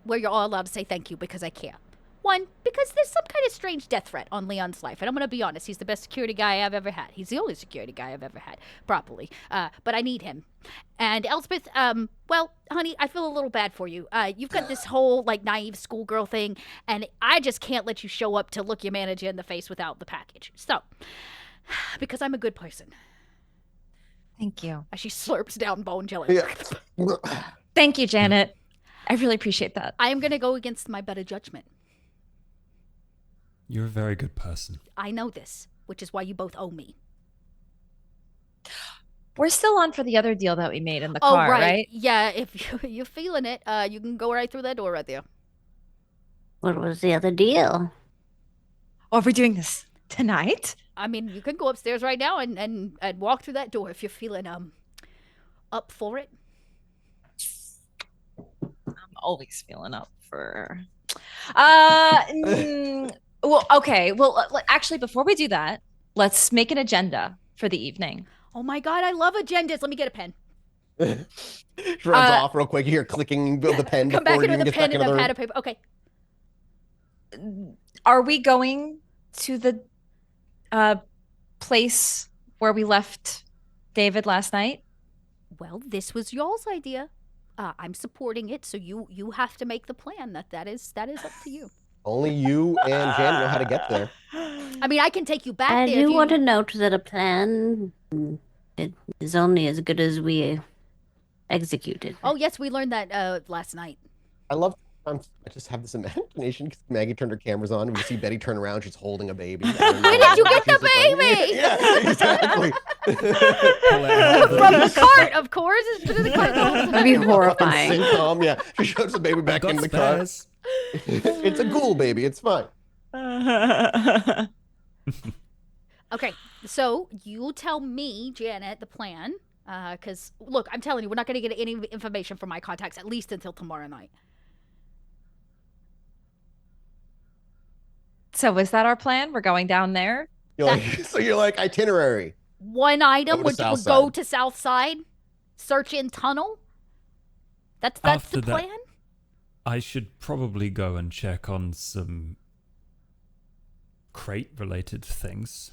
where you're all allowed to say thank you because I care. One, because there's some kind of strange death threat on Leon's life. And I'm going to be honest, he's the best security guy I've ever had. He's the only security guy I've ever had, properly. But I need him. And Elspeth, well, honey, I feel a little bad for you. You've got this whole, like, naive schoolgirl thing, and I just can't let you show up to look your manager in the face without the package. So, because I'm a good person. Thank you. As she slurps down bone jelly. Yeah. Thank you, Janet. I really appreciate that. I am going to go against my better judgment. You're a very good person. I know this, which is why you both owe me. We're still on for the other deal that we made in the Oh, car, right? Yeah, if you're feeling it, you can go right through that door right there. What was the other deal? Oh, are we doing this tonight? I mean, you can go upstairs right now and walk through that door if you're feeling up for it. I'm always feeling up for. Well, okay. Well, actually, before we do that, let's make an agenda for the evening. Oh my God, I love agendas. Let me get a pen. She runs off real quick. You hear clicking of the pen Come back before you into even the get pen back and into a the pad room. of paper. Okay. Are we going to the place where we left David last night? Well, this was y'all's idea. I'm supporting it, so you have to make the plan. That is up to you. Only you and Jan know how to get there. I mean, I can take you back I there. do want to note that a plan it is only as good as we execute it. Oh yes, we learned that last night. I love. I just have this imagination because Maggie turned her cameras on and we see Betty turn around. She's holding a baby. Where did you get the baby? Yeah, exactly. From the cart, of course. It's been in the cart. That'd be horrifying. Sitcom, yeah. She shows the baby back in the car. It's a ghoul baby. It's fine. Okay, so you tell me, Janet, the plan. Because, look, I'm telling you, we're not going to get any information from my contacts, at least until tomorrow night. So is that our plan? We're going down there? So you're like itinerary. One item Go to would South go Side. to South Side, search in tunnel. That's After the that- plan? I should probably go and check on some crate-related things.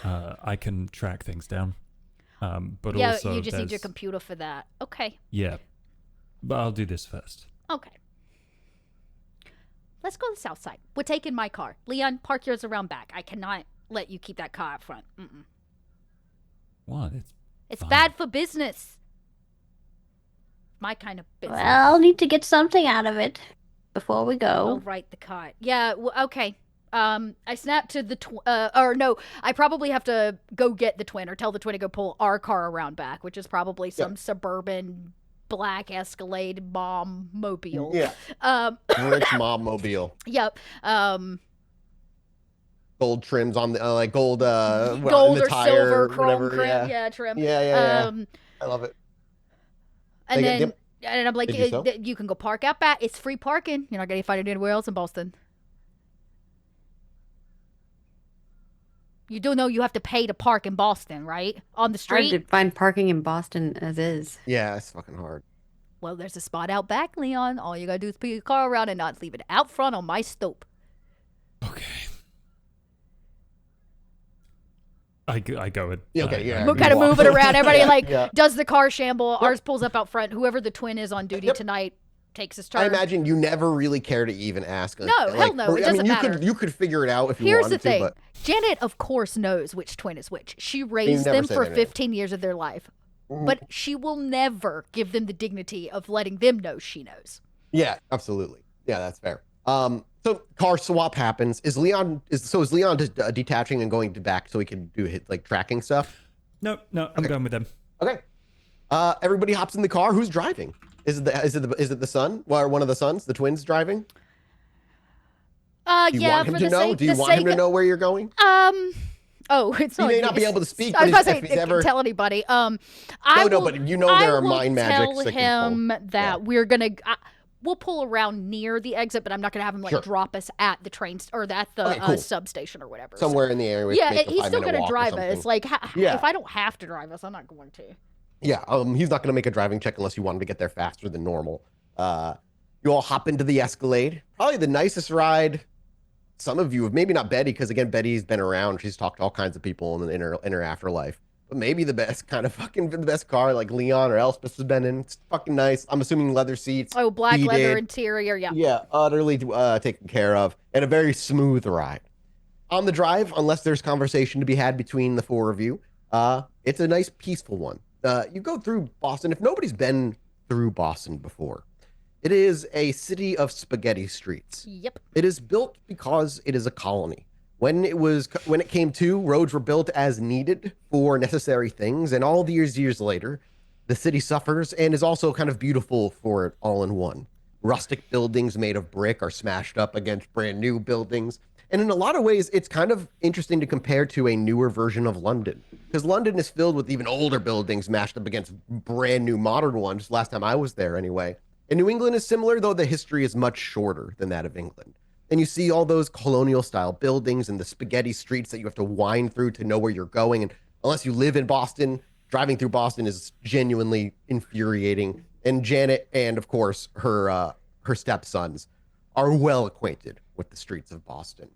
I can track things down. But yeah, also you just need your there's- computer for that. Okay, Yeah. But I'll do this first. okay. Let's go to the South Side. We're taking my car. Leon, park yours around back. I cannot let you keep that car up front. Mm-mm. What? It's Fine. bad for business. My kind of business. Well, I'll need to get something out of it before we Oh, go. right, the car. Yeah, okay. I snapped to the or no, I probably have to go get the twin or tell the twin to go pull our car around back, which is probably some suburban black Escalade mom mobile. Yeah. Rich mom mobile. Yep. Gold trims on the like gold in Gold the or tire, silver chrome whatever. trim. Yeah. Trim. Yeah. I love it. And They then get- and I'm like, Did you sell? you can go park out back. It's free parking. You're not gonna find it anywhere else in Boston. You do know you have to pay to park in Boston, right? On the Hard street. to find parking in Boston as is. Yeah, it's fucking hard. Well, there's a spot out back, Leon. All you gotta do is put your car around and not leave it out front on my stoop. Okay. I go and... Yeah, okay, yeah. We're you kind of walk. moving around. Everybody like Yeah. does the car shamble. Ours pulls up out front. Whoever the twin is on duty Yep. tonight takes his turn. I imagine you never really care to even ask. No, hell no, it doesn't matter. You could figure it out if you Here's wanted the thing. to, but Janet, of course, knows which twin is which. She raised never them say for their name. 15 years of their life. But she will never give them the dignity of letting them know she knows. yeah, absolutely. Yeah, that's fair. So car swap happens. Is Leon just detaching and going to back so he can do his like tracking stuff? No, I'm going with them. Okay. Everybody hops in the car. Who's driving? Is it the son? Well, one of the sons, the twins driving? Yeah, Do you want him for to the know? sake, Do you the want him to sake- know where you're going? Oh, it's He not. may not be able to speak, I was but about to if say, he's ever- tell anybody. No, but you know there are mind magics tell that can him pull. that Yeah. we're gonna. We'll pull around near the exit, but I'm not gonna have him like Sure. drop us at the train or at the Okay, cool. substation or whatever. So- Somewhere in the area. Yeah, make a he's still 5-minute gonna walk or drive something. us. Like, Yeah. if I don't have to drive us, I'm not going to. Yeah, he's not going to make a driving check unless you want him to get there faster than normal. You all hop into the Escalade. Probably the nicest ride some of you, maybe not Betty, because again, Betty's been around. She's talked to all kinds of people in her afterlife. But maybe the best the best car, like Leon or Elspeth has been in. It's fucking nice. I'm assuming leather seats. Oh, black leather heated. interior. Yeah. Yeah, utterly taken care of, and a very smooth ride. On the drive, unless there's conversation to be had between the four of you, it's a nice, peaceful one. You go through Boston. If nobody's been through Boston before, it is a city of spaghetti streets. Yep. It is built because it is a colony. When it came to, roads were built as needed for necessary things, and all these years later, the city suffers and is also kind of beautiful for it all in one. Rustic buildings made of brick are smashed up against brand new buildings. And in a lot of ways, it's kind of interesting to compare to a newer version of London, because London is filled with even older buildings mashed up against brand new modern ones. Last time I was there anyway. And New England is similar, though the history is much shorter than that of England. And you see all those colonial style buildings and the spaghetti streets that you have to wind through to know where you're going. And unless you live in Boston, driving through Boston is genuinely infuriating. And Janet and, of course, her stepsons are well acquainted with the streets of Boston.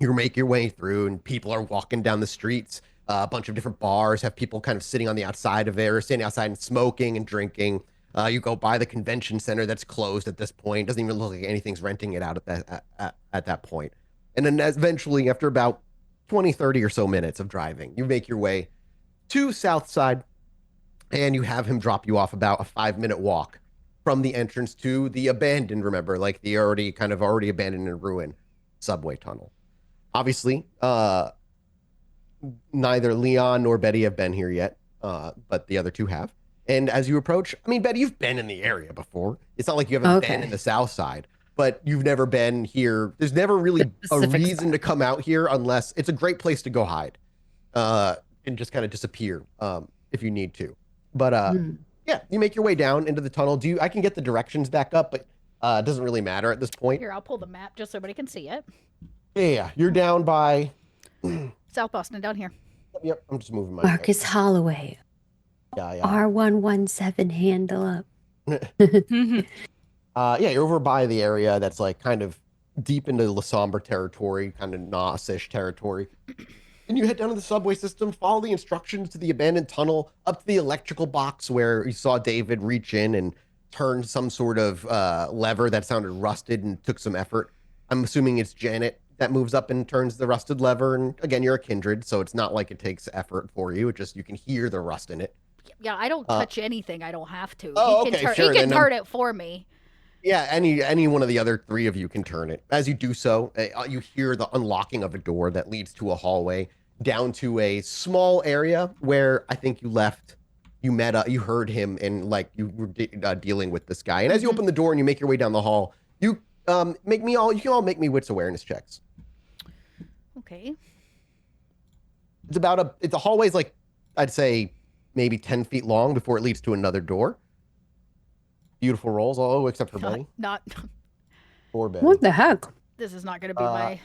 You make your way through and people are walking down the streets. A bunch of different bars have people kind of sitting on the outside of there, standing outside and smoking and drinking. You go by the convention center that's closed at this point. Doesn't even look like anything's renting it out at that point. And then eventually, after about 20, 30 or so minutes of driving, you make your way to South Side, and you have him drop you off about a 5-minute walk from the entrance to the abandoned, remember, like the already abandoned and ruined subway tunnel. Obviously, neither Leon nor Betty have been here yet, but the other two have. And as you approach, I mean, Betty, you've been in the area before. It's not like you haven't been in the South Side, but you've never been here. There's never really a reason to come out here unless it's a great place to go hide and just kind of disappear if you need to. But yeah, you make your way down into the tunnel. I can get the directions back up, but it doesn't really matter at this point. Here, I'll pull the map just so everybody can see it. Yeah, you're down by South Boston, down here. Yep, I'm just moving my Marcus Holloway. Yeah. R117 handle up. Yeah, you're over by the area that's like kind of deep into the somber territory, kind of Nos-ish territory. And you head down to the subway system, follow the instructions to the abandoned tunnel, up to the electrical box where you saw David reach in and turn some sort of lever that sounded rusted and took some effort. I'm assuming it's Janet that moves up and turns the rusted lever. And again, you're a kindred, so it's not like it takes effort for you. It just, you can hear the rust in it. Yeah, I don't touch anything. I don't have to. Oh, he can okay, sure. He can turn it for me. Yeah, any one of the other three of you can turn it. As you do so, you hear the unlocking of a door that leads to a hallway down to a small area where I think you heard him and like you were dealing with this guy. And as you open the door and you make your way down the hall, you can all make me wits awareness checks. Okay. It's a hallway's like, I'd say maybe 10 feet long before it leads to another door. Beautiful rolls, except for Betty. Not. Or Betty. What the heck? This is not going to be my.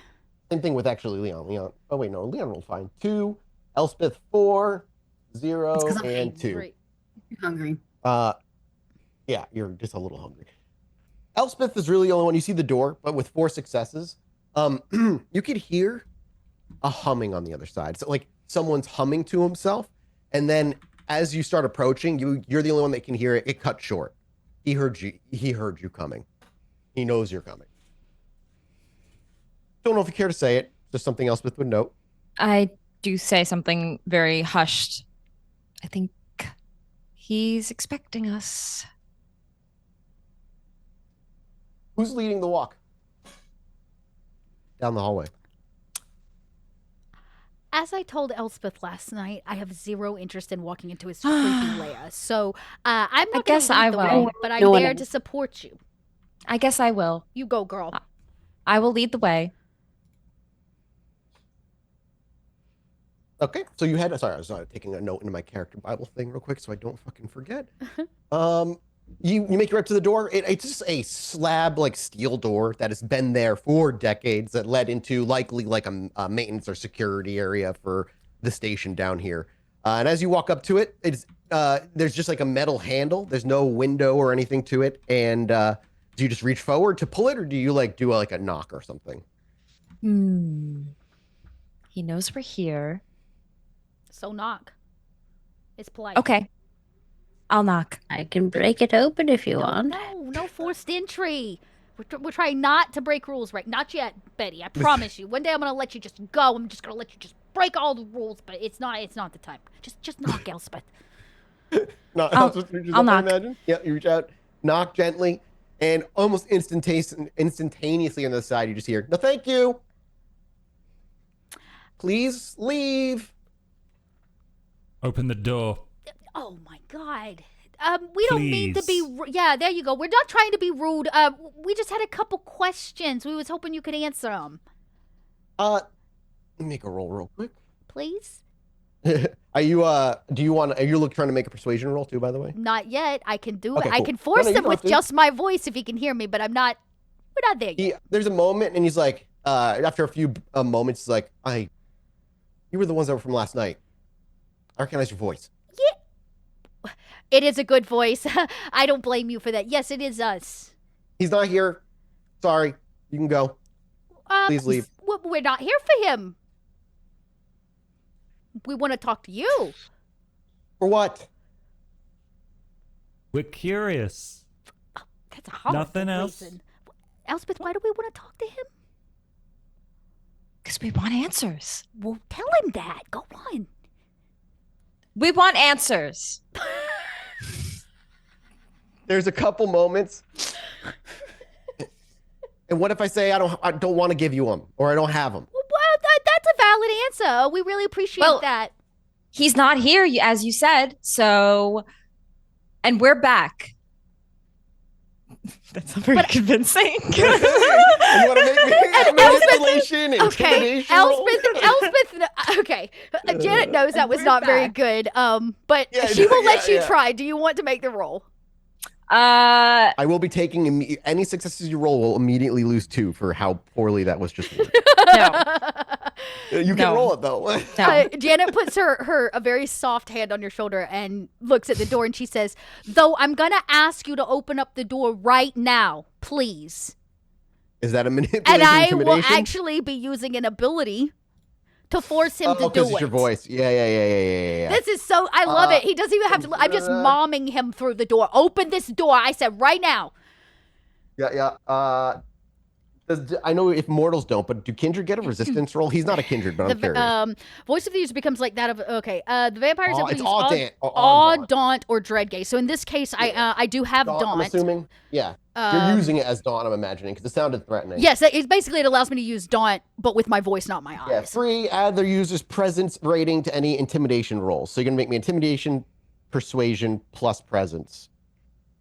Same thing with actually Leon. Oh wait, no, Leon rolled fine. 2, Elspeth 4, 0, and 2. You're hungry. Yeah, you're just a little hungry. Elspeth is really the only one. You see the door, but with 4 successes. You could hear a humming on the other side. So like someone's humming to himself, and then as you start approaching, you're the only one that can hear it. It cut short. He heard you coming. He knows you're coming. Don't know if you care to say it. Just something Elspeth would note. I do say something very hushed. I think he's expecting us. Who's leading the walk? Down the hallway. As I told Elspeth last night, I have zero interest in walking into his creepy lair. So I'm not going to lead the way, but I'm there to support you. I guess I will. You go, girl. I will lead the way. Okay, so you had. Sorry, I was taking a note into my character Bible thing real quick, so I don't fucking forget. You make your way up to the door. It's just a slab like steel door that has been there for decades that led into likely like a maintenance or security area for the station down here. And as you walk up to it, there's just like a metal handle. There's no window or anything to it. And do you just reach forward to pull it, or do you like do a knock or something? He knows we're here. So knock. It's polite. Okay. I'll knock. I can break it open if you want. No forced entry. We're trying not to break rules, right? Not yet, Betty. I promise you. One day I'm gonna let you just go. I'm just gonna let you just break all the rules, but it's not the time. Just knock, Elspeth. No, I'll knock. Imagine. Yeah, you reach out, knock gently, and almost instantaneously on the side, you just hear, "No, thank you. Please leave." Open the door. Oh my God. We don't mean to be. Yeah, there you go. We're not trying to be rude. We just had a couple questions. We was hoping you could answer them. Let me make a roll real quick. Please. Are you trying to make a persuasion roll too, by the way? Not yet. I can do it. Okay, I cool. can force you him don't with have to. just my voice if he can hear me, but we're not there yet. There's a moment, and he's like, after a few moments, he's like, you were the ones that were from last night. I recognize your voice. Yeah. It is a good voice. I don't blame you for that. Yes, it is us. He's not here. Sorry. You can go. Please leave. We're not here for him. We want to talk to you. For what? We're curious. That's a hard Nothing else? reason. Elspeth, why do we want to talk to him? Because we want answers. Well, tell him that. Go on. We want answers. There's a couple moments. And what if I say I don't want to give you them, or I don't have them? Well, that's a valid answer. We really appreciate that. He's not here, as you said. So, and we're back. That's not very convincing. You want to make me manipulation, intimidation? Elspeth. Okay, Janet knows that was not very good. But she will let you try. Do you want to make the roll? I will be taking any successes you roll will immediately lose 2 for how poorly that was just. No. You can roll it though. No. Janet puts a very soft hand on your shoulder and looks at the door, and she says, "Though I'm gonna ask you to open up the door right now, please." Is that a manipulation? And I will intimidation? actually be using an ability to force him to do it. because it's your voice. Yeah. This is so. I love it. He doesn't even have to. I'm just momming him through the door. Open this door. I said right now. Yeah. I know if mortals don't, but do kindred get a resistance roll? He's not a kindred, but I'm curious. Voice of the user becomes like that of the vampires. It's awe, daunt, or dread gaze. So in this case, I do have daunt. I'm assuming. Yeah. You're using it as daunt, I'm imagining, because it sounded threatening. Yes, it allows me to use daunt, but with my voice, not my eyes. Yeah, 3, add their user's presence rating to any intimidation rolls. So you're going to make me intimidation, persuasion, plus presence.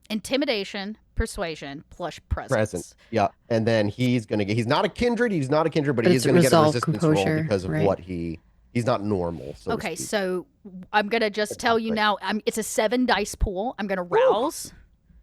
Intimidation, persuasion, plus presence. Presence. Yeah. And then he's not a kindred, but But he's it's going to get a resolve, resistance composure, roll because of what he's not normal. So Okay, so I'm going to just tell you now, it's a 7 dice pool. I'm going to rouse.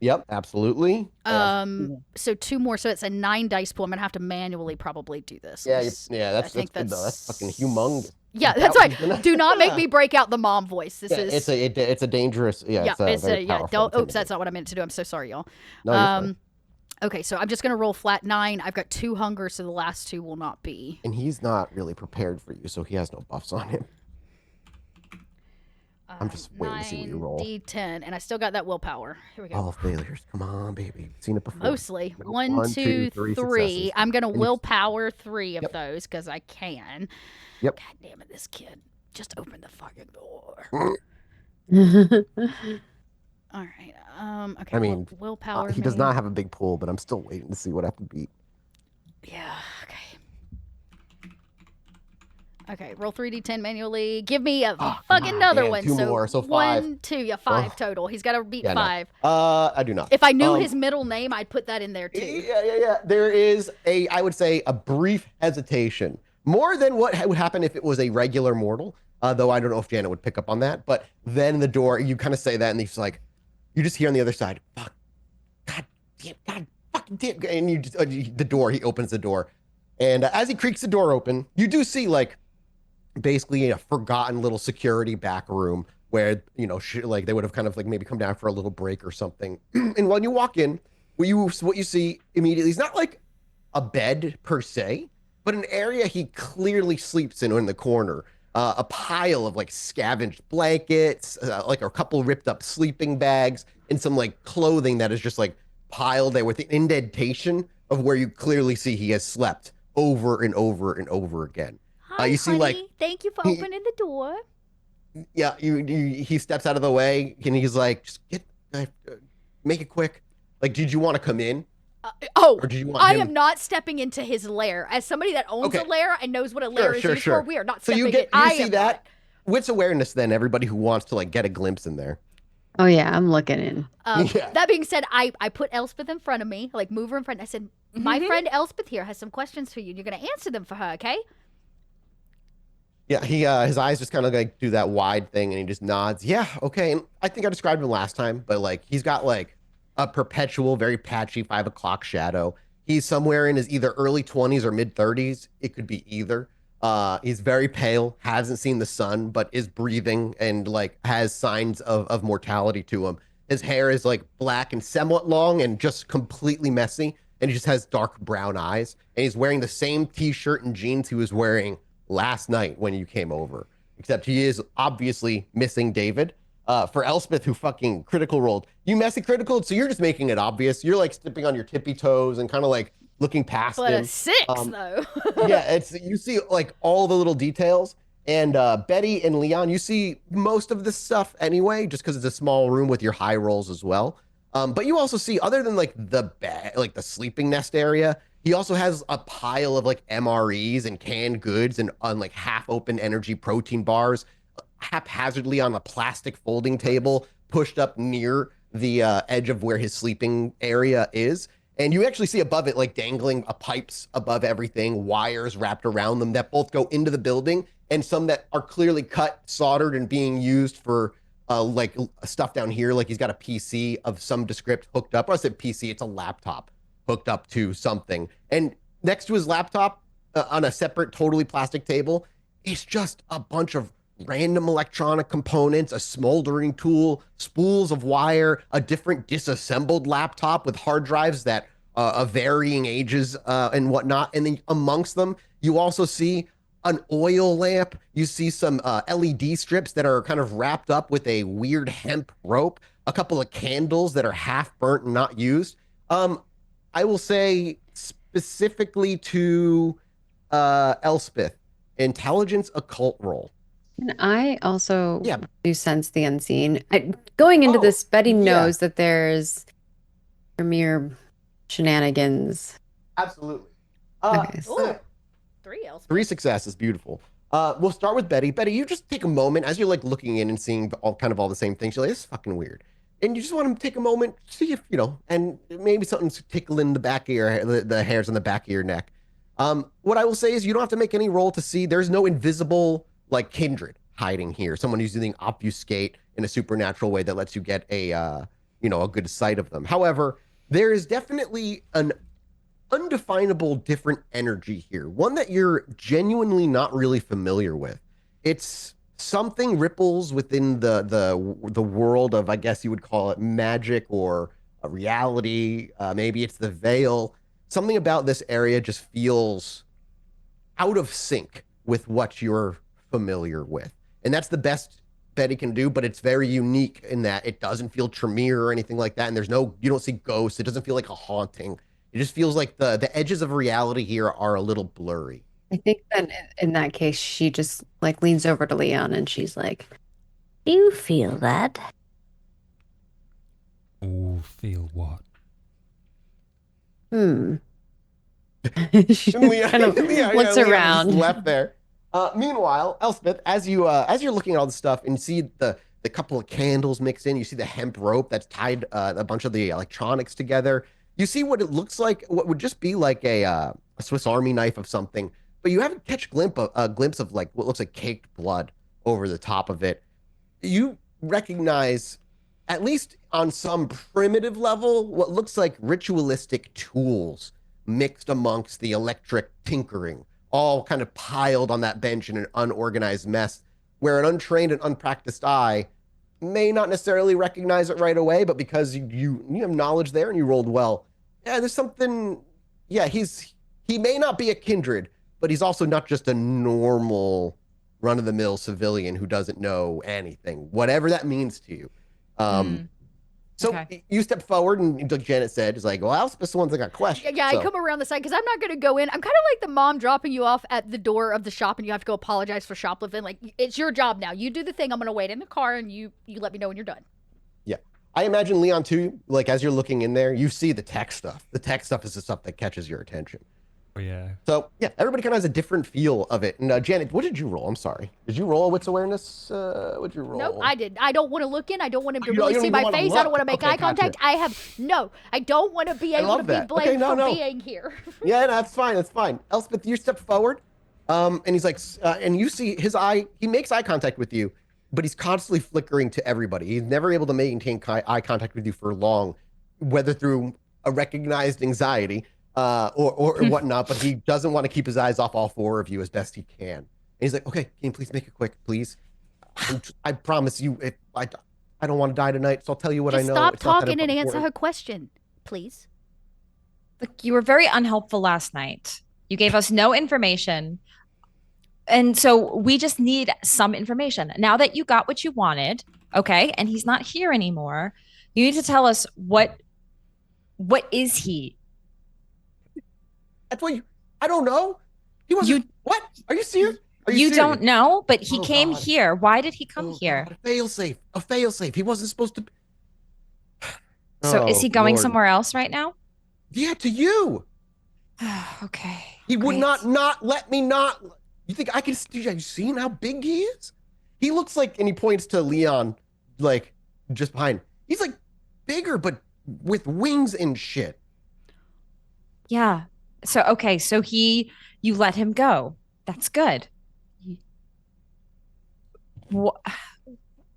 Yep, absolutely. So 2 more, so it's a 9 dice pool. I'm gonna have to manually probably do this. That's good though. That's fucking humongous. Yeah, that's right. Do not make me break out the mom voice. It's a dangerous. That's not what I meant to do. I'm so sorry, y'all. No, okay, so I'm just gonna roll flat 9. I've got 2 hunger, so the last 2 will not be. And he's not really prepared for you, so he has no buffs on him. I'm just waiting to see what you roll. 9d10, and I still got that willpower. Here we go. All failures. Come on, baby. Seen it before. Mostly. 1, 2, 3. Successes. I'm going to willpower 3 of those because I can. Yep. God damn it, this kid. Just open the fucking door. All right. Okay. I mean, willpower. he does not have a big pool, but I'm still waiting to see what I have to beat. Yeah. Okay. Okay. Roll 3d10 manually. Give me a fucking another one. 2 more, so 5. 1, 2. Yeah, 5 total. He's got to beat 5. No. I do not. If I knew his middle name, I'd put that in there too. Yeah. There is I would say, a brief hesitation. More than what would happen if it was a regular mortal. Though I don't know if Janet would pick up on that. But then the door, you kind of say that, and he's like, you just hear on the other side, fuck, God fucking damn. And you just, the door, he opens the door. And as he creaks the door open, you do see, like, basically a forgotten little security back room where, like they would have kind of like maybe come down for a little break or something. And when you walk in, what you see immediately is not like a bed per se, but an area he clearly sleeps in the corner. A pile of like scavenged blankets, like a couple ripped up sleeping bags, and some like clothing that is just like piled there with an indentation of where you clearly see he has slept over and over and over again. Hi, You see, honey. like, Thank you for he- opening the door. yeah, he steps out of the way and he's like, just make it quick. Like, did you want to come in? Or did you want I him? am not stepping into his lair. As somebody that owns Okay. a lair and knows what a lair is used for, we are not So stepping you in. I see am that? Wits awareness then, everybody who wants to like get a glimpse in there. Oh yeah, I'm looking in. Yeah. That being said, I put Elspeth in front of me, like move her in front. I said, my friend Elspeth here has some questions for you. You're going to answer them for her, okay? Yeah, he his eyes just kind of like do that wide thing and he just nods. Yeah, okay. And I think I described him last time, but like he's got like a perpetual, very patchy 5 o'clock shadow. He's somewhere in his either early 20s or mid 30s. It could be either. He's very pale, hasn't seen the sun, but is breathing and like has signs of mortality to him. His hair is like black and somewhat long and just completely messy. And he just has dark brown eyes. And he's wearing the same t-shirt and jeans he was wearing last night when you came over. Except he is obviously missing David. For Elspeth, who fucking critical rolled, you messy critical, so you're just making it obvious. You're like stepping on your tippy toes and kind of like looking past But him. a 6, though. Yeah, you see like all the little details. And Betty and Leon, you see most of this stuff anyway, just because it's a small room with your high rolls as well. But you also see, other than like the bed, like the sleeping nest area, he also has a pile of like MREs and canned goods and on like half-open energy protein bars, haphazardly on a plastic folding table pushed up near the edge of where his sleeping area is. And you actually see above it, like dangling pipes above everything, wires wrapped around them that both go into the building and some that are clearly cut, soldered, and being used for like stuff down here. Like he's got a PC of some descript hooked up. I said PC, it's a laptop hooked up to something. And next to his laptop on a separate, totally plastic table, it's just a bunch of random electronic components, a smoldering tool, spools of wire, a different disassembled laptop with hard drives that of varying ages and whatnot. And then amongst them, you also see an oil lamp. You see some LED strips that are kind of wrapped up with a weird hemp rope, a couple of candles that are half burnt and not used. I will say specifically to Elspeth, intelligence occult roll. And I also Yeah. do sense the unseen. Going into this, Betty yeah. knows that there's mere shenanigans. Absolutely. Okay, so- Ooh, 3 Elspeth. 3 successes, beautiful. We'll start with Betty. Betty, you just take a moment as you're like looking in and seeing all the same things. You're like, this is fucking weird. And you just want to take a moment, see if, and maybe something's tickling the back of your, the hairs on the back of your neck. What I will say is you don't have to make any roll to see. There's no invisible like kindred hiding here. Someone who's using obfuscate in a supernatural way that lets you get a good sight of them. However, there is definitely an undefinable different energy here, one that you're genuinely not really familiar with. It's something ripples within the world of, I guess you would call it magic or a reality. Maybe it's the veil. Something about this area just feels out of sync with what you're familiar with. And that's the best Betty can do, but it's very unique in that it doesn't feel Tremere or anything like that. And you don't see ghosts. It doesn't feel like a haunting. It just feels like the edges of reality here are a little blurry. I think that in that case, she just like leans over to Leon and she's like, Do you feel that? Oh, feel what? she Leon- kind of Leon- looks Leon around. just left there. Meanwhile, Elspeth, as you're looking at all this stuff and you see the couple of candles mixed in, you see the hemp rope that's tied a bunch of the electronics together. You see what it looks like, what would just be like a Swiss Army knife of something, but you haven't catch a glimpse of like what looks like caked blood over the top of it. You recognize, at least on some primitive level, what looks like ritualistic tools mixed amongst the electric tinkering, all kind of piled on that bench in an unorganized mess, where an untrained and unpracticed eye may not necessarily recognize it right away, but because you have knowledge there and you rolled well, yeah, there's something. Yeah, he may not be a kindred, but he's also not just a normal run-of-the-mill civilian who doesn't know anything, whatever that means to you. So Okay. you step forward, and like Janet said, is like, well, Elspeth's the ones that got questions. Yeah, so. I come around the side because I'm not going to go in. I'm kind of like the mom dropping you off at the door of the shop and you have to go apologize for shoplifting. Like, it's your job now. You do the thing. I'm going to wait in the car and you let me know when you're done. Yeah. I imagine, Leon, too, like, as you're looking in there, you see the tech stuff. The tech stuff is the stuff that catches your attention. Oh, yeah. So, yeah, everybody kind of has a different feel of it. And, Janet, what did you roll? I'm sorry. Did you roll a wit's awareness? What'd you roll? Nope, I did. I don't want to look in. I don't want him to You don't really see even my wanna face. I look. don't want to make Okay, eye contact. gotcha. I don't want to be able love to be that. blamed Okay, no, for no. being here. Yeah, no, that's fine. That's fine. Elspeth, you step forward, and he's like, and you see his eye. He makes eye contact with you, but he's constantly flickering to everybody. He's never able to maintain eye contact with you for long, whether through a recognized anxiety or whatnot. But he doesn't want to keep his eyes off all four of you as best he can. And he's like, okay, can you please make it quick, please? I promise you, I don't want to die tonight, so I'll tell you what Just I know. stop It's not that talking and answer important. her question, please. Look, you were very unhelpful last night. You gave us no information. And so we just need some information. Now that you got what you wanted, okay, and he's not here anymore, you need to tell us what is he? That's why I don't know. He wasn't. What? Are you serious? Are You serious? don't know, but he Oh, came God. here. Why did he come here? God, a failsafe. A failsafe. He wasn't supposed to. So is Oh, he going Lord. somewhere else right now? Yeah, to you. Okay. He would great. not let me not. You think I can? Have you seen how big he is? He looks like, and he points to Leon, like just behind. He's like bigger, but with wings and shit. Yeah. So okay, so you let him go. That's good.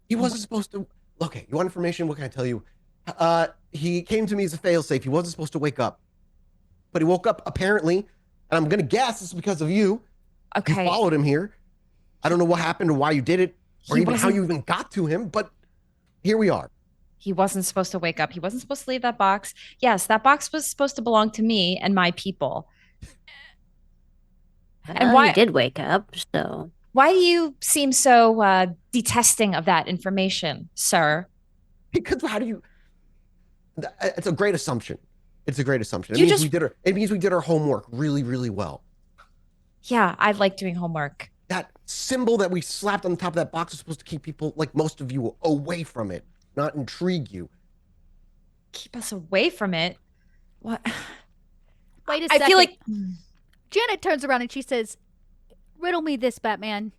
He wasn't supposed to. Okay, you want information? What can I tell you? He came to me as a failsafe. He wasn't supposed to wake up, but he woke up apparently, and I'm gonna guess it's because of you. You Okay. followed him here. I don't know what happened or why you did it, or He even how wasn't- you even got to him, but here we are. He wasn't supposed to wake up. He wasn't supposed to leave that box. Yes, that box was supposed to belong to me and my people. And Well, why- he did wake up, so Why do you seem so detesting of that information, sir? Because how do you? It's a great assumption. It's a great assumption. It You means just- it means we did our homework really, really well. Yeah, I like doing homework. That symbol that we slapped on the top of that box is supposed to keep people, like most of you, away from it, not intrigue you. Keep us away from it. What? Wait a I second. feel like Janet turns around and she says, riddle me this, Batman.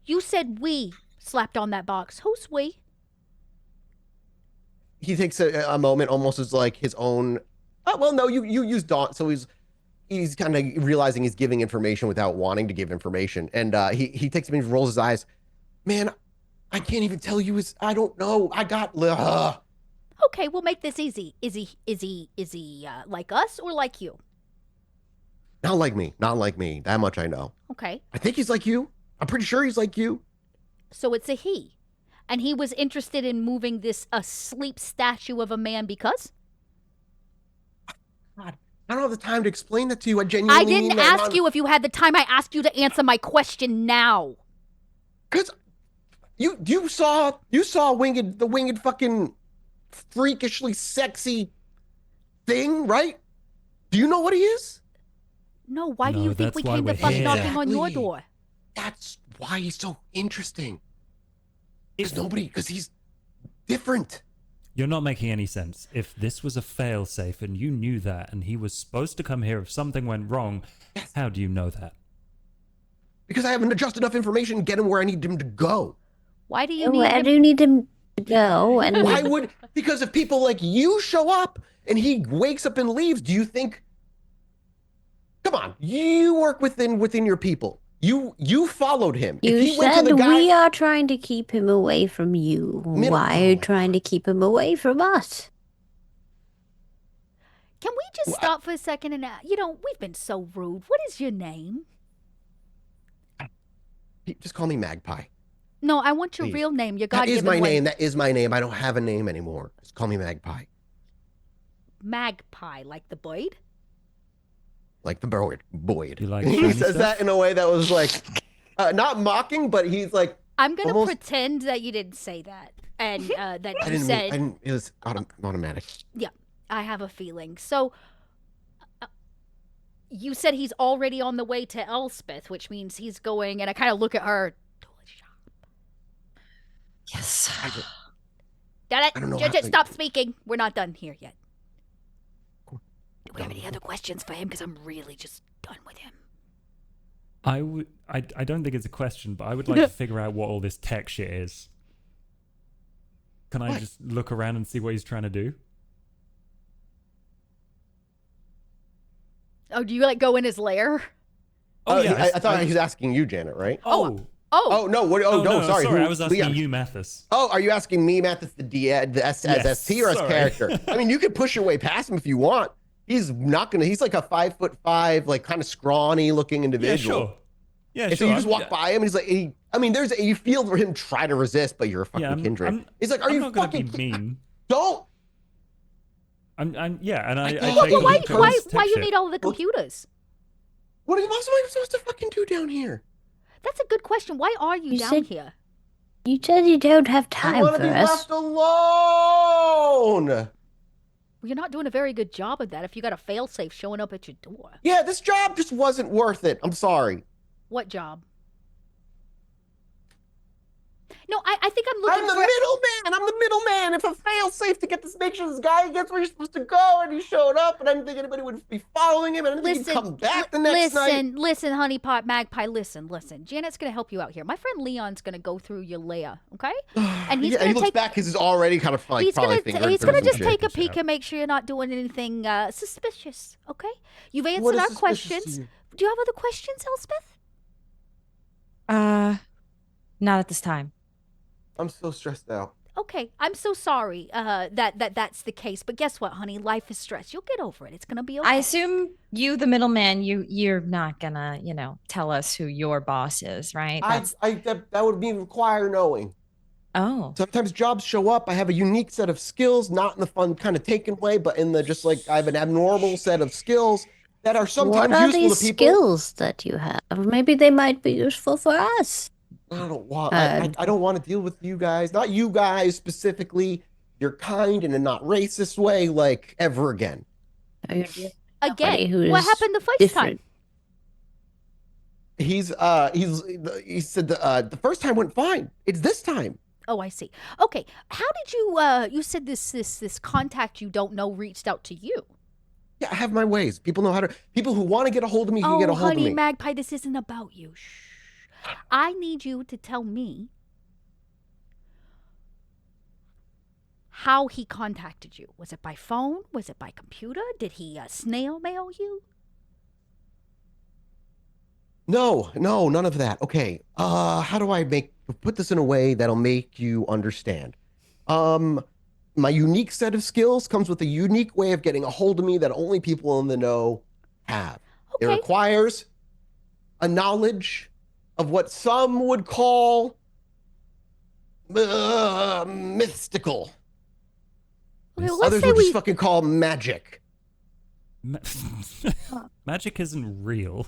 You said we slapped on that box. Who's we? He takes a moment, almost as like his own. Oh, well, no, you used Dawn, so he's kind of realizing he's giving information without wanting to give information, and he takes a minute, rolls his eyes. Man, I can't even tell you his. I don't know. I got. Okay, we'll make this easy. Is he like us or like you? Not like me. Not like me. That much I know. Okay, I think he's like you. I'm pretty sure he's like you. so it's a he. And he was interested in moving this asleep statue of a man because? God, I don't have the time to explain that to you. I genuinely I didn't mean that. ask you if you had the time. I asked you to answer my question now. Because you saw the winged fucking freakishly sexy thing, right? Do you know what he is? No, why do No, you think that's we why came to we're fuck here. knocking on your Exactly. door? That's why he's so interesting. Because he's different. You're not making any sense. If this was a failsafe and you knew that and he was supposed to come here if something went wrong, how do you know that? Because I haven't just enough information to get him where I need him to go. Why do you need where him? do you need him to go? And Why would? Because if people like you show up and he wakes up and leaves, do you think? Come on, you work within your people. You followed him. If you he went to said the guy, we are trying to keep him away from you. Why are you trying to keep him away from us? Can we just stop for a second and, we've been so rude. What is your name? Just call me Magpie. No, I want your Please. real name. Your That is God-given my one. name. That is my name. I don't have a name anymore. Just call me Magpie. Magpie, like the bird? like the Boyd. You like he shiny says stuff? that in a way that was like not mocking, but he's like, I'm gonna almost- pretend that you didn't say that, and that I you didn't said, mean, it was automatic. I have a feeling. So, you said he's already on the way to Elspeth, which means he's going, and I kind of look at her. Yes. Dad, I don't know just how- stop speaking. We're not done here yet. Do we have any other questions for him? Because I'm really just done with him. I don't think it's a question, but I would like to figure out what all this tech shit is. Can I just look around and see what he's trying to do? Oh, do you like go in his lair? Oh, yeah, I thought he was asking you, Janet, right? Oh, Oh no! What? Oh, no! Sorry. I was asking Leon. you, Mathis. Oh, are you asking me, Mathis, the as ST or as sorry. character? I mean, you could push your way past him if you want. He's not gonna. He's like a 5'5", like kind of scrawny looking Yeah, individual. sure. Yeah, And sure. so you just walk by him, and he's like, you feel for him try to resist, but you're a fucking Yeah, kindred. He's like, are I'm you not gonna fucking be mean? Don't. Yeah, and I Well, take Well, a why look at this why tech you shit. need all the computers? What else am I supposed to fucking do down here? That's a good question. Why are you You down said- here? You said you don't have I time want for to be us. left alone. Well, you're not doing a very good job of that if you got a failsafe showing up at your door. Yeah, this job just wasn't worth it. I'm sorry. What job? No, I think I'm looking I'm the for. middleman. I'm the middleman. If I fail safe to get this, make sure this guy gets where he's supposed to go, and he showed up, and I didn't think anybody would be following him, and I didn't think he'd come back the next night. Listen, honeypot magpie, listen. Janet's gonna help you out here. My friend Leon's gonna go through your lair, okay? And he's Yeah, gonna he looks take. back because he's already kind of like He's probably gonna fingering he's through gonna some just shit. take a Check this peek out. and make sure you're not doing anything suspicious, okay? You've What answered is our suspicious to questions. you? Do you have other questions, Elspeth? Not at this time. I'm so stressed out. Okay, I'm so sorry that's the case. But guess what, honey? Life is stress. You'll get over it. It's gonna be okay. I assume you, the middleman, you're not gonna, tell us who your boss is, right? That would be require knowing. Oh. Sometimes jobs show up. I have a unique set of skills, not in the fun kind of taken way, but in the just like I have an abnormal set of skills that are sometimes What are useful these to people. skills that you have? Maybe they might be useful for us. I don't want. I don't want to deal with you guys. Not you guys specifically. You're kind in a not racist way, like ever again. Again, who what is happened the first different. time? He said the first time went fine. It's this time. Oh, I see. Okay, how did you? You said this contact you don't know reached out to you. Yeah, I have my ways. People know how to. People who want to get a hold of me can get a hold of honey, me. Magpie, this isn't about you. Shh. I need you to tell me how he contacted you. Was it by phone? Was it by computer? Did he snail mail you? No, none of that. Okay. How do I put this in a way that'll make you understand? My unique set of skills comes with a unique way of getting a hold of me that only people in the know have. It Okay. requires a knowledge of what some would call mystical. Okay, well, Others let's say would we. just fucking call magic. Magic isn't real.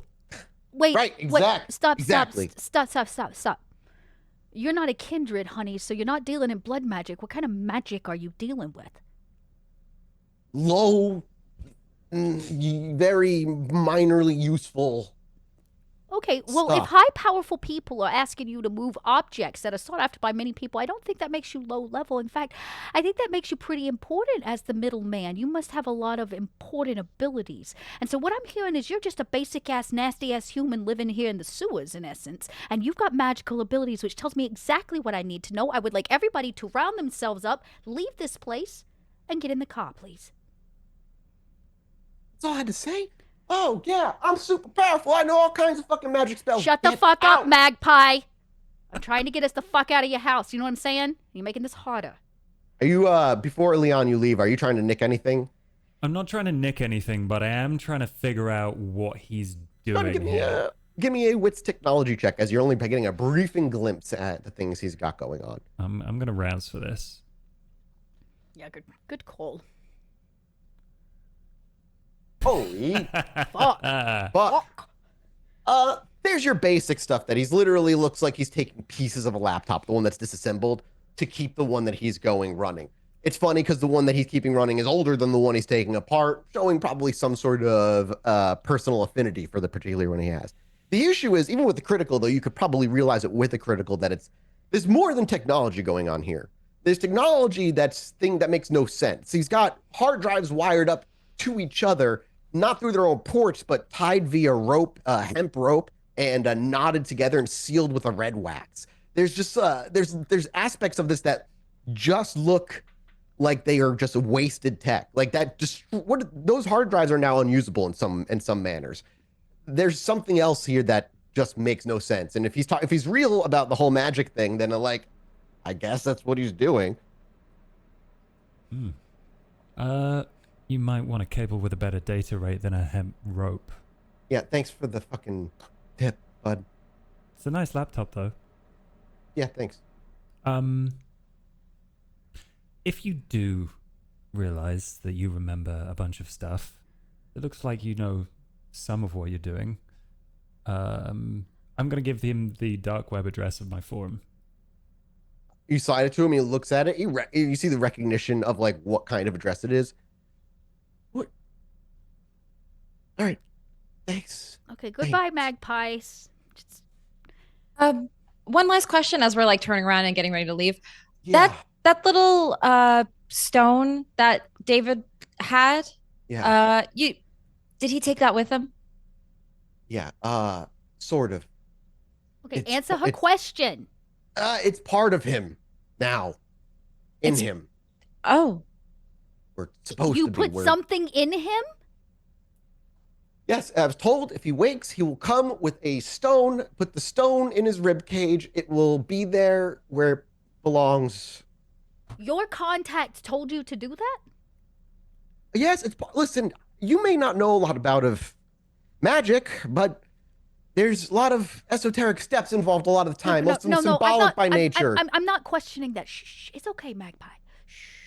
Wait, Right, wait, exactly. Stop. You're not a kindred, honey, so you're not dealing in blood magic. What kind of magic are you dealing with? Low, very minorly useful. Okay, well, if Stop. high powerful people are asking you to move objects that are sought after by many people, I don't think that makes you low level. In fact, I think that makes you pretty important as the middleman. You must have a lot of important abilities. And so what I'm hearing is you're just a basic ass, nasty ass human living here in the sewers, in essence. And you've got magical abilities, which tells me exactly what I need to know. I would like everybody to round themselves up, leave this place, and get in the car, please. That's all I had to say. Oh, yeah, I'm super powerful. I know all kinds of fucking magic spells. Shut the Get fuck up, out. Magpie. I'm trying to get us the fuck out of your house. You know what I'm saying? You're making this harder. Are you, before Leon, you leave, are you trying to nick anything? I'm not trying to nick anything, but I am trying to figure out what he's Trying to doing here. give me a wits technology check as you're only getting a briefing glimpse at the things he's got going on. I'm gonna rouse for this. Yeah, good call. Holy Fuck. fuck. There's your basic stuff that he's literally looks like he's taking pieces of a laptop, the one that's disassembled, to keep the one that he's going running. It's funny because the one that he's keeping running is older than the one he's taking apart, showing probably some sort of personal affinity for the particular one he has. The issue is, even with the critical, though, you could probably realize it with the critical that there's more than technology going on here. There's technology that makes no sense. He's got hard drives wired up to each other, not through their own ports, but tied via rope, hemp rope, and knotted together and sealed with a red wax. There's just there's aspects of this that just look like they are just wasted tech. Like that, just those hard drives are now unusable in some manners. There's something else here that just makes no sense. And if he's real about the whole magic thing, then I guess that's what he's doing. You might want a cable with a better data rate than a hemp rope. Yeah, thanks for the fucking tip, bud. It's a nice laptop, though. Yeah, thanks. If you do realize that you remember a bunch of stuff, it looks like you know some of what you're doing. I'm going to give him the dark web address of my forum. You slide it to him, he looks at it, you see the recognition of what kind of address it is. What? All right, thanks. Okay, goodbye, Magpies. One last question as we're turning around and getting ready to leave. Yeah. That little stone that David had. Yeah. Did he take that with him? Yeah. Sort of. Okay, answer her question. It's part of him now. Him. Oh. We're supposed You to be. put something in him? Yes, I was told if he wakes, he will come with a stone, put the stone in his rib cage. It will be there where it belongs. Your contact told you to do that? Yes, listen, you may not know a lot about magic, but there's a lot of esoteric steps involved a lot of the time. Most of them symbolic by nature. I'm not questioning that. Shh, it's okay, Magpie. Shh.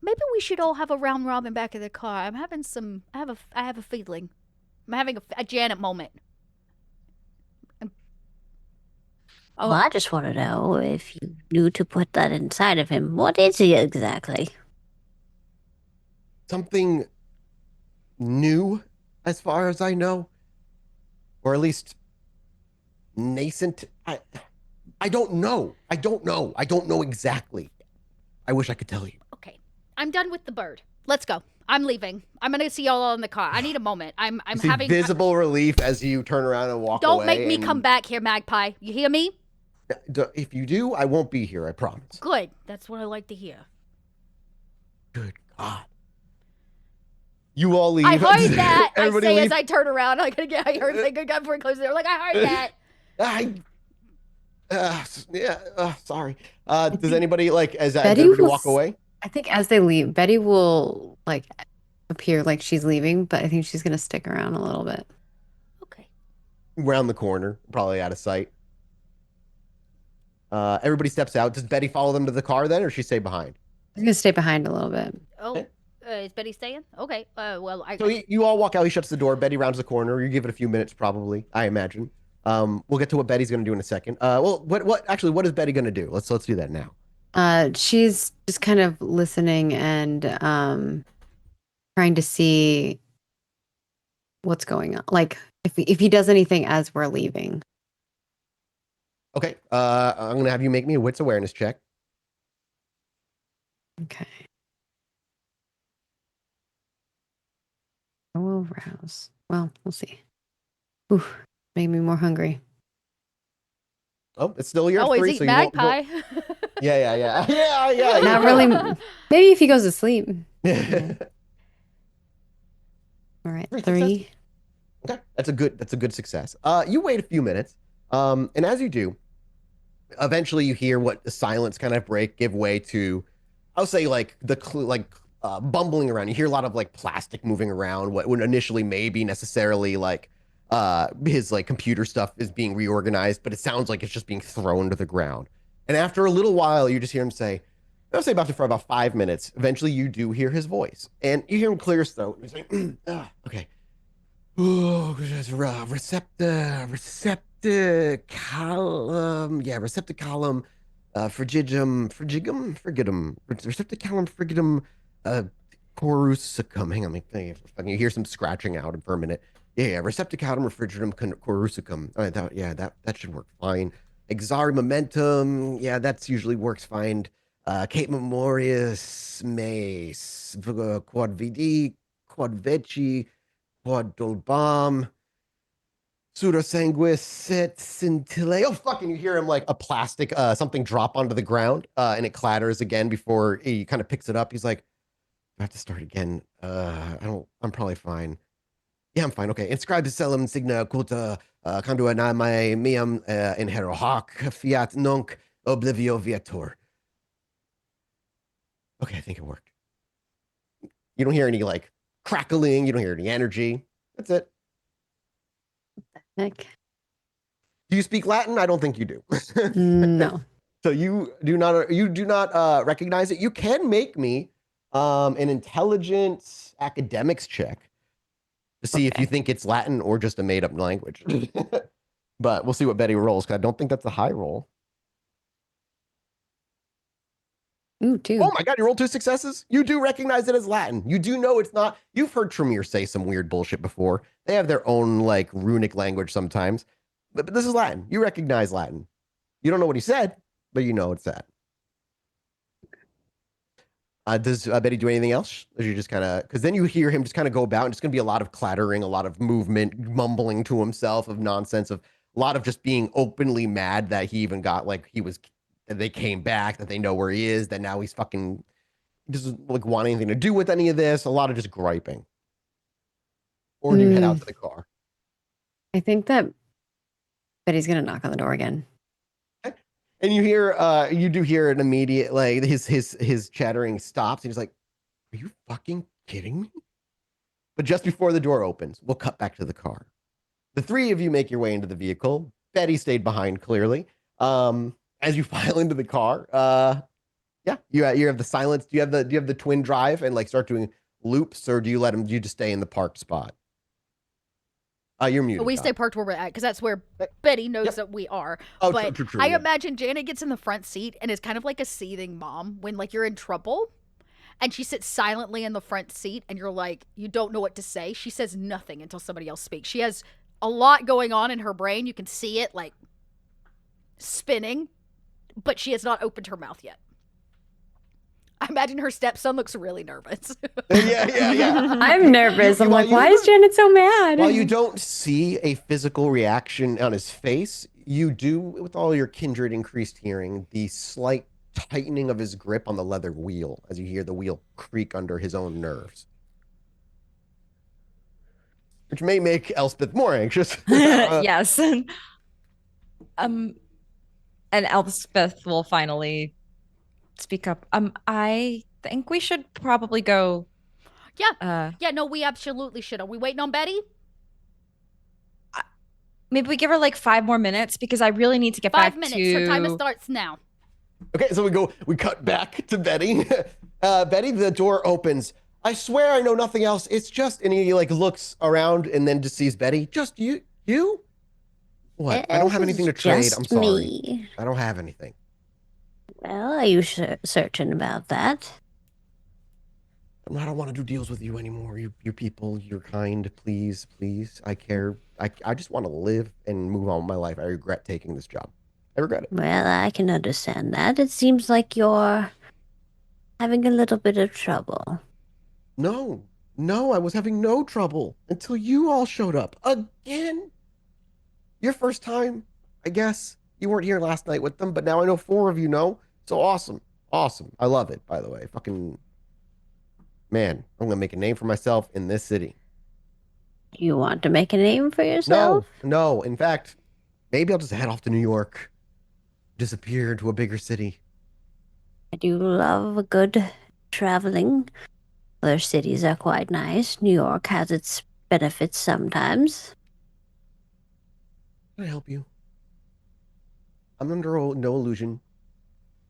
Maybe we should all have a round robin back of the car. I have a feeling. I'm having a Janet moment. Well, I just want to know if you knew to put that inside of him. What is he exactly? Something new, as far as I know, or at least nascent. I don't know. I don't know exactly. I wish I could tell you. Okay, I'm done with the bird. Let's go. I'm leaving. I'm gonna see y'all in the car. I need a moment. I'm having visible relief as you turn around and walk away. Don't make me come back here, Magpie. You hear me? If you do, I won't be here. I promise. Good. That's what I like to hear. Good God. You all leave. I heard that. I say leave. as I turn around. I heard they good before it closes. They're like, I heard that. Sorry. Does anybody as Betty everybody will walk away? I think as they leave, Betty will appear like she's leaving, but I think she's gonna stick around a little bit. Okay. Round the corner, probably out of sight. Everybody steps out. Does Betty follow them to the car then, or does she stay behind? I'm gonna stay behind a little bit. Oh, is Betty staying? Okay. Well, So you all walk out. He shuts the door. Betty rounds the corner. You give it a few minutes, probably. I imagine. We'll get to what Betty's going to do in a second. What is Betty going to do? Let's do that now. She's just kind of listening and trying to see what's going on. Like if he does anything as we're leaving. Okay. I'm going to have you make me a wits awareness check. Okay. I will rouse. Well, we'll see. Ooh, made me more hungry. Oh, it's still your always three, eat so Magpie. Yeah. Not really. Maybe if he goes to sleep. All right, 3. Okay, that's a good success. You wait a few minutes, and as you do, eventually you hear what the silence kind of give way to. I'll say bumbling around. You hear a lot of plastic moving around. What would initially maybe necessarily his computer stuff is being reorganized, but it sounds like it's just being thrown to the ground. And after a little while, you just hear him say, I'll say for about 5 minutes. Eventually, you do hear his voice, and you hear him clear his throat. He's like, okay. Oh, receptacolum. Yeah, receptacolum, frigidum, receptacolum, frigidum, corusicum. Hang on, you hear some scratching out for a minute. Yeah, receptacolum, frigidum, corusicum. All right, that should work fine. Exari momentum. Yeah, that's usually works fine. Cape Memorius, Mace, Quad VD, Quad Veci, Quad Dolbam, Pseudosanguis, Sit, Scintille. Oh, fucking, you hear him like a plastic, something drop onto the ground, and it clatters again before he kind of picks it up. He's like, I have to start again. I'm probably fine. Yeah, I'm fine. Okay. Inscribe Celum Signa Culta Condua Namae Meum in Hero Hoc Fiat Nunc Oblivio Viator. Okay, I think it worked. You don't hear any like crackling, you don't hear any energy. That's it. Nick. Do you speak Latin? I don't think you do. No. So you do not recognize it. You can make me an intelligence academics check to see if you think it's Latin or just a made up language. But we'll see what Betty rolls, because I don't think that's a high roll. Ooh, 2. Oh my God, you rolled 2 successes? You do recognize it as Latin. You do know it's not. You've heard Tremere say some weird bullshit before. They have their own like runic language sometimes. But this is Latin. You recognize Latin. You don't know what he said, but you know it's that. Does Betty do anything else? Or you just kind of, because then you hear him just kind of go about, and it's going to be a lot of clattering, a lot of movement, mumbling to himself of nonsense, of a lot of just being openly mad that he even got like that they came back, that they know where he is, that now he's fucking doesn't like want anything to do with any of this. A lot of just griping. Or do you head out to the car? I think that Betty's gonna knock on the door again. And you do hear an immediate, like his chattering stops. And he's like, "Are you fucking kidding me?" But just before the door opens, we'll cut back to the car. The 3 of you make your way into the vehicle. Betty stayed behind, clearly. As you file into the car, yeah, you have the silence. Do you have the twin drive and like start doing loops, or do you just stay in the parked spot? You're muted. We stay parked where we're at, because that's where Betty knows that we are. Oh, but true, I yeah. imagine Janet gets in the front seat and is kind of like a seething mom when like you're in trouble, and she sits silently in the front seat, and you're like, you don't know what to say. She says nothing until somebody else speaks. She has a lot going on in her brain. You can see it like spinning, but she has not opened her mouth yet. I imagine her stepson looks really nervous. Yeah. I'm nervous. I'm like, why is Janet so mad? While you don't see a physical reaction on his face, you do, with all your kindred increased hearing, the slight tightening of his grip on the leather wheel as you hear the wheel creak under his own nerves. Which may make Elspeth more anxious. Yes. And Elspeth will finally speak up. I think we should probably go. Yeah. No, we absolutely should. Are we waiting on Betty? Maybe we give her like 5 more minutes, because I really need to get 5 back minutes. to. Her timer starts now. Okay, so we cut back to Betty. Betty, the door opens. I swear I know nothing else. It's just, and he like looks around and then just sees Betty. Just you? What? I don't have anything to trade. I'm sorry. Me. I don't have anything. Well, are you certain about that? I don't want to do deals with you anymore. You people, you're kind. Please. I care. I just want to live and move on with my life. I regret taking this job. I regret it. Well, I can understand that. It seems like you're having a little bit of trouble. No, I was having no trouble until you all showed up again. Your first time, I guess. You weren't here last night with them, but now I know 4 of you know. So awesome. I love it, by the way. Fucking man, I'm gonna make a name for myself in this city. You want to make a name for yourself? No. In fact, maybe I'll just head off to New York. Disappear into a bigger city. I do love a good traveling. Other cities are quite nice. New York has its benefits sometimes. Can I help you? I'm under no illusion.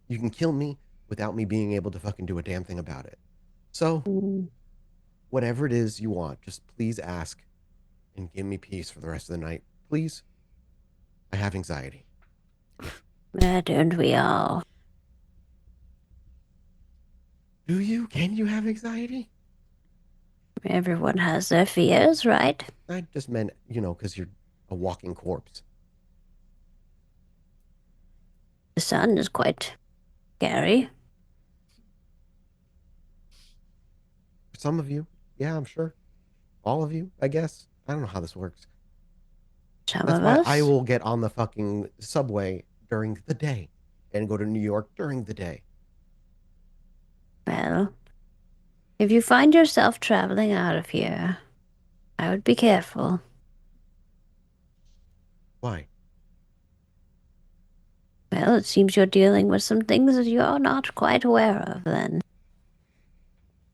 You can kill me without me being able to fucking do a damn thing about it. So, whatever it is you want, just please ask and give me peace for the rest of the night. Please. I have anxiety. Don't we all? Do you? Can you have anxiety? Everyone has their fears, right? I just meant, because you're a walking corpse. The sun is quite scary. For some of you. Yeah, I'm sure. All of you, I guess. I don't know how this works. Some That's of why us. I will get on the fucking subway during the day and go to New York during the day. Well, if you find yourself traveling out of here, I would be careful. Why? Well, it seems you're dealing with some things that you're not quite aware of then.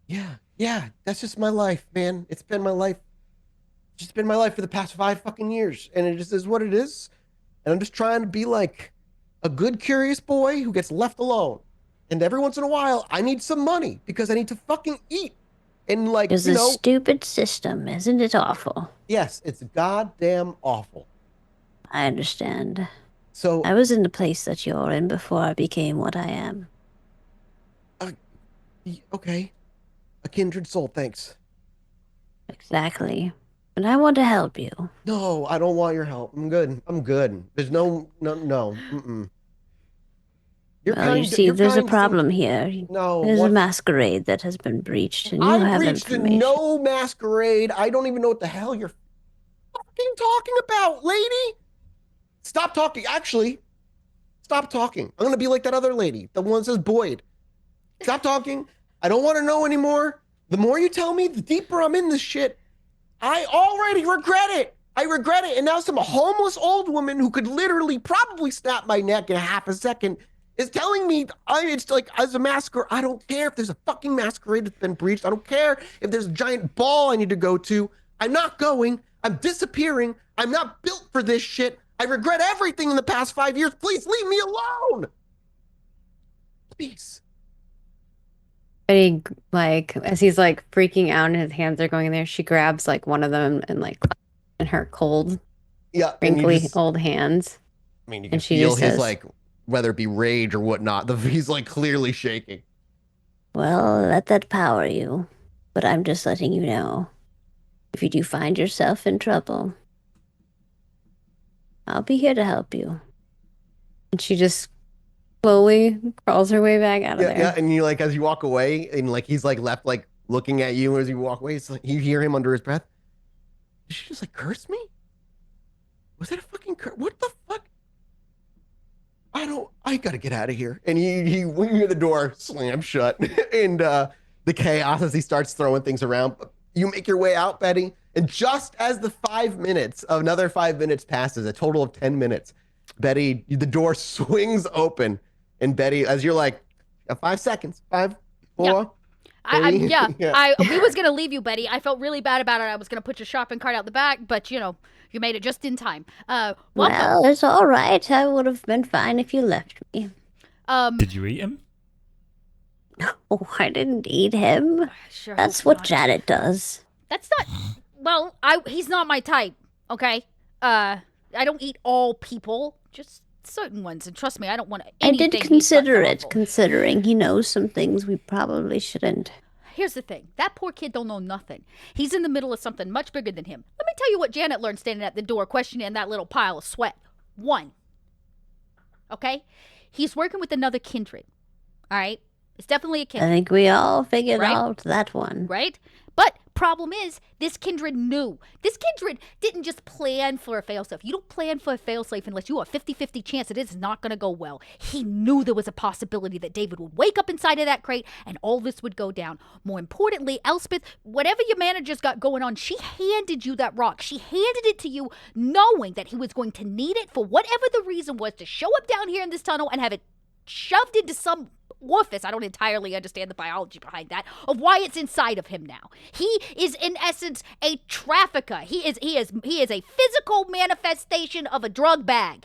Yeah, that's just my life, man. It's been my life. It's just been my life for the past 5 fucking years. And it just is what it is. And I'm just trying to be like a good, curious boy who gets left alone. And every once in a while, I need some money because I need to fucking eat. And like, It's a stupid system, isn't it awful? Yes, it's goddamn awful. I understand. So I was in the place that you're in before I became what I am. Okay. A kindred soul, thanks. Exactly. But I want to help you. No, I don't want your help. I'm good. There's no. Mm-mm. Well, you see, there's a problem here. No. There's a masquerade that has been breached, and you have breached information. No masquerade. I don't even know what the hell you're fucking talking about, lady. Stop talking. Actually, stop talking. I'm gonna be like that other lady, the one that says Boyd. Stop talking. I don't want to know anymore. The more you tell me, the deeper I'm in this shit. I already regret it. I regret it. And now some homeless old woman who could literally probably snap my neck in half a second is telling me it's like as a masquerade. I don't care if there's a fucking masquerade that's been breached. I don't care if there's a giant ball I need to go to. I'm not going. I'm disappearing. I'm not built for this shit. I regret everything in the past 5 years. Please leave me alone. Please. And he, like, as he's like freaking out and his hands are going in there, she grabs like one of them and like in her cold, wrinkly old hands. I mean, you can feel his like, whether it be rage or whatnot, he's like clearly shaking. Well, let that power you. But I'm just letting you know. If you do find yourself in trouble, I'll be here to help you. And she just slowly crawls her way back out of there. Yeah, and you like as you walk away, and like he's like left like looking at you as you walk away. It's like you hear him under his breath. Did she just like curse me? Was that a fucking curse? What the fuck? I gotta get out of here. And he when you hear the door slam shut, and the chaos as he starts throwing things around. You make your way out, Betty, and just as the another 5 minutes passes, a total of 10 minutes, Betty, the door swings open. And Betty, as you're like, 5 seconds, 5, 4, yeah. 3. We was gonna leave you, Betty. I felt really bad about it. I was gonna put your shopping cart out the back, but you made it just in time. Well, it's all right. I would have been fine if you left me. Did you eat him? Oh, I didn't eat him. Sure That's what Janet does. That's not. Well, he's not my type. Okay. I don't eat all people, just certain ones. And trust me, I don't want anything. I did consider it, considering he knows some things we probably shouldn't. Here's the thing. That poor kid don't know nothing. He's in the middle of something much bigger than him. Let me tell you what Janet learned standing at the door questioning that little pile of sweat. 1. Okay? He's working with another kindred. All right? It's definitely a kindred. I think we all figured out that one. Right? But problem is, this kindred knew. This kindred didn't just plan for a failsafe. You don't plan for a failsafe unless you have a 50-50 chance it is not going to go well. He knew there was a possibility that David would wake up inside of that crate and all this would go down. More importantly, Elspeth, whatever your manager's got going on, she handed you that rock. She handed it to you knowing that he was going to need it for whatever the reason was to show up down here in this tunnel and have it shoved into some orifice. I don't entirely understand the biology behind that, of why it's inside of him now. He is in essence a trafficker. He is a physical manifestation of a drug bag.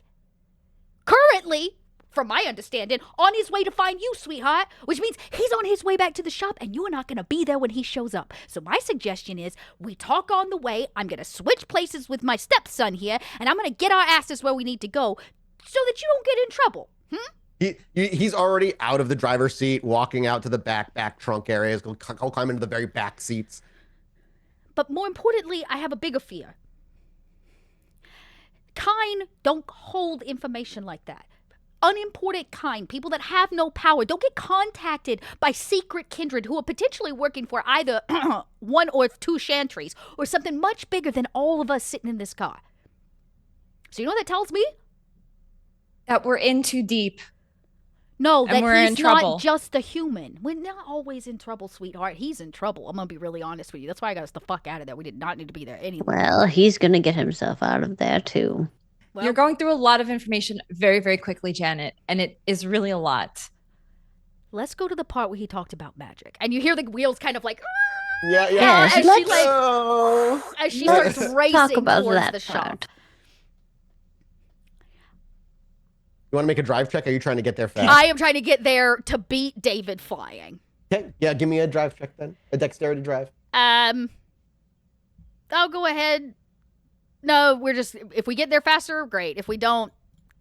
Currently, from my understanding, on his way to find you, sweetheart, which means he's on his way back to the shop and you're not going to be there when he shows up. So my suggestion is we talk on the way. I'm going to switch places with my stepson here, and I'm going to get our asses where we need to go so that you don't get in trouble. He's already out of the driver's seat, walking out to the back trunk areas. He'll climb into the very back seats. But more importantly, I have a bigger fear. Kind don't hold information like that. Unimportant kind, people that have no power, don't get contacted by secret kindred who are potentially working for either one or two chantries or something much bigger than all of us sitting in this car. So you know what that tells me? That we're in too deep. No, And that we're in he's trouble. not just a human. We're not always in trouble, sweetheart. He's in trouble. I'm going to be really honest with you. That's why I got us the fuck out of there. We did not need to be there anyway. Well, he's gonna get himself out of there too. Well, You're going through a lot of information very, very quickly, Janet, and it is really a lot. let's go to the part where he talked about magic. And you hear the wheels kind of like, Yeah. Yes, as let's she like, Oh. as she let's starts racing talk about towards that the shop. part. You want to make a drive check? Or are you trying to get there fast? I am trying to get there to beat David flying. Okay. Yeah. Give me a drive check then. A dexterity drive. I'll go ahead. No, we're just, if we get there faster, great. If we don't,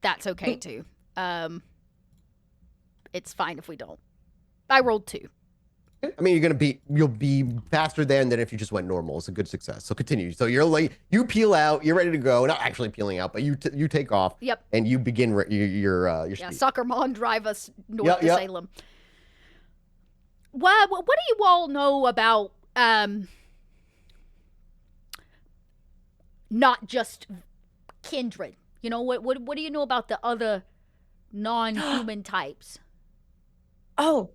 that's okay too. It's fine if we don't. I rolled 2. I mean, you'll be faster than if you just went normal. It's a good success. So continue. So you're like, you peel out, you're ready to go. Not actually peeling out, but you take off. Yep. And you begin your Yeah, speed. Soccer Mom drive us north to Yep. Salem. What do you all know about not just kindred? You know, what do you know about the other non-human types? Oh,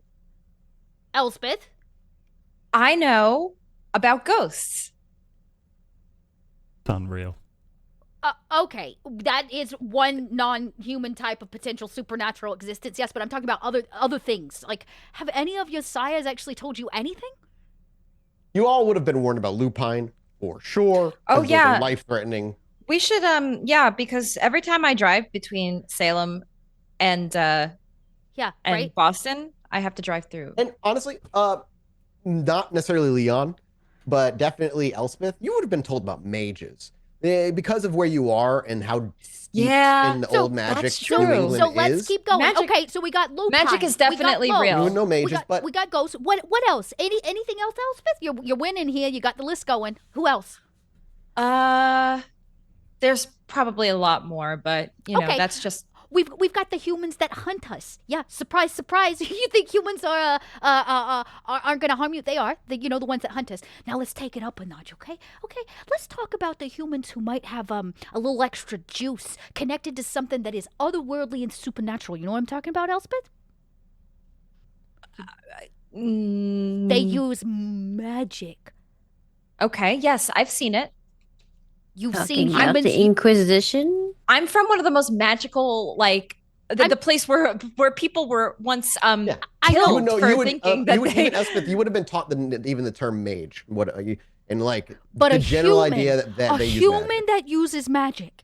Elspeth? I know about ghosts. It's unreal. Okay, that is one non-human type of potential supernatural existence. Yes, but I'm talking about other things. Like, have any of your sires actually told you anything? You all would have been warned about lupine for sure. Oh, yeah. Life threatening. We should, because every time I drive between Salem and Yeah, right? Boston, I have to drive through. And honestly, not necessarily Leon, but definitely Elspeth. You would have been told about mages. Because of where you are and how steeped Yeah, in the so old magic that's New true. England So let's is. keep going. Magic- Okay, so we got lupine. Magic is we got definitely ghosts. real. You would know mages, but we got ghosts. What else? Anything else, Elspeth? You're winning here. You got the list going. Who else? There's probably a lot more, but Okay. that's just We've got the humans that hunt us. Yeah, surprise, surprise. You think humans aren't gonna harm you? They are. The ones that hunt us. Now let's take it up a notch, okay? Okay, let's talk about the humans who might have a little extra juice connected to something that is otherworldly and supernatural. You know what I'm talking about, Elspeth? They use magic. okay. Yes, I've seen it. You've Talking seen about humans. the Inquisition. I'm from one of the most magical, the place where people were once I killed know. for thinking that they. even Elspeth, you would have been taught even the term mage. But But the a general human, idea that a they use human magic. that uses magic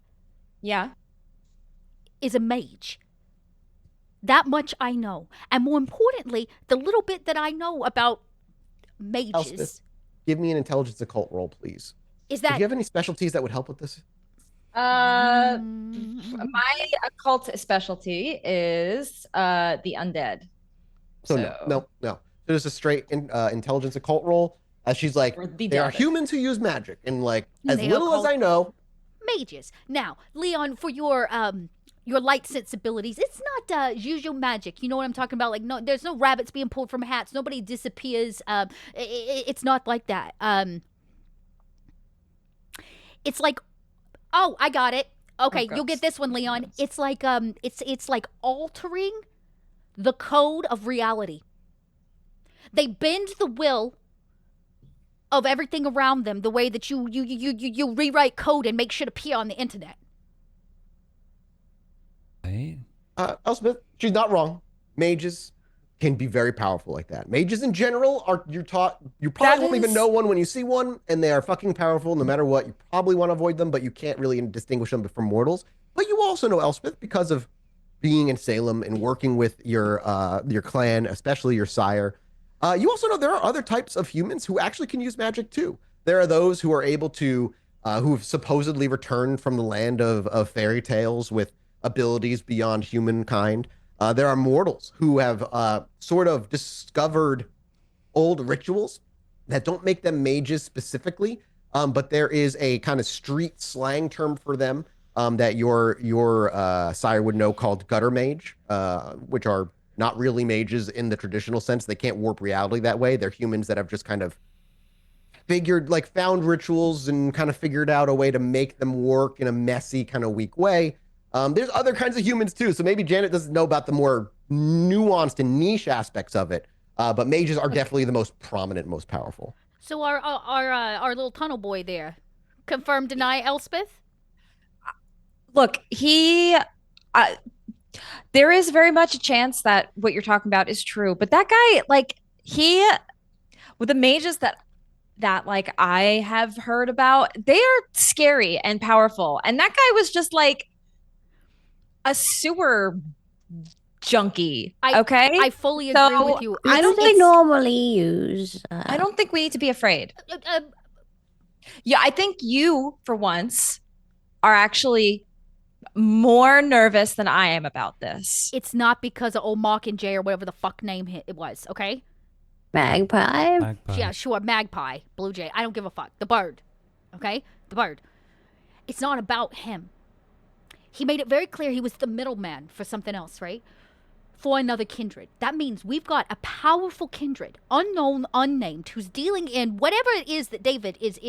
Yeah. is a mage. That much I know. And more importantly, the little bit that I know about mages Elspeth, give me an intelligence occult roll, please. is Do that you have any specialties that would help with this? My Mm, occult specialty is the undead. So no. There's a straight intelligence occult roll. As she's like, Or the there are dead. humans who use magic, and as They are little as called- I know, mages. Now, Leon, for your light sensibilities, it's not usual magic. You know what I'm talking about? Like, no, there's no rabbits being pulled from hats. Nobody disappears. It's not like that. It's like, oh, I got it. Okay, Oh, you'll get gross. this one, Leon. It's like it's like altering the code of reality. They bend the will of everything around them the way that you rewrite code and make shit appear on the internet. Right? Elspeth, she's not wrong. Mages can be very powerful like that. Mages in general you're taught, you probably That won't even is- know one when you see one, and they are fucking powerful no matter what. You probably want to avoid them, but you can't really distinguish them from mortals. But you also know Elspeth because of being in Salem and working with your clan, especially your sire. You also know there are other types of humans who actually can use magic too. There are those who are able to, who've supposedly returned from the land of fairy tales with abilities beyond humankind. There are mortals who have sort of discovered old rituals that don't make them mages specifically, but there is a kind of street slang term for them that your sire would know called gutter mage, which are not really mages in the traditional sense. They can't warp reality that way. They're humans that have just kind of found rituals and kind of figured out a way to make them work in a messy, kind of weak way. There's other kinds of humans too. So maybe Janet doesn't know about the more nuanced and niche aspects of it. But mages are definitely the most prominent, most powerful. So our little tunnel boy there, confirm, deny, Elspeth? Look, there is very much a chance that what you're talking about is true, but that guy, with the mages that I have heard about, they are scary and powerful, and that guy was just like a sewer junkie. Okay, I fully agree with you. I don't think normally use. I don't think we need to be afraid. Yeah, I think you, for once, are actually more nervous than I am about this. It's not because of old Mockingjay or whatever the fuck name it was, okay? Magpie? Yeah, sure, Magpie, Blue Jay. I don't give a fuck. The bird, okay? The bird. It's not about him. He made it very clear he was the middleman for something else, right? For another kindred. That means we've got a powerful kindred, unknown, unnamed, who's dealing in whatever it is that David is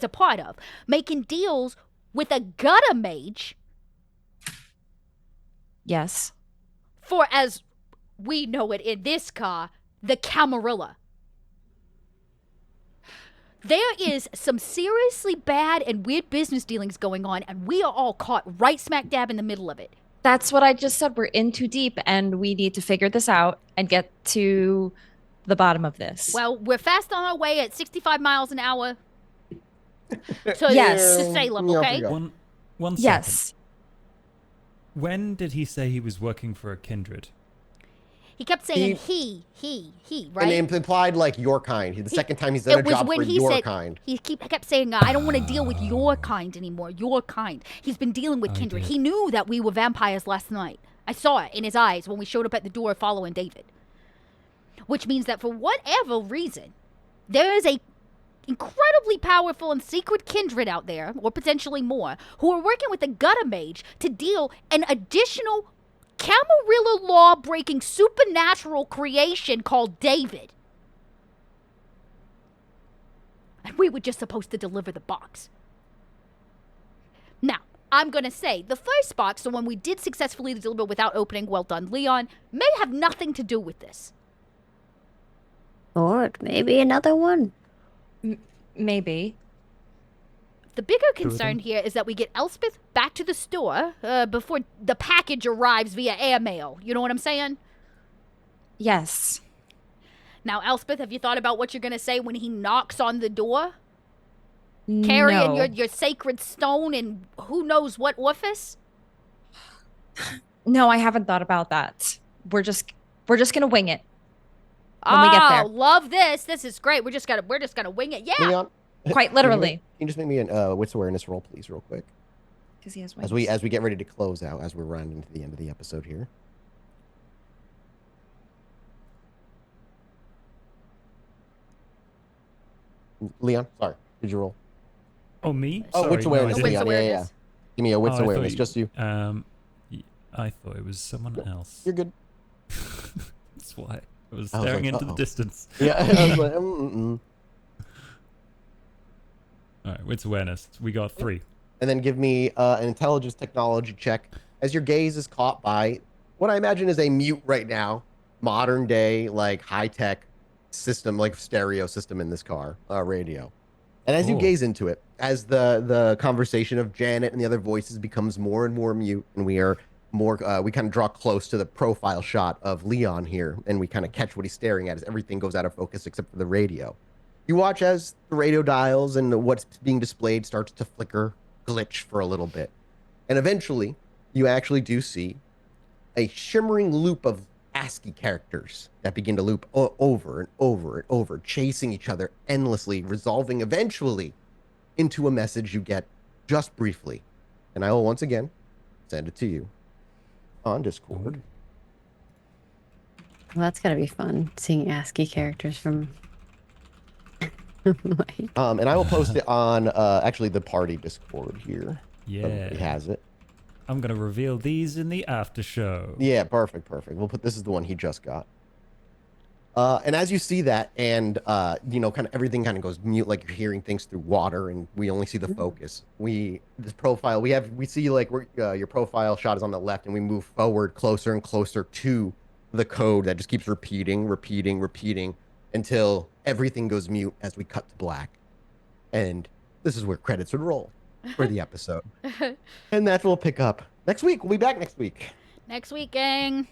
a part of, making deals with a gutter mage. Yes. For, as we know it in this car, the Camarilla. There is some seriously bad and weird business dealings going on, and we are all caught right smack dab in the middle of it. That's what I just said. We're in too deep, and we need to figure this out and get to the bottom of this. Well, we're fast on our way at 65 miles an hour to Salem, okay? One second. Yes. When did he say he was working for a kindred? He kept saying he, right? And it implied your kind. The second time he's done a job for your kind. He kept saying, I don't want to deal with your kind anymore, your kind. He's been dealing with kindred. He knew that we were vampires last night. I saw it in his eyes when we showed up at the door following David. Which means that for whatever reason, there is a incredibly powerful and secret kindred out there, or potentially more, who are working with the gutter mage to deal an additional Camarilla law-breaking supernatural creation called David. And we were just supposed to deliver the box. Now, I'm going to say, the first box, the one we did successfully deliver without opening, well done, Leon, may have nothing to do with this. Or maybe another one. Maybe. The bigger concern here is that we get Elspeth back to the store before the package arrives via airmail. You know what I'm saying? Yes. Now, Elspeth, have you thought about what you're going to say when he knocks on the door? Carrying your sacred stone and who knows what orifice? No, I haven't thought about that. We're just gonna wing it when we get there. Love this. This is great. We're just gonna wing it. Yeah. Leon, Quite literally. Can you just make me a wits awareness roll, please, real quick? Because he has wings. As we get ready to close out, as we're running to the end of the episode here. Leon, sorry, did you roll? Oh, me? Oh, Sorry, wits awareness, no, I Leon. didn't. Yeah. Give me a wits awareness, just you. I thought it was someone else. You're good. That's why I was staring into the distance. Yeah, I was like, All right, wits awareness. We got 3. And then give me an intelligence technology check as your gaze is caught by what I imagine is a mute right now, modern day, high-tech system, stereo system in this car, radio. And as you gaze into it, as the conversation of Janet and the other voices becomes more and more mute, and we are more, we kind of draw close to the profile shot of Leon here, and we kind of catch what he's staring at as everything goes out of focus except for the radio. You watch as the radio dials and what's being displayed starts to flicker, glitch for a little bit. And eventually, you actually do see a shimmering loop of ASCII characters that begin to loop over and over and over, chasing each other endlessly, resolving eventually into a message you get just briefly. And I will once again send it to you on Discord. Well, that's gotta be fun, seeing ASCII characters from. And I will post it on actually the party Discord here. Yeah. Everybody has it. I'm gonna reveal these in the after show. Yeah, perfect. We'll put this is the one he just got. And as you see that, and you know, kind of everything kind of goes mute, like you're hearing things through water, and we only see the focus. We see like your profile shot is on the left, and we move forward closer and closer to the code that just keeps repeating until everything goes mute as we cut to black. And this is where credits would roll for the episode. And that's what we'll pick up next week. We'll be back next week. Next week, gang.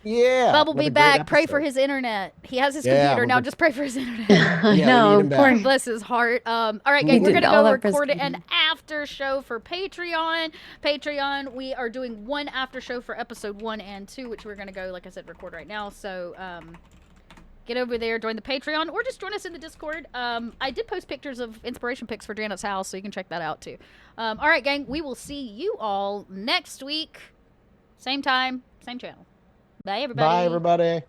Yeah. Bub will be back. Pray for episode. his internet. He has his computer now. Just pray for his internet. Yeah, we need no, him back. poor. Bless his heart. All right, We gang, we're did gonna all go that for his record an computer. after show for Patreon. Patreon, we are doing one after show for episode 1 and 2, which we're gonna go, like I said, record right now. So get over there, join the Patreon, or just join us in the Discord. I did post pictures of inspiration pics for Janet's house, so you can check that out too. All right, gang, we will see you all next week. Same time, same channel. Bye, everybody. Bye, everybody.